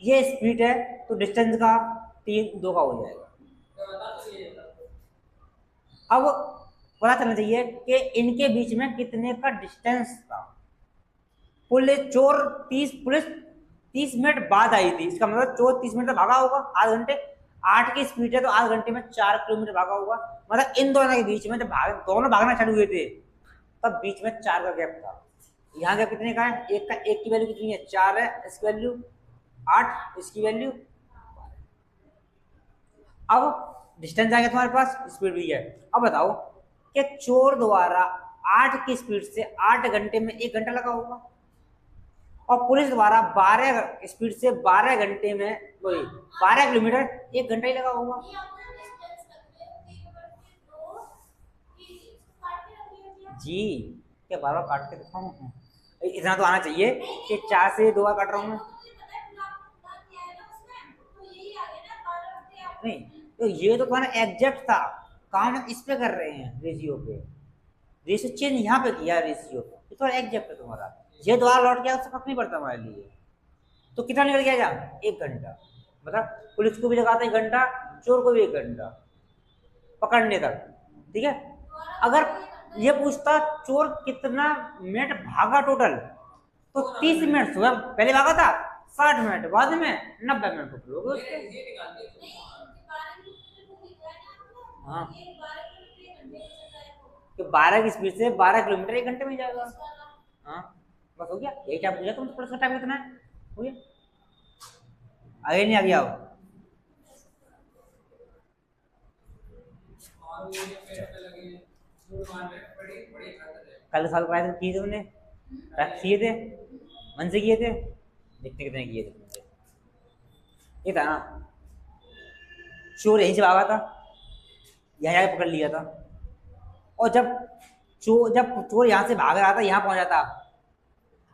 ये स्पीड है, तो डिस्टेंस का 3-2 का हो जाएगा। अब पता चलना चाहिए कि इनके बीच में कितने का डिस्टेंस था। पुलिस 30 मिनट बाद आई थी, इसका मतलब चोर 30 मिनट तक भागा होगा, आधे घंटे, 8 की स्पीड है तो आधे घंटे में 4 किलोमीटर भागा होगा, मतलब इन दोनों के बीच में जब दोनों भागना चालू हुए थे तब बीच में 4 का गैप था। यहाँ गैप कितने का है, एक की वैल्यू कितनी है, 4 है, इसकी वैल्यू 8, इसकी वैल्यू। अब डिस्टेंस आ गया तुम्हारे पास, स्पीड भी है। अब बताओ कि चोर द्वारा 8 की स्पीड से 8 घंटे में 1 घंटा लगा होगा, और पुलिस द्वारा 12 स्पीड से 12 घंटे में 12 किलोमीटर 1 घंटा ही लगा होगा। जी क्या बार बार काट के दिखाऊं, इतना तो आना चाहिए कि 4 से 2 बार काट रहा हूँ मैं, नहीं तो ये तो तुम्हारा एग्जैक्ट था, काम हम इस पे कर रहे हैं, रेशियो पे, रेशियो चेंज यहाँ पे किया रेशियो, ये तो एग्जैक्ट है तुम्हारा, ये द्वारा लौट गया उससे फर्क नहीं पड़ता हमारे लिए। तो कितना निकल गया जा, 1 घंटा, मतलब पुलिस को भी लगाता 1 घंटा, चोर को भी 1 घंटा पकड़ने तक, ठीक है। अगर ये पूछता चोर कितना मिनट भागा टोटल, तो 30 मिनट सुबह पहले भागा था, 60 मिनट बाद में, 90 मिनट टोटल हो गए। हाँ तो 12 की स्पीड से 12 किलोमीटर 1 घंटे में जाएगा। हाँ बस हो गया, यही क्या पूछा तुम, पुलिस का टाइम कितना है, हो गया। आगे नहीं आगे आओ। और ये जो पेड़ पे लगे हैं, फूल मार रहे हैं, बड़ी बड़ी खातर है। कल साल प्राइस किए थे तुमने, रख किए थे, मन से किए थे, देखते कितने किए थे तुमने। ये था ना, चोर यहीं से भागा था, यहाँ जाके पकड़ लिया था। और जब चोर यहाँ से भाग रहा था, यहाँ पहुंचा था,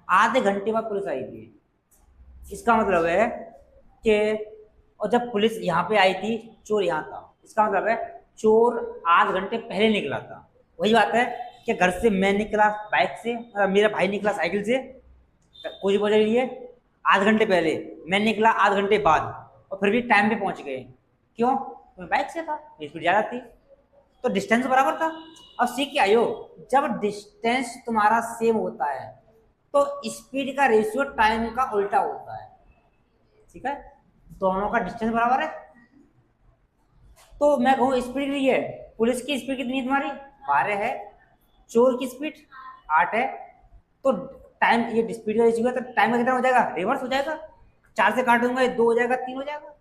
आधे घंटे बाद पुलिस आई थी। इसका मतलब है कि, और जब पुलिस यहाँ पे आई थी, चोर यहाँ था, इसका मतलब है चोर आध घंटे पहले निकला था। वही बात है कि घर से मैं निकला बाइक से, मेरा भाई निकला साइकिल से कोई वजह लिए आध घंटे पहले, मैं निकला आध घंटे बाद, और फिर भी टाइम पे पहुंच गए। क्यों? मैं बाइक से था, स्पीड ज़्यादा थी, तो डिस्टेंस बराबर था। अब सीख के आयो, जब डिस्टेंस तुम्हारा सेम होता है तो स्पीड का रेशियो टाइम का उल्टा होता है। ठीक है, दोनों का डिस्टेंस बराबर है। तो मैं कहूँ स्पीड नहीं है, पुलिस की स्पीड कितनी है तुम्हारी? 12 है, चोर की स्पीड 8 है, तो टाइम, ये स्पीड का रेशियो है, तो टाइम का कितना हो जाएगा? रिवर्स हो जाएगा। 4 से काट दूंगा, 2 हो जाएगा, 3 हो जाएगा।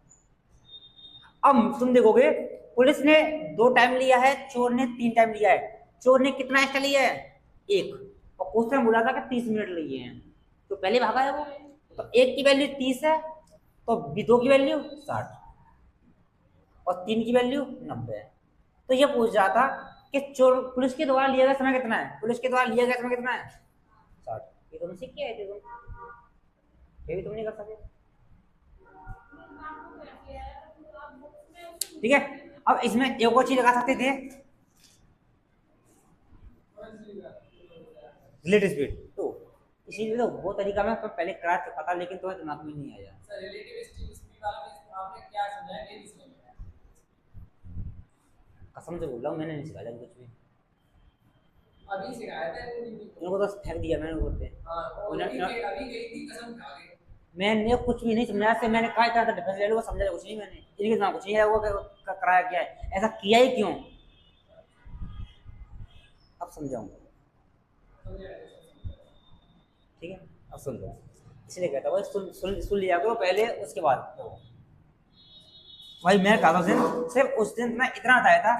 अब तुम देखोगे, पुलिस ने 2 टाइम लिया है, चोर ने 3 टाइम लिया है। चोर ने कितना एक्स्ट्रा लिया है? 1, और उसने बोला था कि 30 मिनट लिए हैं, तो पहले भागा है वो। तो 1 की वैल्यू 30 है, तो 2 की वैल्यू 60, और 3 की वैल्यू 90 है। तो ये पूछ रहा था कि चोर, पुलिस के द्वारा लिया गया समय कितना है? पुलिस के द्वारा लिया गया समय कितना है? 60। ये तुम सीख के आए थे, ये भी तुम नहीं कर सके। ठीक है, अब इसमें एक और चीज लगा सकते थे, रिलेटिव स्पीड। तो इसीलिए तो वो तरीका मैं पहले करा चुका था, लेकिन तुम्हें दिमाग में नहीं आया। सर रिलेटिव स्पीड वाला में आपने क्या समझाया, ये नहीं समझ में आया। कसम से बोल रहा हूँ, मैंने नहीं सिखाया कुछ भी, अभी सिखाया था उनको तो फेंक दिया मैंने बोलते। हाँ, और अभी गई थी कसम खा के। मैंने कुछ भी नहीं समझाया से, मैंने कहा था डिफेंस ले लो, समझा कुछ नहीं मैंने, इनके दिमाग कुछ नहीं है, वो कराया क्या है, ऐसा किया ही क्यों, अब समझाऊंगा। ठीक है, अब सुन लो, इसलिए कहता हूँ सुन लिया करो पहले, उसके बाद तो भाई मैं कहा था सिर्फ उस दिन मैं इतना बताया था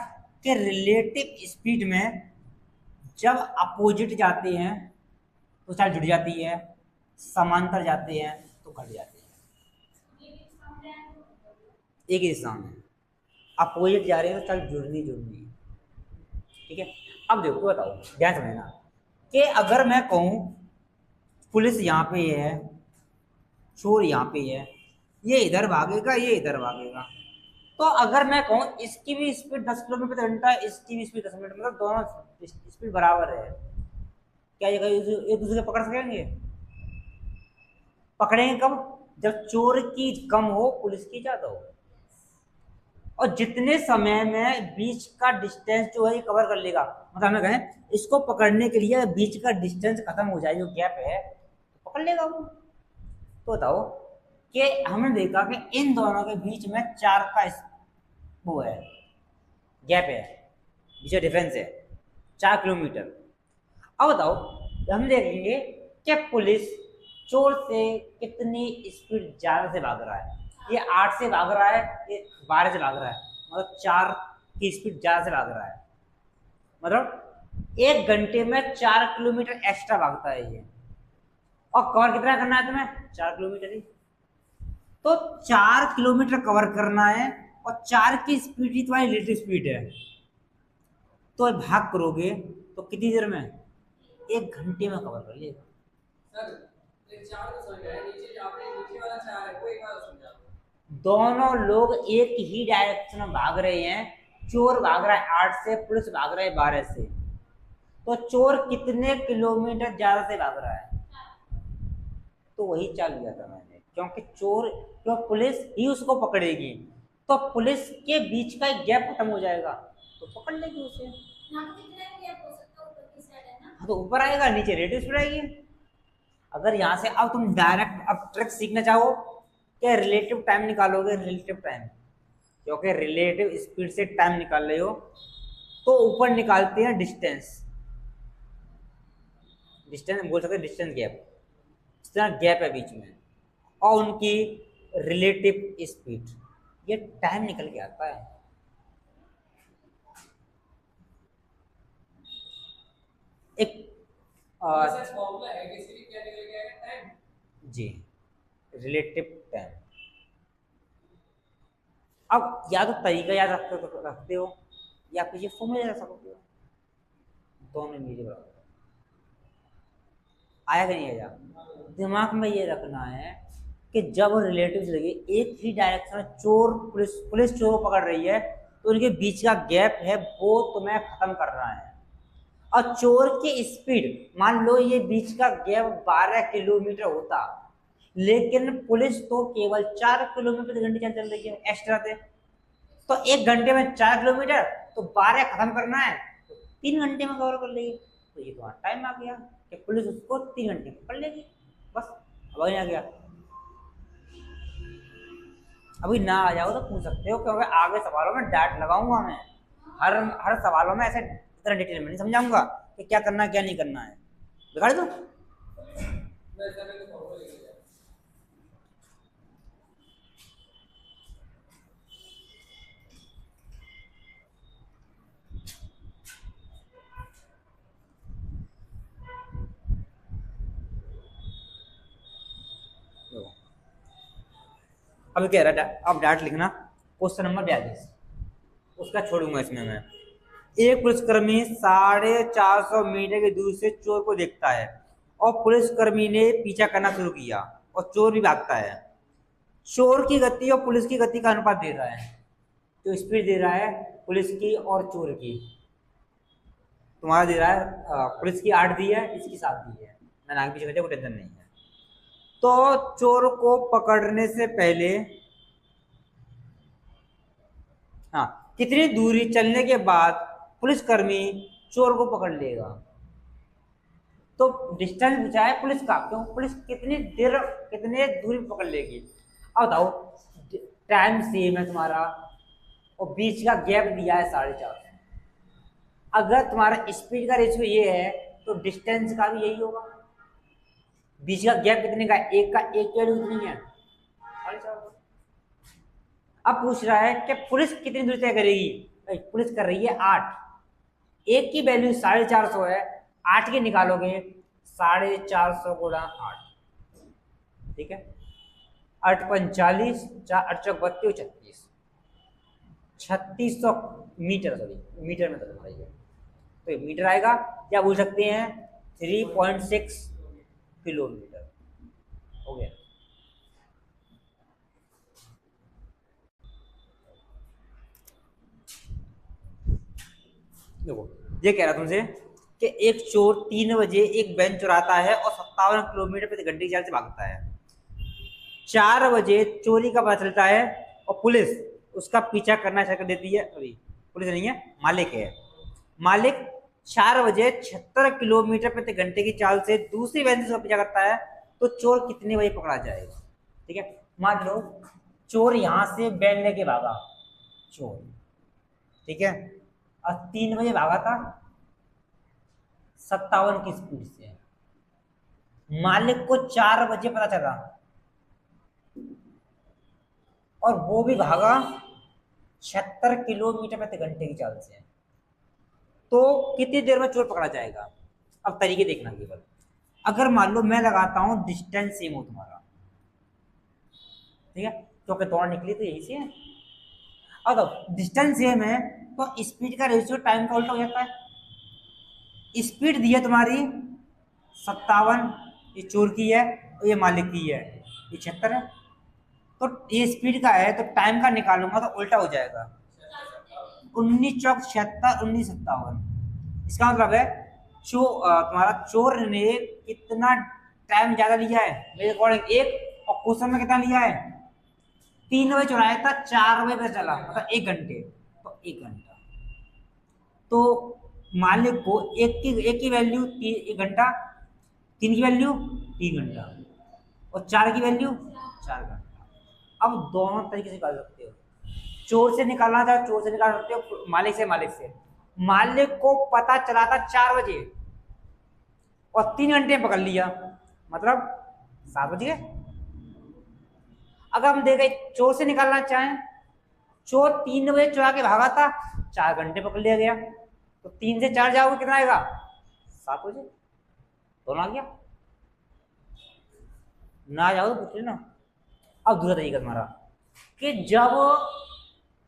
कि रिलेटिव स्पीड में जब अपोजिट जाते हैं तो चाल जुड़ जाती है, समांतर जाते हैं तो घट जाती है। एक ही दिशा में अपोजिट जा रहे हैं तो चाल जुड़नी। ठीक है, अब देखो बताओ, ध्यान समझना कि अगर मैं कहूँ पुलिस यहाँ पे है, चोर यहाँ पे है, ये इधर भागेगा, ये इधर भागेगा, तो अगर मैं कहूँ इसकी भी स्पीड 10 किलोमीटर घंटा, इसकी भी स्पीड 10 मिनट, मतलब दोनों स्पीड बराबर है, क्या ये एक दूसरे को पकड़ सकेंगे? पकड़ेंगे कब? जब चोर की कम हो, पुलिस की ज्यादा हो, और जितने समय में बीच का डिस्टेंस जो है ये कवर कर लेगा। मतलब हमें कहें इसको पकड़ने के लिए बीच का डिस्टेंस खत्म हो जाए, जो गैप है तो पकड़ लेगा वो। तो बताओ कि हमने देखा कि इन दोनों के बीच में 4 का वो है, गैप है, बीच डिफरेंस है 4 किलोमीटर। अब बताओ, हम देखेंगे कि पुलिस चोर से कितनी स्पीड ज्यादा से भाग रहा है। ये 8 से भाग रहा है, ये 12 से भाग रहा है, मतलब 4 की स्पीड ज्यादा से भाग रहा है, मतलब 1 घंटे में 4 किलोमीटर एक्स्ट्रा भागता है ये। और कवर कितना करना है तुम्हें? 4 किलोमीटर ही। तो 4 किलोमीटर कवर करना है, और 4 की स्पीड ही तुम्हारी रिलेटिव स्पीड है, तो भाग करोगे तो कितनी देर में? 1 घंटे में कवर कर लेगा। सर ये 4 तो समझ आया, नीचे आपने नीचे वाला 4 है, वो एक बार समझा। दोनों लोग एक ही डायरेक्शन में भाग रहे हैं, चोर भाग रहा है 8 से, पुलिस भाग रहा है 12 से, तो चोर कितने किलोमीटर ज्यादा से भाग रहा है? तो वही चाल लिया था मैंने, क्योंकि क्यों पुलिस ही उसको पकड़ेगी, तो पुलिस के बीच का गैप खत्म हो जाएगा, तो पकड़ लेगी उसे। हाँ, तो ऊपर आएगा, नीचे रेडियस स्पीड आएगी। अगर यहाँ से अब तुम डायरेक्ट अब ट्रिक सीखना चाहो कि रिलेटिव टाइम निकालोगे, रिलेटिव टाइम, क्योंकि रिलेटिव स्पीड से टाइम निकाल रहे हो, तो ऊपर निकालते हैं डिस्टेंस बोल सकते हैं, डिस्टेंस गैप, जितना गैप है बीच में, और उनकी रिलेटिव स्पीड, ये टाइम निकल के आता है। एक ऐसा फॉर्मूला है कि इसके लिए क्या निकल के आएगा? टाइम। जी, रिलेटिव टाइम। अब या तो तरीका याद रखते हो या फिर ये फॉर्मूला रख सकते हो, दोनों मेरे बराबर। आया कि नहीं आया? दिमाग में ये रखना है कि जब रिलेटिव्स लगे एक ही डायरेक्शन में चोर पुलिस चोर को पकड़ रही है तो उनके बीच का गैप है वो तुम्हें खत्म करना है। और चोर की स्पीड, मान लो ये बीच का गैप 12 किलोमीटर होता, लेकिन पुलिस तो केवल 4 किलोमीटर प्रति घंटे चल रही है एक्स्ट्रा थे, तो 1 घंटे में 4 किलोमीटर, तो 12 खत्म करना है तो 3 घंटे में कवर कर लेगी। तो ये तुम्हारा टाइम आ गया कि पुलिस उसको 3 घंटे में पकड़ लेगी, बस। अब अभी आ गया, अभी ना आ जाओ तो पूछ सकते हो, क्योंकि आगे सवालों में डाट लगाऊंगा मैं, हर सवालों में ऐसे इतना डिटेल में नहीं समझाऊंगा कि क्या करना क्या नहीं करना है। बिगाड़ दो। मैं ऐसा करके फॉर्मूला लिख लिया। अब कह रहा है अब डाट लिखना, क्वेश्चन नंबर 42, उसका छोड़ूंगा इसमें मैं। एक पुलिसकर्मी 450 मीटर की दूरी से चोर को देखता है और पुलिसकर्मी ने पीछा करना शुरू किया और चोर भी भागता है। चोर की गति और पुलिस की गति का अनुपात दे रहा है, तो स्पीड दे रहा है पुलिस की और चोर की। तुम्हारा दे रहा है पुलिस की 8 दी है, इसकी 7 दी है, मैंने आगे पीछे कोई टेंशन नहीं है। तो चोर को पकड़ने से पहले हाँ कितनी दूरी चलने के बाद पुलिसकर्मी चोर को पकड़ लेगा? तो डिस्टेंस पूछा है पुलिस का, क्यों पुलिस कितने दूरी पकड़ लेगी। अब बताओ, टाइम सेम है तुम्हारा और बीच का गैप दिया है 450। अगर तुम्हारा स्पीड का रेशियो ये है तो डिस्टेंस का भी यही होगा। बीच का गैप कितने का है? एक का, एक की वैल्यू कितनी है? 450। अब पूछ रहा है कि पुलिस कितनी दूरी तय करेगी। पुलिस कर रही है 8, एक की वैल्यू 450 है, 8 के निकालोगे 450 गुणा 8, ठीक है, 8 45, 4 8 चौक 32, 36, 3600 मीटर, सॉरी मीटर में तो ये तो ये मीटर आएगा, क्या बोल सकते हैं 3.6 किलोमीटर हो गया। देखो ये कह रहा तुमसे कि एक चोर 3 बजे एक बैंक चुराता है और 57 किलोमीटर प्रति घंटे की चाल से भागता है। 4 बजे चोरी का पता चलता है और पुलिस उसका पीछा करना शुरू कर देती है। अभी पुलिस नहीं है, मालिक है। मालिक 4 बजे 76 किलोमीटर प्रति घंटे की चाल से दूसरी वैन से पीछा करता है, तो चोर कितने बजे पकड़ा जाएगा? ठीक है, मान लो चोर यहां से वैन लेके भागा चोर, ठीक है, और 3 बजे भागा था 57 की स्पीड से। मालिक को 4 बजे पता चला और वो भी भागा 76 किलोमीटर प्रति घंटे की चाल से, तो कितनी देर में चोर पकड़ा जाएगा? अब तरीके देखना केवल। अगर मान लो मैं लगाता हूं डिस्टेंस सेम हो तुम्हारा, ठीक है, क्योंकि दौड़ निकली तो यही से है। अब डिस्टेंस सेम है तो स्पीड का रेशियो टाइम का उल्टा हो जाता है। स्पीड दी है तुम्हारी 57, ये चोर की है और ये मालिक की है, ये 76 है, तो ये स्पीड का है तो टाइम का निकालूंगा तो उल्टा हो जाएगा, 19 चौक 76, 19 57। इसका मतलब है तुम्हारा चोर ने कितना टाइम ज्यादा लिया है मेरे अकॉर्डिंग, एक और क्वेश्चन में कितना लिया है 3 बजे चुराया था, 4 बजे पता चला, मतलब 1 घंटे, तो 1 घंटा। तो मालिक को एक की वैल्यू 1 घंटा, 3 की वैल्यू 3 घंटा और 4 की वैल्यू 4 घंटा। अब दोनों तरीके से निकाल सकते हो, चोर से निकालना चाहे चोर से निकाल सकते हो, मालिक से मालिक को पता चला था 4 बजे और 3 घंटे में पकड़ लिया, मतलब 7 बज गए। अगर हम देखें चोर से निकालना चाहें, चोर 3 बजे चुरा के भागा था, 4 घंटे पकड़ लिया गया, तो 3 से 4 जाओगे कितना आएगा? 7 बजे। दोनों आ गया ना, जाओ तो पूछ लेना। अब दूसरा तरीका तुम्हारा कि जब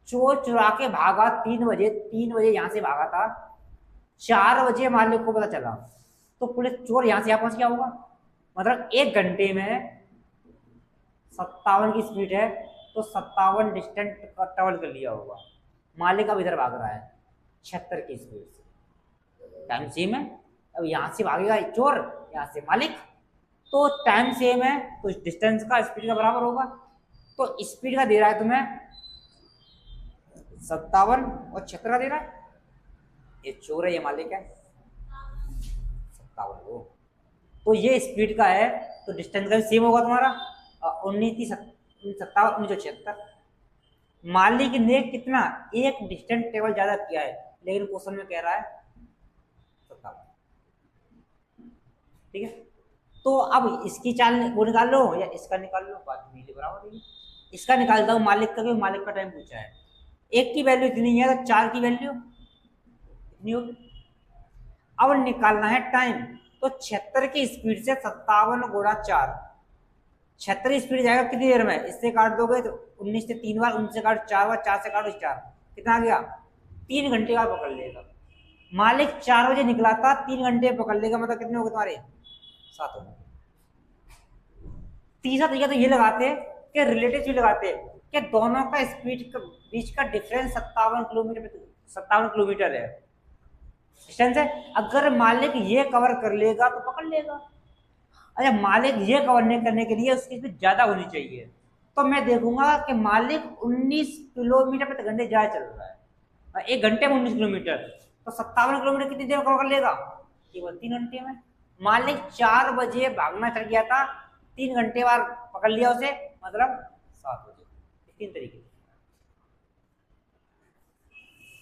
चोर चुरा के भागा 3 बजे, 3 बजे यहां से भागा था, 4 बजे मालिक को पता चला, तो पुलिस चोर यहां से यहां पहुंच गया होगा, मतलब 1 घंटे में 57 की स्पीड है, तो 57 डिस्टेंस ट्रेवल कर लिया होगा। मालिक अब इधर भाग रहा है 76 की स्पीड से, टाइम सेम है। अब यहां से भागेगा चोर, यहां से मालिक, तो टाइम सेम है, तो डिस्टेंस का स्पीड का बराबर होगा। तो स्पीड का दे रहा है तुम्हें 57 और 76 का दे रहा है। ये चोर है, ये मालिक है, 57 वो, तो ये स्पीड का है, तो डिस्टेंस का भी सेम होगा तुम्हारा 19,57,1976। मालिक ने कितना, एक डिस्टेंस ट्रेवल ज्यादा किया है, लेकिन क्वेश्चन में कह रहा है 57। ठीक है, तो अब इसकी चाल वो निकाल लो या इसका निकाल लो, बात नीले बराबर है। इसका निकालता हूँ मालिक का, क्योंकि मालिक का टाइम पूछा है। 1 की वैल्यू इतनी है, तो 4 की वैल्यू इतनी होगी। अब निकालना है टाइम, तो 76 की स्पीड से 57 गुणा 4, 76 स्पीड जाएगा कितनी देर में? इससे काट दोगे तो 19 से 3 बार, 19 से काटो 4 बार, 4 से काटो 4, कितना आ गया? 3 घंटे का पकड़ लेगा। मालिक 4 बजे निकला था, 3 घंटे पकड़ लेगा, मतलब कितने हो गए तुम्हारे? 7 हो गए। तीसरा तरीका तो ये लगाते कि रिलेटिव लगाते कि दोनों का स्पीड के बीच का डिफरेंस 57 किलोमीटर है, डिस्टेंस है। अगर मालिक ये कवर कर लेगा तो पकड़ लेगा। अच्छा, मालिक ये कवर नहीं करने के लिए उसकी स्पीड ज्यादा होनी चाहिए, तो मैं देखूंगा कि मालिक 19 किलोमीटर प्रति घंटे ज्यादा चल रहा है, 1 घंटे में 19 किलोमीटर, तो 57 किलोमीटर कितनी देर में कवर कर लेगा? केवल 3 घंटे में। मालिक 4 बजे भागना चल गया था, 3 घंटे बाद पकड़ लिया उसे, मतलब 7 बजे। 3 तरीके।